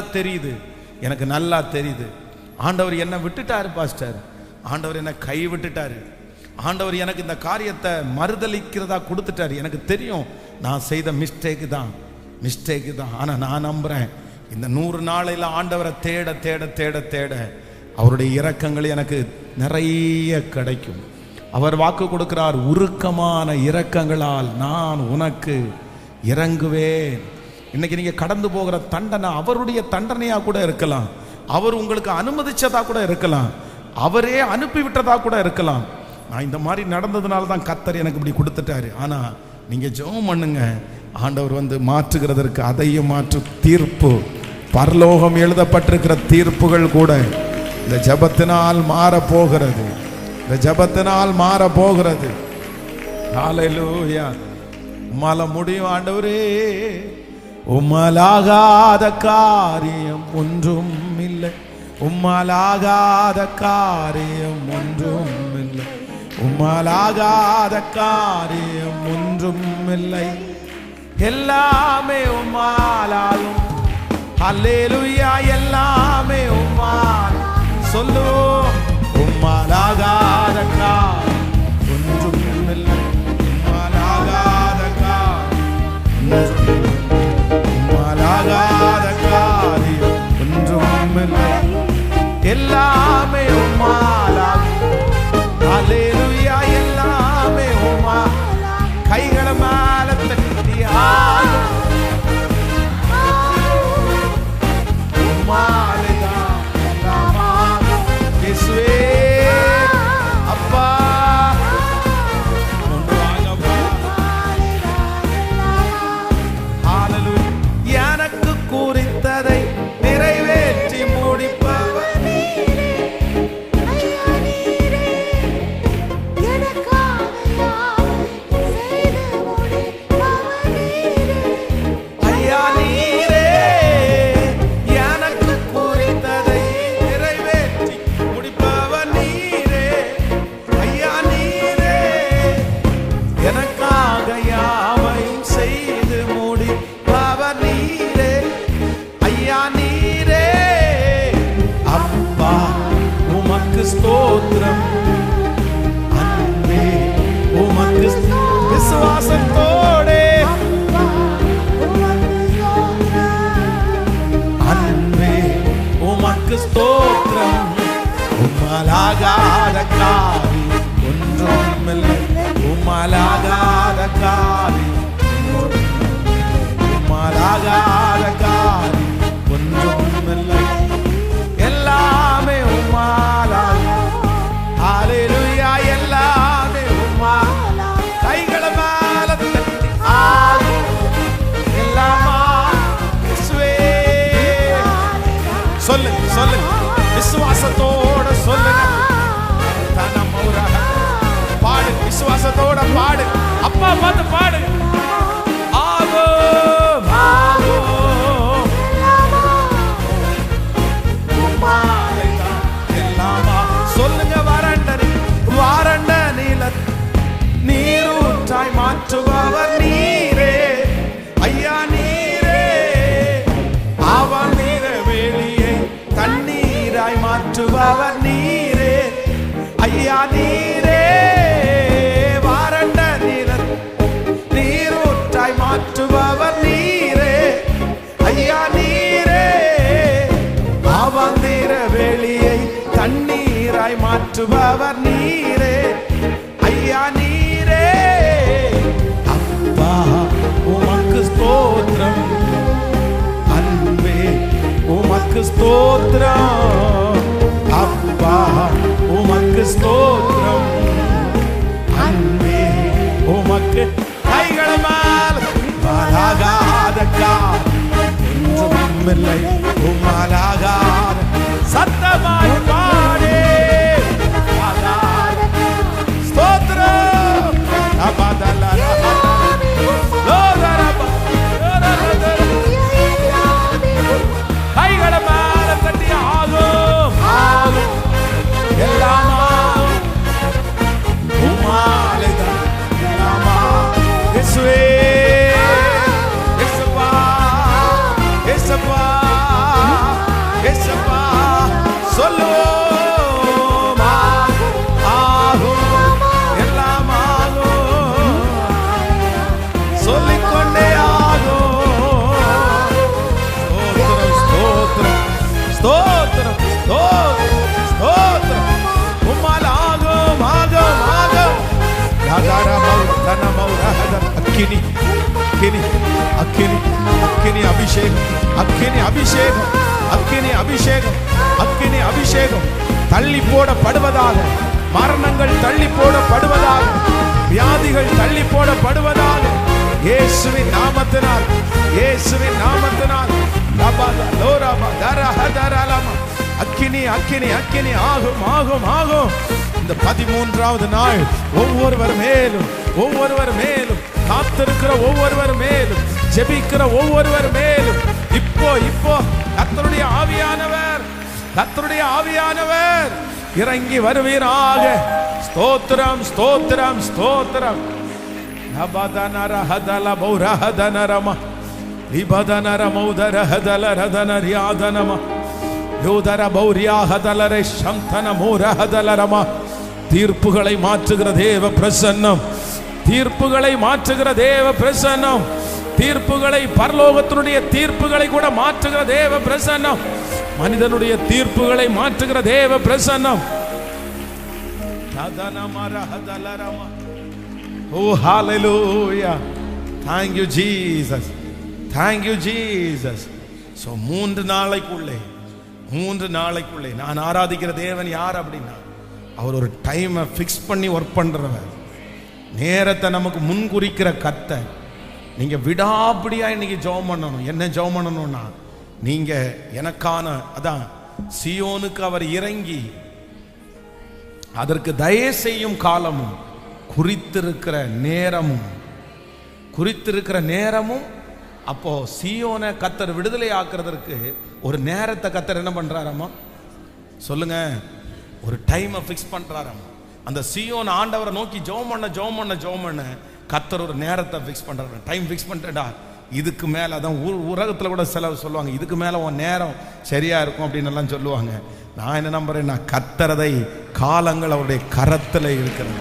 தெரியுது. ஆண்டவர் என்னை விட்டுட்டாரு பாஸ்டர், ஆண்டவர் என்னை கை விட்டுட்டாரு, ஆண்டவர் எனக்கு இந்த காரியத்தை மறுதளிக்கிறதா கொடுத்துட்டாரு. எனக்கு தெரியும் நான் செய்த மிஸ்டேக்கு தான். ஆனால் நான் நம்புறேன், இந்த 100 நாளையில் ஆண்டவரை தேட தேட தேட தேட அவருடைய இரக்கங்கள் எனக்கு நிறைய கிடைக்கும். அவர் வாக்கு கொடுக்கிறார், உருக்கமான இரக்கங்களால் நான் உனக்கு இறங்குவேன். இன்னைக்கு நீங்க கடந்து போகிற தண்டனை அவருடைய தண்டனையா கூட இருக்கலாம், அவர் உங்களுக்கு அனுமதிச்சதா கூட இருக்கலாம், அவரே அனுப்பி விட்டதா கூட இருக்கலாம். நான் இந்த மாதிரி நடந்ததுனால தான் கர்த்தர் எனக்கு இப்படி கொடுத்துட்டாரு. ஆனா நீங்க ஜெபம் பண்ணுங்க, ஆண்டவர் வந்து மாற்றுகிறதற்கு அதையும் மாற்று தீர்ப்பு, பரலோகம் எழுதப்பட்டிருக்கிற தீர்ப்புகள் கூட இந்த ஜெபத்தினால் மாற போகிறது. ஹல்லேலூயா. உம்மால முடியும் ஆண்டவரே, உம்மாலாகாத காரியம் ஒன்றும் இல்லை, உம்மாலாகாத காரியம் ஒன்றும் இல்லை, உம்மாலாகாத காரியம் ஒன்றும் இல்லை, எல்லாமே உம்மாலாகும். ஹல்லேலூயா. எல்லாமே உம்மால். சொல்லுவோம், உம்மாலாகாத காரியம் ஒன்றும் இல்லை, உம்மாலாகாத காரியம் ஒன்றும் இல்லை, எல்லாமே உம்மாலாகும். ஹல்லேலூயா. எல்லாமே உம்மால். கைகளை மேல தட்டி அப்பா எனக்கு குறித்ததை நிறைவேற்றி முடிப்பவர் நீரே. ஐயா நீரே எனக்கு குறித்ததை நிறைவேற்றி முடிப்பவர் நீரே. ஐயா நீரே எனக்காக யாவையும் செய்து முடிப்பவர் நீரே. ஐயா நீரே. அப்பா உமக்கு ஸ்தோத்திரம், அன்பே உமக்கு விசுவாசத்தோடே, அன்பே உமக்கு ஸ்தோத்திரம். உம்மாலாகாத காரியம் ஒன்றும் இல்லை, உம்மாலாகாத காரியம், உம்மாலாகாத காரியம் ஒன்றும் இல்லை, எல்லாமே உம்மாலாகும். ஹல்லேலூயா. எல்லாமே உம்மால். கைகளை மேல தட்டி ஆகும். எல்லாமா சொல்லுங்க, விசுவாசத்தோட சொல்லுங்க. பாடு, விசுவாசத்தோட பாடு. அப்பா பார்த்து பாடு. மாற்றுபவர் நீரே ஐயா நீரே. அவநீர வெளியை தண்ணீராய் மாற்றுபவர் நீரே ஐயா நீரே. வறண்ட நிலம் நீரூற்றாய் மாற்றுபவர் நீரே ஐயா நீரே. அவநீர வெளியை தண்ணீராய் மாற்றுபவர் நீரே ஐயா நீரே. அப்பா உமக்கு ஸ்தோத்திரம், அன்பே உமக்கு ஸ்தோத்திரம். அப்பா உமக்கு ஸ்தோத்திரம், அன்பே உமக்கு. கைகளை மேல் மாலாகாத ஒன்றுமில்லை உமாலாகாத. சத்தமாய் பாடே ஸ்தோத்திரம். கைகளை மேல கட்டி ஆகும் ஆகும் எல்லாமா உமாலைதான் எல்லாமா. இயேசுவே இயேசுவா இயேசுவா இயேசுவா சொல்லுவோம் ஆகும் எல்லாம் ஆகும் சொல்லிக்கொண்டே ஆகும். ஸ்தோத்திரம் ஸ்தோத்திரம் ஸ்தோத்திரம் ஸ்தோத்திரம் உம்மால் ஆகும் ஆகும் ஆகும். அக்கினி அக்கினி அக்கினி அக்கினி அபிஷேகம் அக்கினி அபிஷேகம் அக்கினி அபிஷேகம் அக்கினி அபிஷேகம். தள்ளி போடப்படுவதாக, மரணங்கள் தள்ளி போடப்படுவதாக, வியாதிகள் தள்ளி போடப்படுவதாக இயேசுவின் நாமத்தினால் இயேசுவின் நாமத்தினால். அக்கினி அக்கினி அக்கினி ஆகும் ஆகும் ஆகும். இந்த 13வது நாள் ஒவ்வொருவர் மேலும் ஒவ்வொருவர் மேலும் காத்திருக்கிற ஒவ்வொருவர் மேலும் ஜெபிக்கிற ஒவ்வொருவர் மேலும் இப்போ இப்போ கர்த்தருடைய ஆவியானவர் கர்த்தருடைய ஆவியானவர் இறங்கி வருவீராக. ஸ்தோத்திரம் ஸ்தோத்திரம் ஸ்தோத்திரம். நபதனரஹதல பௌரஹதனரம லிபதனரமௌதரஹதலரதனரியாதனம யோதர பௌரியாஹதலரை சம்தன மூரஹதலரம. தீர்ப்புகளை மாற்றுகிற தேவ பிரசன்னம், தீர்ப்புகளை மாற்றுகிற தேவ பிரசன்னம், தீர்ப்புகளை பரலோகத்தினுடைய தீர்ப்புகளை கூட மாற்றுகிற தேவ பிரசன்னம், மனிதனுடைய தீர்ப்புகளை மாற்றுகிற தேவ பிரசன்னம். Oh hallelujah, thank you Jesus, thank you Jesus. So 3 நாளைக்குள்ளே நான் ஆராதிக்கிற தேவன் யார் அப்படின்னா, அவர் ஒரு டைமை ஃபிக்ஸ் பண்ணி ஒர்க் பண்றவர், நேரத்தை நமக்கு முன்குறிக்கிற கர்த்தர். நீங்க விடாப்பிடியா இன்னைக்கு ஜெபம் பண்ணணும். என்ன ஜெபம் பண்ணணும்னா, நீங்க எனக்கான அதான் சீயோனுக்கு அவர் இறங்கி அதற்கு தயை செய்யும் காலமும் குறித்திருக்கிற நேரமும் அப்போ சீயோனை கர்த்தர் விடுதலை ஆக்குறதற்கு ஒரு நேரத்தை கர்த்தர் என்ன பண்றாராமா சொல்லுங்க, ஒரு டைமை ஃபிக்ஸ் பண்றாராமா. அந்த சீயோன் ஆண்டவரை நோக்கி ஜெபம் பண்ண கர்த்தர் ஒரு நேரத்தை ஃபிக்ஸ் பண்றாரு. டைம் ஃபிக்ஸ் பண்ணிட்டா இதுக்கு மேல அதான் உலகத்துல கூட சிலர் சொல்லுவாங்க, இதுக்கு மேல உன் நேரம் சரியா இருக்கும் அப்படின்னு எல்லாம் சொல்லுவாங்க. நான் என்ன நம்புறேன்னா, கர்த்தரதை காலங்கள் அவருடைய கரத்துல இருக்கிறது,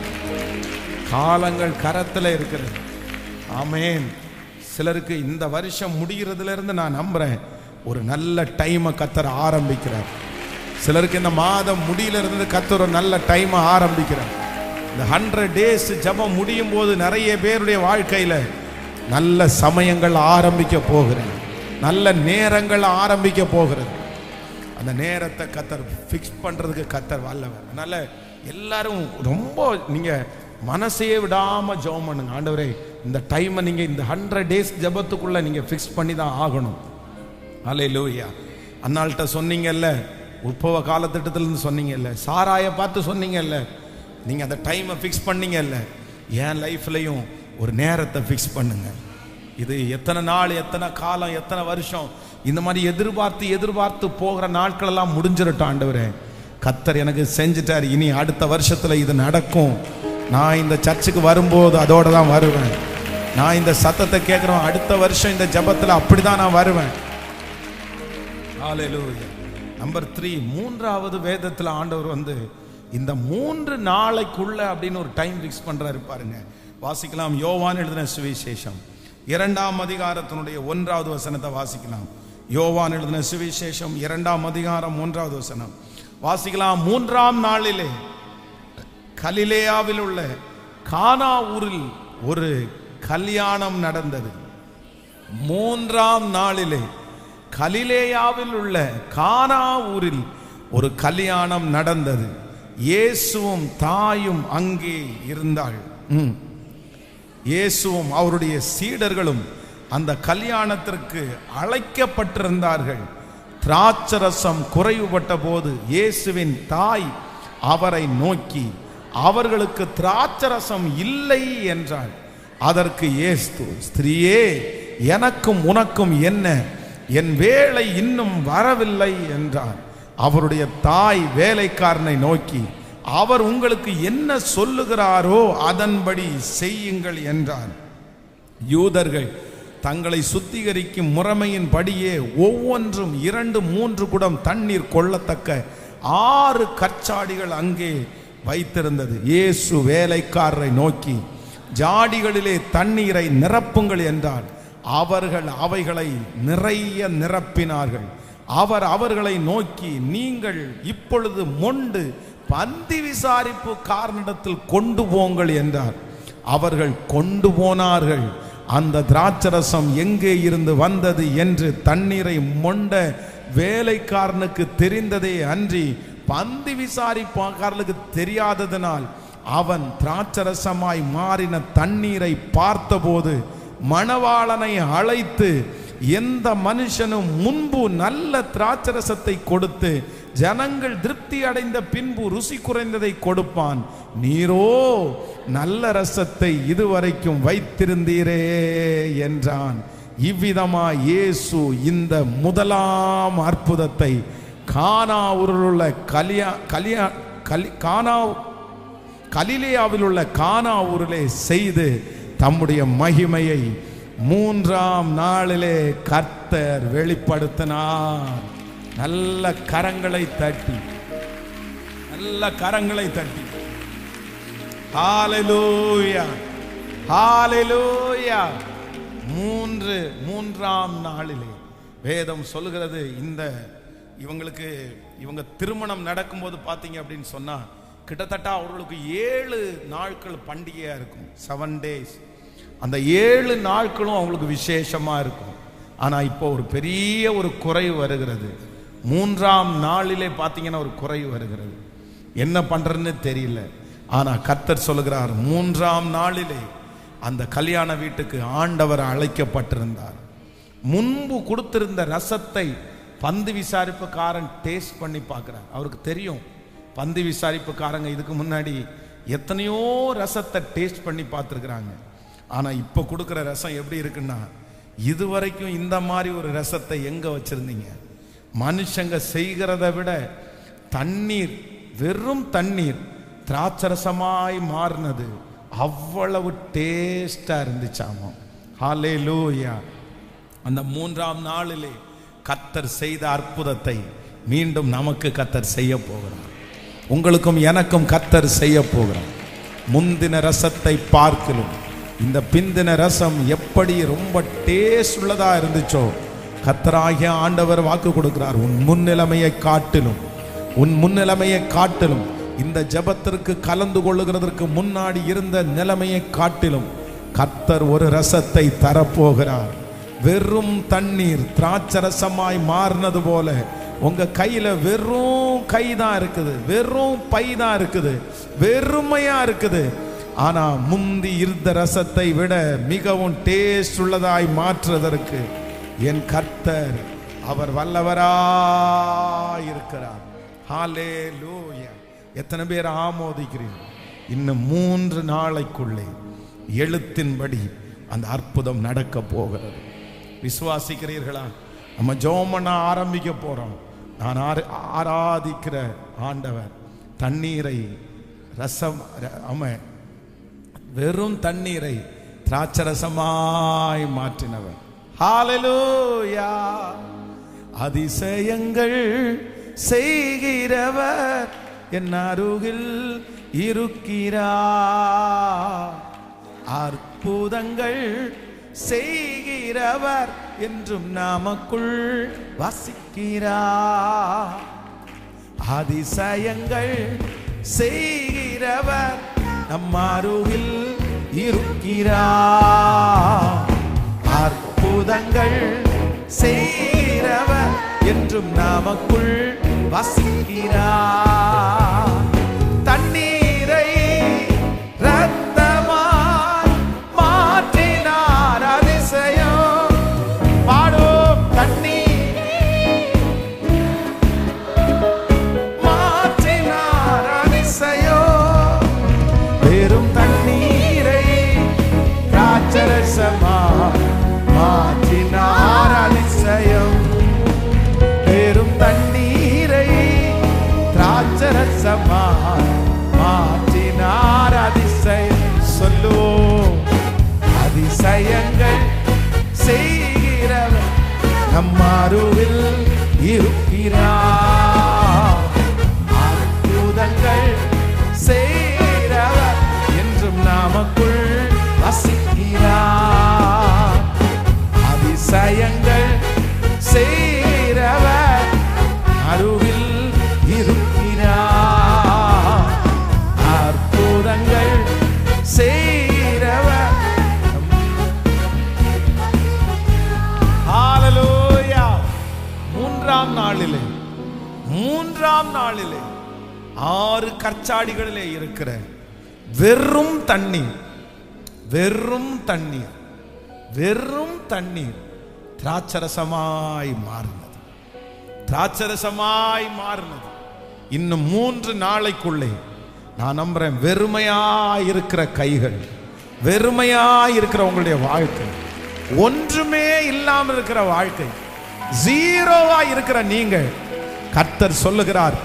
காலங்கள் கரத்துல இருக்கிறது. ஆமென். சிலருக்கு இந்த வருஷம் முடிகிறதுல இருந்து நான் நம்புறேன் ஒரு நல்ல டைமை கர்த்தர் ஆரம்பிக்கிறார். சிலருக்கு இந்த மாதம் முடியில இருந்து கர்த்தர் ஒரு நல்ல டைமை ஆரம்பிக்கிறார். இந்த 100 days ஜெபம் முடியும் போது நிறைய பேருடைய வாழ்க்கையில நல்ல சமயங்கள் ஆரம்பிக்க போகிறேன், நல்ல நேரங்கள் ஆரம்பிக்க போகிறது. அந்த நேரத்தை கர்த்தர் ஃபிக்ஸ் பண்றதுக்கு கர்த்தர் வல்லவர். அதனால எல்லாரும் ரொம்ப நீங்க மனசையே விடாம ஜெபம் பண்ணுங்க. ஆண்டவரே, இந்த டைமை நீங்க இந்த 100 days ஜெபத்துக்குள்ள நீங்க ஃபிக்ஸ் பண்ணி தான் ஆகணும். அல்லேலூயா. அன்னாள்கிட்ட சொன்னீங்கல்ல, உற்பவ காலத்திட்டத்திலிருந்து சொன்னீங்கல்ல, சாராயை பார்த்து சொன்னீங்கல்ல, நீங்க அந்த டைமை ஃபிக்ஸ் பண்ணீங்கல்ல. என் லைஃப்லையும் ஒரு நேரத்தை ஃபிக்ஸ் பண்ணுங்க. இது எத்தனை நாள், எத்தனை காலம், எத்தனை வருஷம், இந்த மாதிரி எதிர்பார்த்து போகிற நாட்கள் எல்லாம் முடிஞ்சிடட்டும். ஆண்டவரே, கர்த்தர் எனக்கு செஞ்சுட்டார், இனி அடுத்த வருஷத்துல இது நடக்கும். நான் இந்த சர்ச்சுக்கு வரும்போது அதோட தான் வருவேன். நான் இந்த சத்தத்தை கேட்கிறோம், அடுத்த வருஷம் இந்த ஜெபத்துல அப்படிதான் நான் வருவேன். ஹல்லேலூயா. நம்பர் 3, மூன்றாவது வேதத்துல ஆண்டவர் இந்த 3 நாளைக்குள்ள அப்படின்னு ஒரு டைம் ஃபிக்ஸ் பண்றாரு பாருங்க. வாசிக்கலாம். யோவான் எழுதின சுவிசேஷம் 2ஆம் அதிகாரத்தினுடைய 1வது வசனத்தை வாசிக்கலாம். யோவான் எழுதின சுவிசேஷம் 2ஆம் அதிகாரம் 1வது வசனம் வாசிக்கலாம். 3ஆம் நாளிலே கலிலேயாவில் உள்ள கானா ஊரில் ஒரு கல்யாணம் நடந்தது. 3ஆம் நாளிலே கலிலேயாவில் உள்ள கானா ஊரில் ஒரு கல்யாணம் நடந்தது. இயேசுவும் தாயும் அங்கே இருந்தாள். இயேசுவும் அவருடைய சீடர்களும் அந்த கல்யாணத்திற்கு அழைக்கப்பட்டிருந்தார்கள். திராட்சரசம் குறைவுபட்ட போது இயேசுவின் தாய் அவரை நோக்கி, அவர்களுக்கு திராட்சரசம் இல்லை என்றாள். அதற்கு இயேசு, ஸ்திரீயே, எனக்கும் உனக்கும் என்ன? என் வேளை இன்னும் வரவில்லை என்றார். அவருடைய தாய் வேலைக்காரனை நோக்கி, அவர் உங்களுக்கு என்ன சொல்லுகிறாரோ அதன்படி செய்யுங்கள் என்றார். யூதர்கள் தங்களை சுத்திகரிக்கும் முறைமையின் படியே ஒவ்வொன்றும் 2-3 குடம் தண்ணீர் கொள்ளத்தக்க 6 கற்சாடிகள் அங்கே வைத்திருந்தது. இயேசு வேலைக்காரரை நோக்கி, ஜாடிகளிலே தண்ணீரை நிரப்புங்கள் என்றார். அவர்கள் அவைகளை நிறைய நிரப்பினார்கள். அவர் அவர்களை நோக்கி, நீங்கள் இப்பொழுது மொண்டு பந்தி விசாரிப்பு காரனிடத்தில் கொண்டு போங்கள் என்றார். அவர்கள் கொண்டு போனார்கள். அந்த திராட்சரசம் எங்கே இருந்து வந்தது என்று தண்ணீரை மொண்ட வேலைக்காரனுக்கு தெரிந்ததே அன்றி பந்தி விசாரிப்பாளர்களுக்கு தெரியாததனால் அவன் திராட்சரசமாய் மாறின தண்ணீரை பார்த்தபோது மணவாளனை அழைத்து, எந்த மனுஷனும் முன்பு நல்ல திராட்சரசத்தை கொடுத்து ஜனங்கள் திருப்தி அடைந்த பின்பு ருசி குறைந்ததை கொடுப்பான், நீரோ நல்ல ரசத்தை இதுவரைக்கும் வைத்திருந்தீரே என்றான். இவ்விதமாய் இயேசு இந்த முதலாம் அற்புதத்தை கலிலேயாவில் உள்ள கானா ஊரிலே செய்து தம்முடைய மகிமையை 3ஆம் நாளிலே கர்த்தர் வெளிப்படுத்தினார். நல்ல கரங்களை தட்டி ஹல்லேலூயா, ஹல்லேலூயா. 3ஆம் நாளிலே வேதம் சொல்லுகிறது, இவங்க திருமணம் நடக்கும்போது பார்த்தீங்க அப்படின்னு சொன்னா கிட்டத்தட்ட அவர்களுக்கு 7 நாட்கள் பண்டிகையா இருக்கும். 7 days. அந்த 7 நாட்களும் அவங்களுக்கு விசேஷமா இருக்கும். ஆனா இப்போ ஒரு பெரிய ஒரு குறைவு வருகிறது. 3ஆம் நாளிலே பார்த்தீங்கன்னா ஒரு குறைவு வருகிறது. என்ன பண்றதுன்னு தெரியல. ஆனா கர்த்தர் சொல்லுகிறார், 3ஆம் நாளிலே அந்த கல்யாண வீட்டுக்கு ஆண்டவர் அழைக்கப்பட்டிருந்தார். முன்பு கொடுத்திருந்த ரசத்தை பந்து விசாரிப்புக்காரன் டேஸ்ட் பண்ணி பார்க்கிறார். அவருக்கு தெரியும், பந்து விசாரிப்புக்காரங்க இதுக்கு முன்னாடி எத்தனையோ ரசத்தை டேஸ்ட் பண்ணி பார்த்துருக்குறாங்க. ஆனா இப்போ கொடுக்குற ரசம் எப்படி இருக்குன்னா, இதுவரைக்கும் இந்த மாதிரி ஒரு ரசத்தை எங்க வச்சிருந்தீங்க? மனுஷங்க செய்கிறத விட தண்ணீர், வெறும் தண்ணீர் திராட்சரசமாய் மாறினது அவ்வளவு டேஸ்டா இருந்துச்சாமா. ஹல்லேலூயா. அந்த 3ஆம் நாளிலே கர்த்தர் செய்த அற்புதத்தை மீண்டும் நமக்கு கர்த்தர் செய்ய போகிறார். உங்களுக்கும் எனக்கும் கர்த்தர் செய்ய போகிறார். முந்தின ரசத்தை பார்க்கலும் இந்த பிந்தின ரசம் எப்படி ரொம்ப டேஸ்ட் உள்ளதா இருந்துச்சோ, கர்த்தராகிய ஆண்டவர் வாக்கு கொடுக்கிறார், உன் முன்னிலைமையை காட்டிலும் இந்த ஜெபத்திற்கு கலந்து கொள்ளுகிறதற்கு முன்னாடி இருந்த நிலைமையை காட்டிலும் கர்த்தர் ஒரு ரசத்தை தரப்போகிறார். வெறும் தண்ணீர் திராட்சரசமாய் மாறினது போல உங்க கையில வெறும் கைதான் இருக்குது, வெறும் பைதான் இருக்குது, வெறுமையா இருக்குது. ஆனா முந்தி இருந்த ரசத்தை விட மிகவும் டேஸ்ட் உள்ளதாய் மாற்றுவதற்கு என் கர்த்தர் அவர் வல்லவராய் இருக்கிறார். ஹல்லேலூயா. எத்தனை பேர் ஆமோதிக்கிறீர்கள்? இன்னும் 3 நாளைக்குள்ளே எழுத்தின்படி அந்த அற்புதம் நடக்க போகிறது. விசுவாசிக்கிறீர்களா? நம்ம ஜெபம் பண்ண ஆரம்பிக்க போறோம். நான் ஆராதிக்கிற ஆண்டவர் தண்ணீரை வெறும் தண்ணீரை திராட்சரசமாய் மாற்றினவர். ஹalleluya. அதிசயங்கள் செய்கிறவர் என் அருகில் இருக்கிறார். அற்புதங்கள் செய்கிறவர் என்றும் நமக்குள் வசிக்கிறார். அதிசயங்கள் செய்கிறவர் நம் அருகில் இருக்கிறார். அற்புதங்கள் செய்கிறவர் என்றும் நமக்குள் வசிக்கிறார். தண்ணீரை ரத்தமாய் மாற்றினார். அதிசயம் பாடும். தண்ணீரை மாற்றினார். அதிசயம் வெறும் தண்ணீரை திராட்சரசமாய் மாற்றினார். அதிசயம் வெறும் தண்ணீரை திராட்சரசமாய் மாற்றினார். அதிசயம் சொல்லுவோம். அதிசயங்கள் செய்கிறவர் நம் அருகில் இருக்கிறார். அற்புதங்கள் செய்கிறவர் என்றும் நமக்குள் வசிக்கிறார். அதிசயங்கள் செய்கிறவர் அருகில் இருக்கிறார். அற்புதங்கள் செய்கிறவர். ஹalleluya. மூன்றாம் நாளிலே 6 கற்சாடிகளிலே இருக்கிற வெறும் தண்ணீர் திராட்சரசமாய் மாறினது. இன்னும் 3 நாளைக்குள்ளே நான் நம்புறேன், வெறுமையாய் இருக்கிற கைகள், வெறுமையாய் இருக்கிற உங்களுடைய வாழ்க்கை, ஒன்றுமே இல்லாமல் இருக்கிற வாழ்க்கை, ஜீரோவா இருக்கிற நீங்கள், கர்த்தர் சொல்லுகிறார்,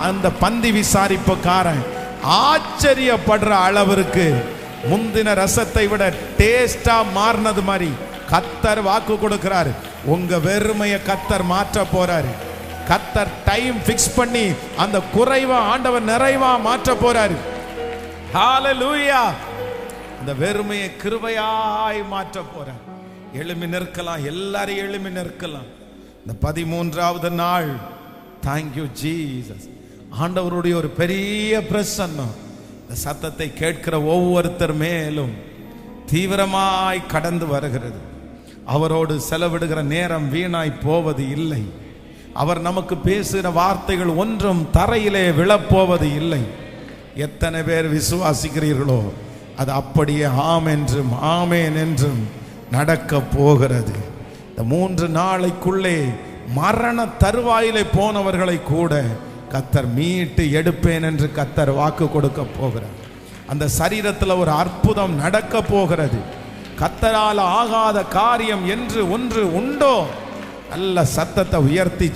அந்த பந்தி விசாரிப்புக்காரன் ஆச்சரியப்படுற அளவிற்கு முந்தின ரசத்தை விட டேஸ்டா மாறினது மாதிரி கர்த்தர் வாக்கு கொடுக்கிறார். உங்க வெறுமையை கர்த்தர் மாற்ற போறாரு. கர்த்தர் டைம் பிக்ஸ் பண்ணி அந்த குறைவா ஆண்டவர் நிறைவா மாற்ற போறாரு. ஹalleluya. இந்த வெறுமையை கிருபையாய் மாற்ற போறார். எழும்பி நிற்கலாம், எல்லாரும் எழும்பி நிற்கலாம். இந்த 13வது நாள், தேங்க்யூ ஜீசஸ். ஆண்டவருடைய ஒரு பெரிய பிரசன்னம் இந்த சத்தத்தை கேட்கிற ஒவ்வொருத்தர் மேலும் தீவிரமாய் கடந்து வருகிறது. அவரோடு செலவிடுகிற நேரம் வீணாய் போவது இல்லை. அவர் நமக்கு பேசுகிற வார்த்தைகள் ஒன்றும் தரையிலே விழப்போவது இல்லை. எத்தனை பேர் விசுவாசிக்கிறீர்களோ அது அப்படியே ஆம் என்றும் ஆமேன் என்றும் நடக்க போகிறது. இந்த 3 நாளைக்குள்ளே மரண தருவாயிலே போனவர்களை கூட கர்த்தர் மீட்டு எடுப்பேன் என்று கர்த்தர் வாக்கு கொடுக்க போகிறார். அந்த சரீரத்தில் ஒரு அற்புதம் நடக்க போகிறது. கர்த்தரால் ஆகாத காரியம் என்று ஒன்று உண்டோ? நல்ல சத்தத்தை உயர்த்தி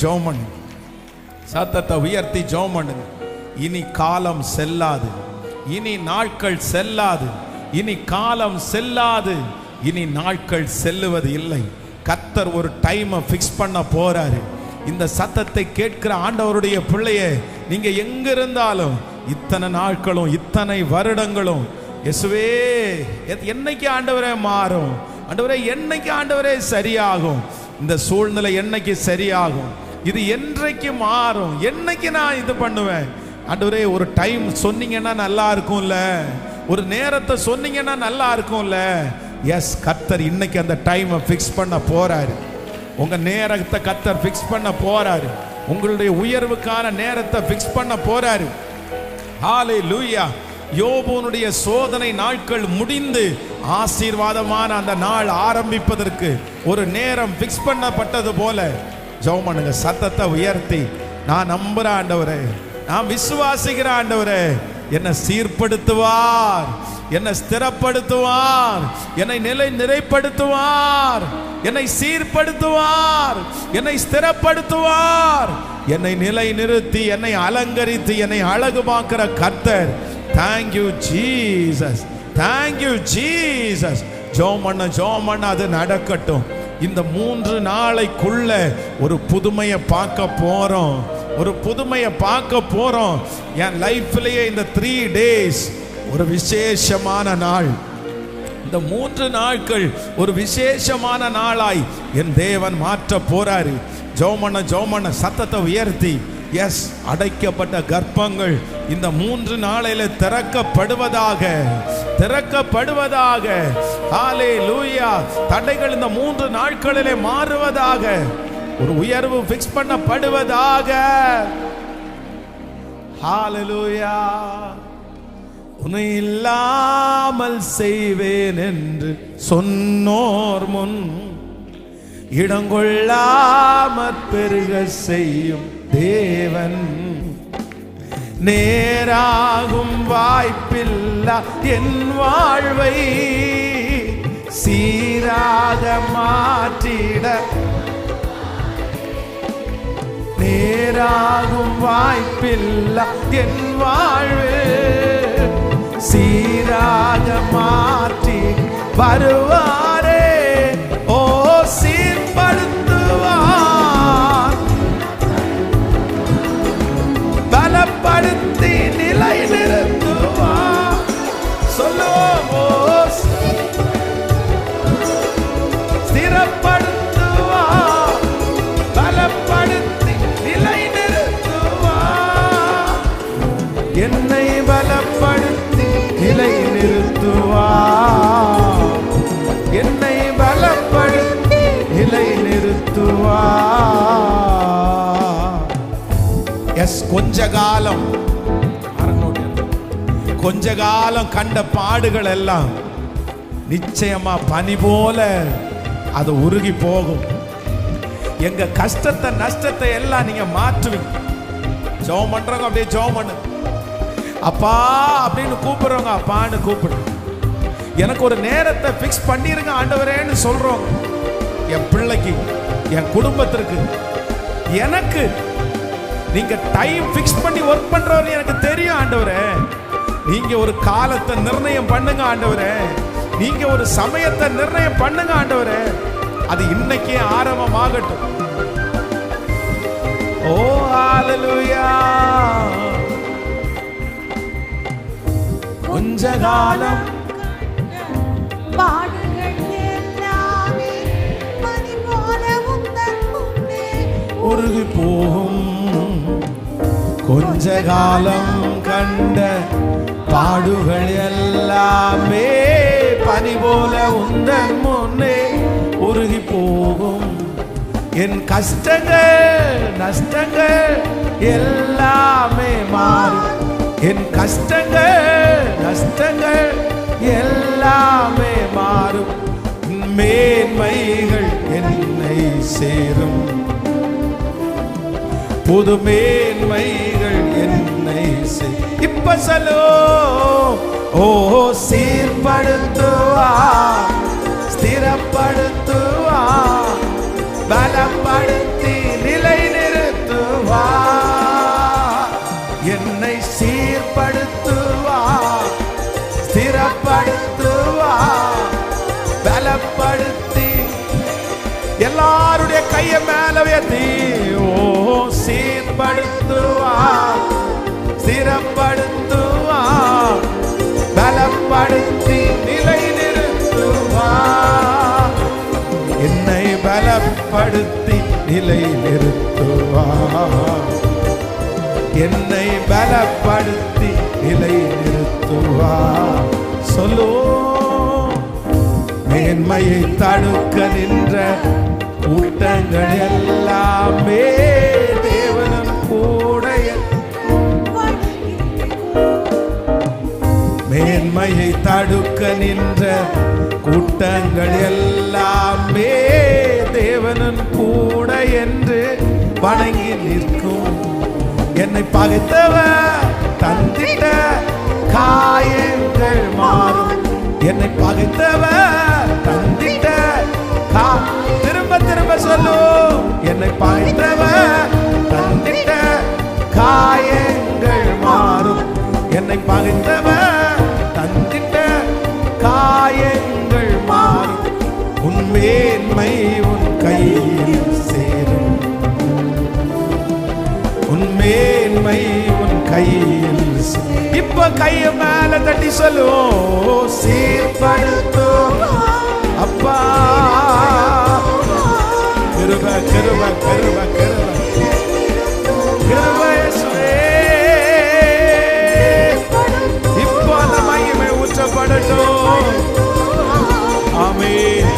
ஜெபம் பண்ணுங்க. இனி காலம் செல்லாது, இனி நாட்கள் செல்லாது, இனி காலம் செல்லாது, இனி நாட்கள் செல்லுவது இல்லை. கர்த்தர் ஒரு டைமை ஃபிக்ஸ் பண்ண போறாரு. இந்த சத்தத்தை கேட்கிற ஆண்டவருடைய பிள்ளையே, நீங்க எங்க இருந்தாலும் இத்தனை நாட்களும் இத்தனை வருடங்களும், இயேசுவே என்னைக்கு ஆண்டவரே மாறும், ஆண்டவரே என்னைக்கு ஆண்டவரே சரியாகும், இந்த சூழ்நிலை என்னைக்கு சரியாகும், இது என்றைக்கு மாறும், என்னைக்கு நான் இது பண்ணுவேன், ஆண்டவரே ஒரு டைம் சொன்னீங்கன்னா நல்லா இருக்கும்ல, ஒரு நேரத்தை சொன்னீங்கன்னா நல்லா இருக்கும்ல. எஸ், கர்த்தர் இன்னைக்கு அந்த டைமை ஃபிக்ஸ் பண்ண போறாரு. உங்க நேரத்தை கர்த்தர் ஃபிக்ஸ் பண்ண போறாரு. உங்களுடைய உயர்வுக்கான நேரத்தை ஃபிக்ஸ் பண்ண போறாரு. ஹalleluya. யோபுனுடைய சோதனை நாட்கள் முடிந்து ஆசீர்வாதமான அந்த நாள் ஆரம்பிப்பதற்கு ஒரு நேரம் ஃபிக்ஸ் பண்ணப்பட்டது போல ஜெபம் பண்ணுங்க. சத்தத்தை உயர்த்தி, நான் நம்புற ஆண்டவரே, நான் விசுவாசிக்கிற ஆண்டவரே, என்னை சீர்படுத்துவார், என்னை ஸ்திரப்படுத்துவார், என்னை நிறைப்படுத்துவார், என்னை சீர்படுத்துவார், என்னை ஸ்திரப்படுத்துவார், என்னை நிலை நிறுத்தி என்னை அலங்கரித்து என்னை அழகுமாக்குற கர்த்தர். Thank you Jesus, thank you Jesus. ஜெபம் பண்ண அது நடக்கட்டும். இந்த 3 நாளைக்குள்ள ஒரு புதுமையை பார்க்க போறோம். ஒரு புதுமையை பார்க்க போறோம். என் லைஃப்லயே இந்த 3 days ஒரு விசேஷமான நாள். இந்த 3 நாட்கள் ஒரு விசேஷமான நாளாய் என் தேவன் மாற்ற போறாரு. ஜெபம் பண்ண சத்தத்தை உயர்த்தி, எஸ், அடைக்கப்பட்ட கர்ப்பங்கள் இந்த 3 நாளையில திறக்கப்படுவதாக. ஹல்லேலூயா. தடைகள் இந்த 3 நாட்களிலே மாறுவதாக. ஒரு உயர்வு ஃபிக்ஸ் பண்ணப்படுவதாக. ஹல்லேலூயா. உன்னை இல்லாமல் செய்வேன் என்று சொன்னோர் முன் இடங்கொள்ளாமற் பெருக செய்யும் தேவன். நேராகும் வாய்ப்பில்லா என் வாழ்வை சீராக மாற்றிட, நேராகும் வாய்ப்பில்லா என் வாழ்வு சீராக மாற்றி வருவாரே. ஓ, சீர்படுத்துவார், பலப்படுத்தி நிலை நிறுத்துவார். சொல்லுவோம், ஸ்திரப்படுத்துவார், பலப்படுத்தி நிலை நிறுத்துவார். என்னை பலப்படுத்தி நிலை நிறுத்துவார். என்னை பலப்படுத்தி நிலை நிறுத்துவார். எஸ், கொஞ்ச காலம் கண்ட பாடுகள் எல்லாம் நிச்சயமா பனி போல அது உருகி போகும். எங்க கஷ்டத்தை நஷ்டத்தை எல்லாம் நீங்க மாற்றுவீங்க. ஜெபம் பண்றவங்க அப்படியே ஜெபம் பண்ணு. அப்பா அப்படின்னு கூப்பிடுறவங்க அப்பான்னு கூப்பிடு. எனக்கு ஒரு நேரத்தை ஃபிக்ஸ் பண்ணிருங்க ஆண்டவரேன்னு சொல்றோம். என் பிள்ளைக்கு, என் குடும்பத்திற்கு, எனக்கு நீங்க டைம் ஃபிக்ஸ் பண்ணி ஒர்க் பண்றவங்க எனக்கு தெரியும் ஆண்டவரே. நீங்க ஒரு காலத்தை நிர்ணயம் பண்ணுங்க ஆண்டவரே. நீங்க ஒரு சமயத்தை நிர்ணயம் பண்ணுங்க ஆண்டவரே. அது இன்னைக்கே ஆரம்பமாகட்டும். ஓ ஹல்லேலூயா. கொஞ்ச காலம் பாடுகள் எல்லாமே பனி போல உந்தன் முன்னே உருகி போகும். கொஞ்ச காலம் கண்ட பாடுகள் எல்லாமே பனி போல உந்தன் முன்னே உருகி போகும். என் கஷ்டங்கள் நஷ்டங்கள் எல்லாமே மாறும். என் கஷ்டங்கள் நஷ்டங்கள் எல்லாமே மாறும். மேன்மைகள் என்னை சேரும். புது மேன்மைகள் என்னை சேரும். இப்ப சொல்லோ, ஓ, சீர்படுத்துவா, ஸ்திரப்படுத்துவா, பலப்படுத்தி நிலை நிறுத்துவா. என்னை சீர்படுத்துவா, ஸ்திரப்படுத்துவா, பலப்படுத்தி. எல்லாருடைய கையை மேல உயர்த்தி, ஓ, சீர்படுத்துவா, ஸ்திரப்படுத்துவா, பலப்படுத்தி நிலை நிறுத்துவா. என்னை பலப்படுத்தி நிலை நிறுத்துவா. என்னை பலப்படுத்தி நிலை நிறுத்துவா. சொல்லோ, மேன்மையை தடுக்க நின்ற கூட்டங்கள் எல்லாமே தேவனும் கூட. மேன்மையை தடுக்க நின்ற கூட்டங்கள் எல்லாமே தேவனும் கூட என்று வணங்கி நிற்கும். என்னை பகைத்தவர் தந்திட்ட காயங்கள் மாறும். என்னை பகைத்தவர் தந்திட்ட திரும்ப திரும்ப சொல்லும். என்னை பகைத்தவர் தந்திட்ட காயங்கள் மாறும். என்னை பகைத்தவர் தந்திட்ட காயங்கள் மாறும். மேன்மை உன் கையில் சேரும், உன் மேன்மை உன் கையில். இப்ப கைய மேல தட்டி சொல்லுவோம், சீர்படுத்துவார் அப்பா. கிருப கிருப கிருப கிருப கிருப இயேசுவே. இப்போ அந்த மகிமை ஊற்றப்படட்டும். ஆமென்.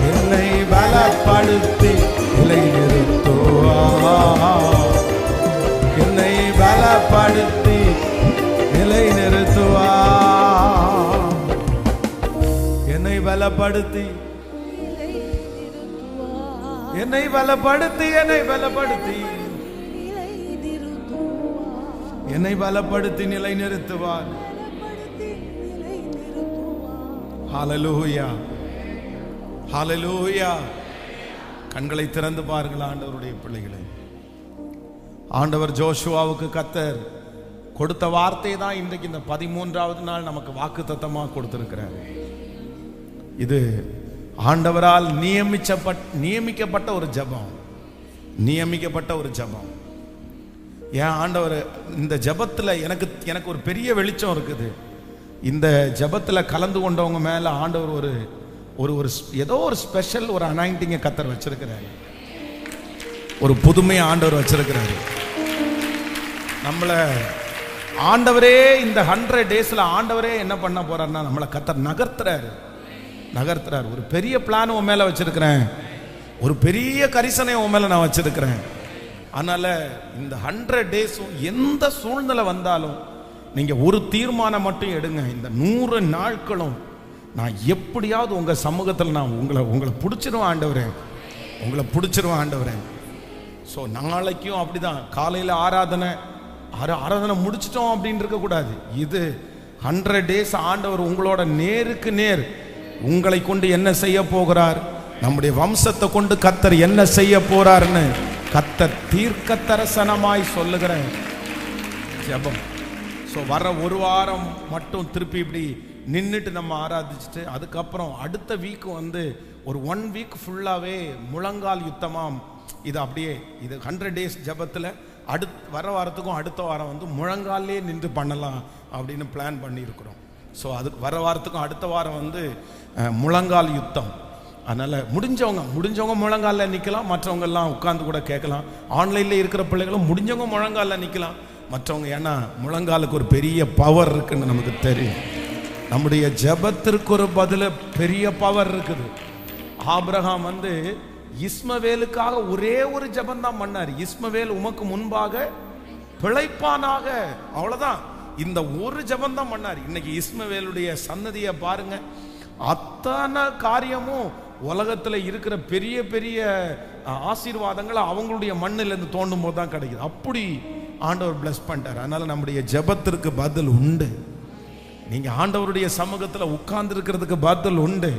என்னை பலப்படுத்தி நிலை நிறுத்துவார், என்னை பலப்படுத்தி நிலை நிறுத்துவார், என்னை பலப்படுத்தி என்னை பலப்படுத்தி என்னை பலப்படுத்தி என்னை பலப்படுத்தி நிலை நிறுத்துவார். ஹல்லேலூயா ஹல்லேலூயா. கண்களை திறந்து பாருங்கள் ஆண்டவருடைய பிள்ளைகளை. ஆண்டவர் ஜோஷுவாவுக்கு கர்த்தர் கொடுத்த வார்த்தை தான் இன்றைக்கு இந்த 13வது நாள் நமக்கு வாக்குத்தத்தமா கொடுத்திருக்கிறார். இது ஆண்டவரால் நியமிக்கப்பட்ட ஒரு ஜெபம், நியமிக்கப்பட்ட ஒரு ஜெபம். ஏன் ஆண்டவர் இந்த ஜெபத்துல எனக்கு ஒரு பெரிய வெளிச்சம் இருக்குது. இந்த ஜெபத்துல கலந்து கொண்டவங்க மேல ஆண்டவர் ஒரு ஒரு ஏதோ ஒரு ஸ்பெஷல் ஒரு அனாயிண்டிங்கை கர்த்தர் வச்சிருக்கிறாரு, ஒரு புதுமையை ஆண்டவர் வச்சிருக்கிறாரு. நம்மள ஆண்டவரே இந்த 100 டேஸ்ல ஆண்டவரே என்ன பண்ண போறாருன்னா நம்மளை கர்த்தர் நகர்த்துறாரு. ஒரு பெரிய பிளான் உன் மேல வச்சிருக்கிறேன், ஒரு பெரிய கரிசனை உன் மேல நான் வச்சிருக்கிறேன். அதனால இந்த 100 டேஸும் எந்த சூழ்நிலை வந்தாலும் நீங்க ஒரு தீர்மானம் மட்டும் எடுங்க. இந்த 100 நாட்களும் நான் எப்படியாவது உங்க சமூகத்தில் நான் உங்களை பிடிச்சிருவேன் ஆண்டவரே, உங்களை பிடிச்சிருவேன் ஆண்டவரே. ஸோ நாளைக்கும் அப்படிதான் காலையில் ஆராதனை முடிச்சிட்டோம் அப்படின்னு இருக்கக்கூடாது. இது 100 டேஸ் ஆண்டவர் உங்களோட நேருக்கு நேர் உங்களை கொண்டு என்ன செய்ய போகிறார், நம்முடைய வம்சத்தை கொண்டு கர்த்தர் என்ன செய்ய போறார்னு கர்த்தர் தீர்க்க தரிசனமாய் சொல்லுகிற ஜெபம். ஸோ வர ஒரு வாரம் மட்டும் திருப்பி இப்படி நின்றுட்டு நம்ம ஆராதிச்சுட்டு அதுக்கப்புறம் அடுத்த வீக் ஒரு 1 வீக் ஃபுல்லாகவே முழங்கால் யுத்தமாம். இது அப்படியே இது 100 டேஸ் ஜெபத்தில் வர வாரத்துக்கும் அடுத்த வாரம் முழங்காலே நின்று பண்ணலாம் அப்படின்னு பிளான் பண்ணியிருக்கிறோம். ஸோ அதுக்கு வர வாரத்துக்கும் அடுத்த வாரம் முழங்கால் யுத்தம். அதனால் முடிஞ்சவங்க முழங்காலில் நிற்கலாம், மற்றவங்க எல்லாம் உட்கார்ந்து கூட கேட்கலாம். ஆன்லைனில் இருக்கிற பிள்ளைகளும் முடிஞ்சவங்க முழங்காலில் நிற்கலாம், மற்றவங்க ஏன்னா முழங்காலுக்கு ஒரு பெரிய பவர் இருக்குன்னு நமக்கு தெரியும். நம்முடைய ஜெபத்திற்கு ஒரு பதில பெரிய பவர் இருக்குது. ஆபிரகாம் இஸ்மவேலுக்காக ஒரே ஒரு ஜெபம் தான் பண்ணார். இஸ்மவேல் உமக்கு முன்பாக பிழைப்பானாக, அவ்வளவுதான். இந்த ஒரு ஜெபம் தான் பண்ணார். இன்னைக்கு இஸ்மவேலுடைய சன்னதியை பாருங்க, அத்தனை காரியமும் உலகத்துல இருக்கிற பெரிய பெரிய ஆசீர்வாதங்களை அவங்களுடைய மண்ணில் இருந்து தோண்டும் போது தான் கிடைக்குது. அப்படி ஆண்டவர் பிளஸ் பண்ணிட்டார். அதனால நம்முடைய ஜெபத்திற்கு பதில் உண்டு. நீங்க ஆண்டவருடைய சமூகத்துல உட்கார்ந்து இருக்கிறதுக்கு பதில் உண்டு.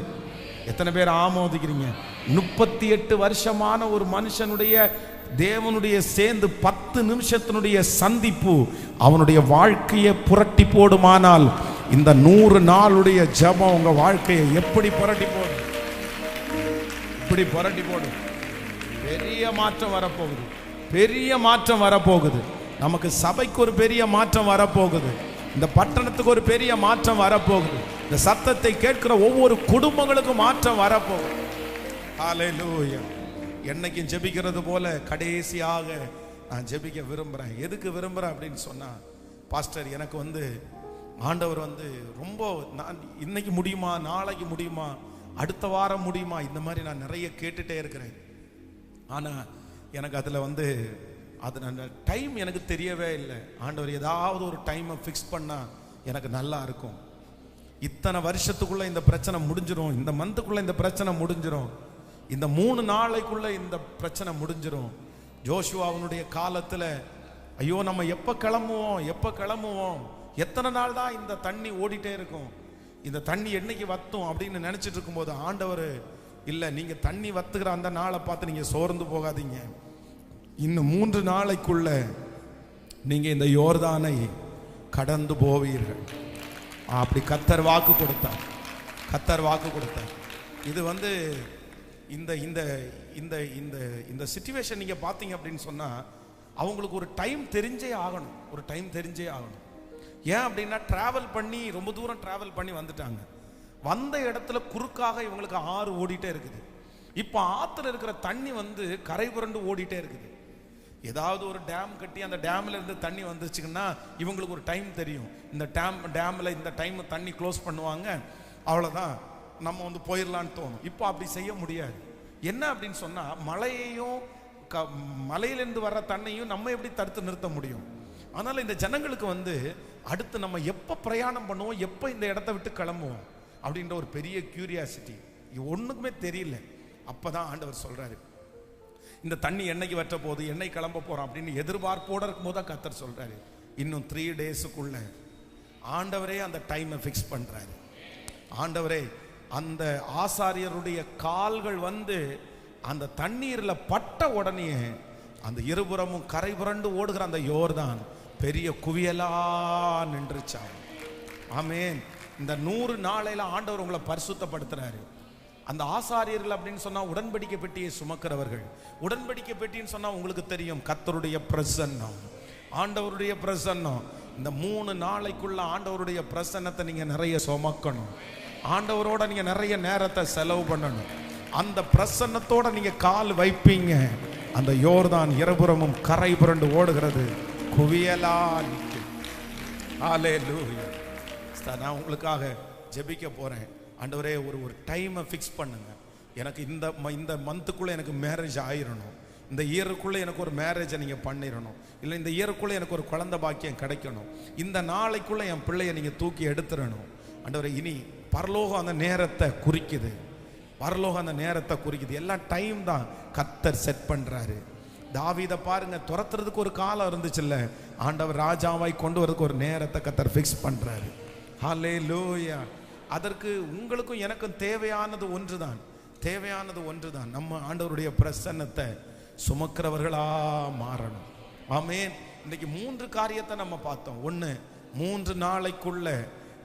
எத்தனை பேர் ஆமோதிக்கிறீங்க? 38 வருஷமான ஒரு மனுஷனுடைய தேவனுடைய சேர்ந்து 10 நிமிஷத்தினுடைய சந்திப்பு அவனுடைய வாழ்க்கையை புரட்டி போடுமானால் இந்த 100 நாளுடைய ஜெபம் உங்க வாழ்க்கையை எப்படி புரட்டி போடும்? இப்படி புரட்டி போடும். பெரிய மாற்றம் வரப்போகுது, பெரிய மாற்றம் வரப்போகுது. நமக்கு சபைக்கு ஒரு பெரிய மாற்றம் வரப்போகுது. இந்த பட்டணத்துக்கு ஒரு பெரிய மாற்றம் வரப்போகுது. இந்த சத்தத்தை கேட்கிற ஒவ்வொரு குடும்பங்களுக்கும் மாற்றம் வரப்போகுது. ஹல்லேலூயா. என்னைக்கும் ஜெபிக்கிறது போல கடைசியாக நான் ஜெபிக்க விரும்புகிறேன். எதுக்கு விரும்புகிறேன் அப்படின்னு சொன்னால், பாஸ்டர் எனக்கு ஆண்டவர் ரொம்ப நான் இன்னைக்கு முடியுமா, நாளைக்கு முடியுமா, அடுத்த வாரம் முடியுமா, இந்த மாதிரி நான் நிறைய கேட்டுட்டே இருக்கிறேன். ஆனால் எனக்கு அதில் அது டைம் எனக்கு தெரியவே இல்லை. ஆண்டவர் ஏதாவது ஒரு டைமை ஃபிக்ஸ் பண்ணால் எனக்கு நல்லா இருக்கும். இத்தனை வருஷத்துக்குள்ளே இந்த பிரச்சனை முடிஞ்சிடும், இந்த மந்த்துக்குள்ளே இந்த பிரச்சனை முடிஞ்சிடும், இந்த 3 நாளைக்குள்ள இந்த பிரச்சனை முடிஞ்சிடும். ஜோஷுவாவுடைய காலத்தில் ஐயோ நம்ம எப்போ கிளம்புவோம், எத்தனை நாள் தான் இந்த தண்ணி ஓடிட்டே இருக்கும், இந்த தண்ணி என்னைக்கு வத்தும் அப்படின்னு நினைச்சிட்டு இருக்கும்போது ஆண்டவர் இல்லை, நீங்க தண்ணி வத்துக்கிற அந்த நாளை பார்த்து நீங்க சோர்ந்து போகாதீங்க. இன்னும் 3 நாளைக்குள்ள நீங்க இந்த யோர்தானை கடந்து போவீர்கள். அப்படி கத்தர் வாக்கு கொடுத்தார். கத்தர் வாக்கு கொடுத்தார். இது வந்து இந்த இந்த இந்த இந்த இந்த சிச்சுவேஷன் நீங்கள் பார்த்தீங்க அப்படின்னு சொன்னால் அவங்களுக்கு ஒரு டைம் தெரிஞ்சே ஆகணும். ஒரு டைம் தெரிஞ்சே ஆகணும். ஏன் அப்படின்னா ட்ராவல் பண்ணி ரொம்ப தூரம் ட்ராவல் பண்ணி வந்துட்டாங்க. வந்த இடத்துல குறுக்காக இவங்களுக்கு ஆறு ஓடிட்டே இருக்குது. இப்போ ஆற்றுல இருக்கிற தண்ணி வந்து கரை புரண்டு ஓடிட்டே இருக்குது. ஏதாவது ஒரு டேம் கட்டி அந்த டேம்ல இருந்து தண்ணி வந்துச்சுங்கன்னா இவங்களுக்கு ஒரு டைம் தெரியும். இந்த டேமில் இந்த டைம் தண்ணி க்ளோஸ் பண்ணுவாங்க, அவ்வளோதான், நம்ம வந்து போயிடலான்னு தோணும். இப்போ அப்படி செய்ய முடியாது. என்ன அப்படின்னு சொன்னால் மலையையும் மலையிலேருந்து வர்ற தண்ணியும் நம்ம எப்படி தடுத்து நிறுத்த முடியும்? அதனால் இந்த ஜனங்களுக்கு வந்து அடுத்து நம்ம எப்போ பிரயாணம் பண்ணுவோம், எப்போ இந்த இடத்த விட்டு கிளம்புவோம் அப்படின்ற ஒரு பெரிய கியூரியாசிட்டி, ஒன்றுக்குமே தெரியல. அப்போ தான் ஆண்டவர் சொல்கிறாரு, இந்த தண்ணி என்னைக்கு வற்ற போகுது, என்னைக்கு கிளம்ப போகிறோம் அப்படின்னு எதிர்பார்ப்போடு இருக்கும்போது தான் கர்த்தர் சொல்கிறாரு, இன்னும் 3 டேஸுக்குள்ள ஆண்டவரே அந்த டைமை ஃபிக்ஸ் பண்ணுறாரு. ஆண்டவரே அந்த ஆசாரியருடைய கால்கள் வந்து அந்த தண்ணீரில் பட்ட உடனே அந்த இருபுறமும் கரை புரண்டு ஓடுகிற அந்த யோர்தான் பெரிய குவியலா நின்றுச்சான். ஆமேன். இந்த 100 நாளையில ஆண்டவர் உங்களை பரிசுத்தப்படுத்துறாரு. அந்த ஆசாரியர்கள் அப்படின்னு சொன்னா உடன்படிக்கை பெட்டியை சுமக்கிறவர்கள். உடன்படிக்கை பெட்டின்னு சொன்னா உங்களுக்கு தெரியும், கர்த்தருடைய பிரசன்னம், ஆண்டவருடைய பிரசன்னம். இந்த 3 நாளைக்குள்ள ஆண்டவருடைய பிரசன்னத்தை நீங்க நிறைய சுமக்கணும். ஆண்டவரோட நீங்க நிறைய நேரத்தை செலவு பண்ணணும். அந்த பிரசன்னத்தோட நீங்க கால் வைப்பீங்க, அந்த யோர்தான் இருபுறமும் கரை புரண்டு ஓடுகிறது, குவியலா நிற்கும். ஹல்லேலூயா. நான் உங்களுக்காக ஜெபிக்க போறேன். ஆண்டவரே ஒரு டைமை ஃபிக்ஸ் பண்ணுங்க. எனக்கு இந்த மந்த்துக்குள்ளே எனக்கு மேரேஜ் ஆயிரணும், இந்த இயருக்குள்ளே எனக்கு ஒரு மேரேஜை நீங்கள் பண்ணிடணும், இல்லை இந்த இயருக்குள்ளே எனக்கு ஒரு குழந்தை பாக்கியம் கிடைக்கணும், இந்த நாளைக்குள்ளே என் பிள்ளையை நீங்கள் தூக்கி எடுத்துடணும். ஆண்டவரே இனி பரலோகம் அந்த நேரத்தை குறிக்குது, பரலோகம் அந்த நேரத்தை குறிக்குது. எல்லாம் டைம் தான் கர்த்தர் செட் பண்ணுறாரு. தாவீதை பாருங்க, துரத்துறதுக்கு ஒரு காலம் இருந்துச்சுல்ல, ஆண்டவர் ராஜாவாய் கொண்டு வரதுக்கு ஒரு நேரத்தை கர்த்தர் ஃபிக்ஸ் பண்ணுறாரு. ஹல்லேலூயா. அதற்கு உங்களுக்கும் எனக்கும் தேவையானது ஒன்றுதான், தேவையானது ஒன்றுதான், நம்ம ஆண்டவருடைய பிரசன்னத்தை சுமக்கிறவர்களா மாறணும். ஆமென். இன்னைக்கு 3 காரியத்தை நம்ம பார்த்தோம். 1, 3 நாளைக்குள்ள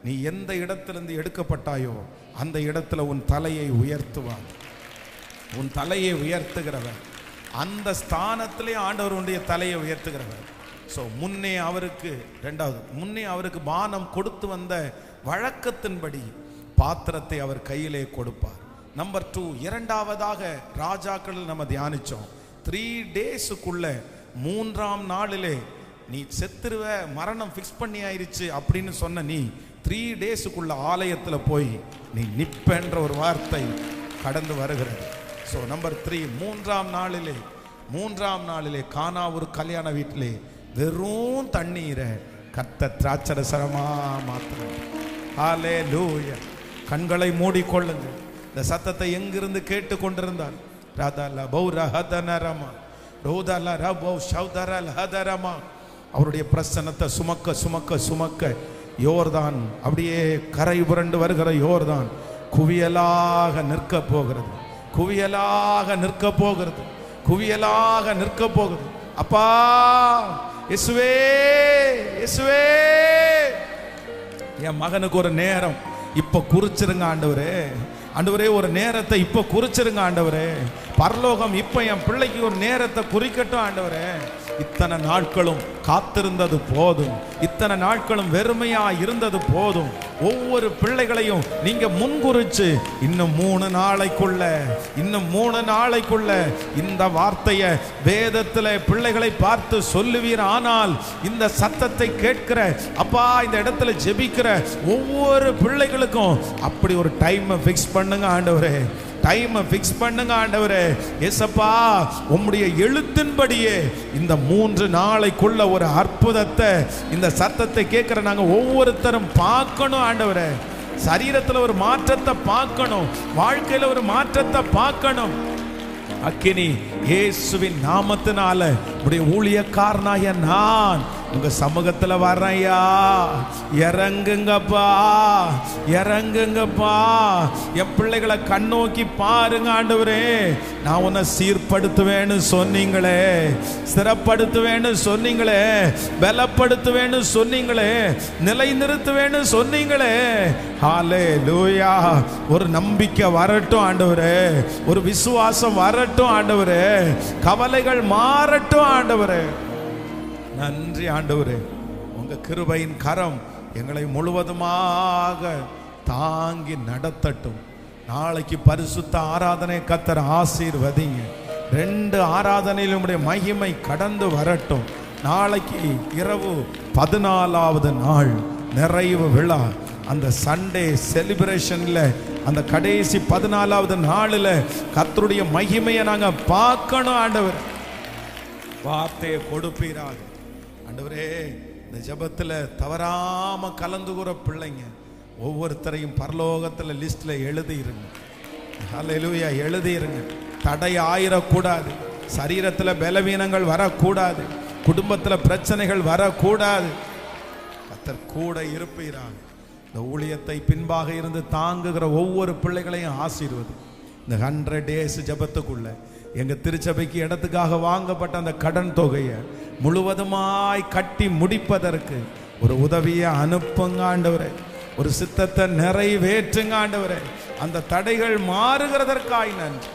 நீ எந்த இடத்திலிருந்து எடுக்கப்பட்டாயோ அந்த இடத்துல உன் தலையை உயர்த்துவார். உன் தலையை உயர்த்துகிறவர், அந்த ஸ்தானத்திலே ஆண்டவர் உன்னுடைய தலையை உயர்த்துகிறவர். ஸோ முன்னே அவருக்கு, 2வது முன்னே அவருக்கு பானம் கொடுத்து வந்த வழக்கத்தின்படி பாத்திரத்தை அவர் கையிலே கொடுப்பார். நம்பர் 2, 2வதாக ராஜாக்கள் நம்ம தியானிச்சோம். 3 டேஸுக்குள்ள 3ஆம் நாளிலே நீ செத்துருவ, மரணம் ஃபிக்ஸ் பண்ணி ஆயிருச்சு அப்படின்னு சொன்ன நீ 3 டேஸுக்குள்ள ஆலயத்தில் போய் நீ நிப்பென்ற ஒரு வார்த்தை கடந்து வருகிறது. ஸோ நம்பர் 3, 3ஆம் நாளிலே கானா ஒரு கல்யாண வீட்டிலே வெறும் தண்ணீரை கர்த்தர் திராட்சரசரமா மாத்துறார். ஹல்லேலூயா. கண்களை மூடிக்கொள்ளுங்க. இந்த சத்தத்தை எங்கிருந்து கேட்டு கொண்டிருந்தார், அவருடைய பிரசன்னத்தை சுமக்க சுமக்க சுமக்க யோர்தான் அப்படியே கரை புரண்டு வருகிற யோர்தான் குவியலாக நிற்க போகிறது, குவியலாக நிற்க போகிறது, குவியலாக நிற்க போகிறது. அப்பா இயேசுவே, இயேசுவே, என் மகனுக்கு ஒரு நேரம் இப்ப குறிச்சிருங்க ஆண்டவரே. ஆண்டவரே ஒரு நேரத்தை இப்ப குறிச்சிருங்க ஆண்டவரே. பரலோகம் இப்ப என் பிள்ளைக்கு ஒரு நேரத்தை குறிக்கட்டும் ஆண்டவரே. இத்தனை நாட்களும் காத்திருந்தது போதும், இத்தனை நாட்களும் வெறுமையா இருந்தது போதும். ஒவ்வொரு பிள்ளைகளையும் நீங்க முன்குறிச்சு இன்னும் 3 நாளைக்குள்ள, இன்னும் 3 நாளைக்குள்ள இந்த வார்த்தையை வேதத்துல பிள்ளைகளை பார்த்து சொல்லுவீர். ஆனால் இந்த சத்தத்தை கேட்கிற அப்பா, இந்த இடத்துல ஜெபிக்கிற ஒவ்வொரு பிள்ளைகளுக்கும் அப்படி ஒரு டைமை ஃபிக்ஸ் பண்ணுங்க ஆண்டவரே, டைமை ஃபிக்ஸ் பண்ணுங்க ஆண்டவரே. ஏசப்பா, உம்முடைய எழுத்தின்படியே இந்த 3 நாளைக்குள்ள ஒரு அற்புதத்தை, இந்த சத்தத்தை கேட்கிற நாங்க ஒவ்வொருத்தரும் பார்க்கணும் ஆண்டவரே. சரீரத்தில் ஒரு மாற்றத்தை பார்க்கணும், வாழ்க்கையில ஒரு மாற்றத்தை பார்க்கணும். அக்கினி இயேசுவின் நாமத்தினால உடைய ஊழியக்காரனாய நான் உங்க சமூகத்துல வர்றையா, இறங்குங்கப்பா, இறங்குங்கப்பா. என் பிள்ளைகளை கண்ணோக்கி பாருங்க ஆண்டவரே. நான் உன்னை சீர்படுத்துவேன்னு சொன்னீங்களே, ஸ்திரப்படுத்துவேன்னு சொன்னீங்களே, பலப்படுத்துவேன்னு சொன்னீங்களே, நிலைநிறுத்துவேன்னு சொன்னீங்களே. ஹல்லேலூயா. ஒரு நம்பிக்கை வரட்டும் ஆண்டவரே, ஒரு விசுவாசம் வரட்டும் ஆண்டவரே, கவலைகள் மாறட்டும் ஆண்டவரே. நன்றி ஆண்டவரே. உங்க கிருபையின் கரம் எங்களை முழுவதுமாக தாங்கி நடத்தட்டும். நாளைக்கு பரிசுத்த ஆராதனை கர்த்தர் ஆசீர்வதிங்க. 2 ஆராதனையிலும் உம்முடைய மகிமை கடந்து வரட்டும். நாளைக்கு இரவு 14வது நாள் நிறைவு விழா. அந்த சண்டே செலிப்ரேஷன்ல அந்த கடைசி 14வது நாளில் கர்த்தருடைய மகிமையை நாங்க பார்க்கணும் ஆண்டவர். வார்த்தையை கொடுப்பீராக ஆண்டவரே. இந்த ஜெபத்துல தவறாம கலந்துகிற பிள்ளைங்க ஒவ்வொருத்தரையும் பரலோகத்துல லிஸ்ட்ல எழுதிருங்க. ஹல்லேலூயா. எழுதிருங்க. தடை ஆயிரக்கூடாது. சரீரத்துல பலவீனங்கள் வரக்கூடாது. குடும்பத்துல பிரச்சனைகள் வரக்கூடாது. கர்த்தர் கூட இருப்பீராக. இந்த ஊழியத்தை பின்பாக இருந்து தாங்குகிற ஒவ்வொரு பிள்ளைகளையும் ஆசீர்வதி. இந்த 100 days ஜெபத்துக்குள்ள எங்க திருச்சபைக்கு இடத்துக்காக வாங்கப்பட்ட அந்த கடன் தொகையை முழுவதுமாய் கட்டி முடிப்பதற்கு ஒரு உதவியை அனுப்புங்க ஆண்டவரே. ஒரு சித்தத்தை நிறைவேற்றுங்க ஆண்டவரே. அந்த தடைகள் மாறுகிறதற்காய் நன்றி.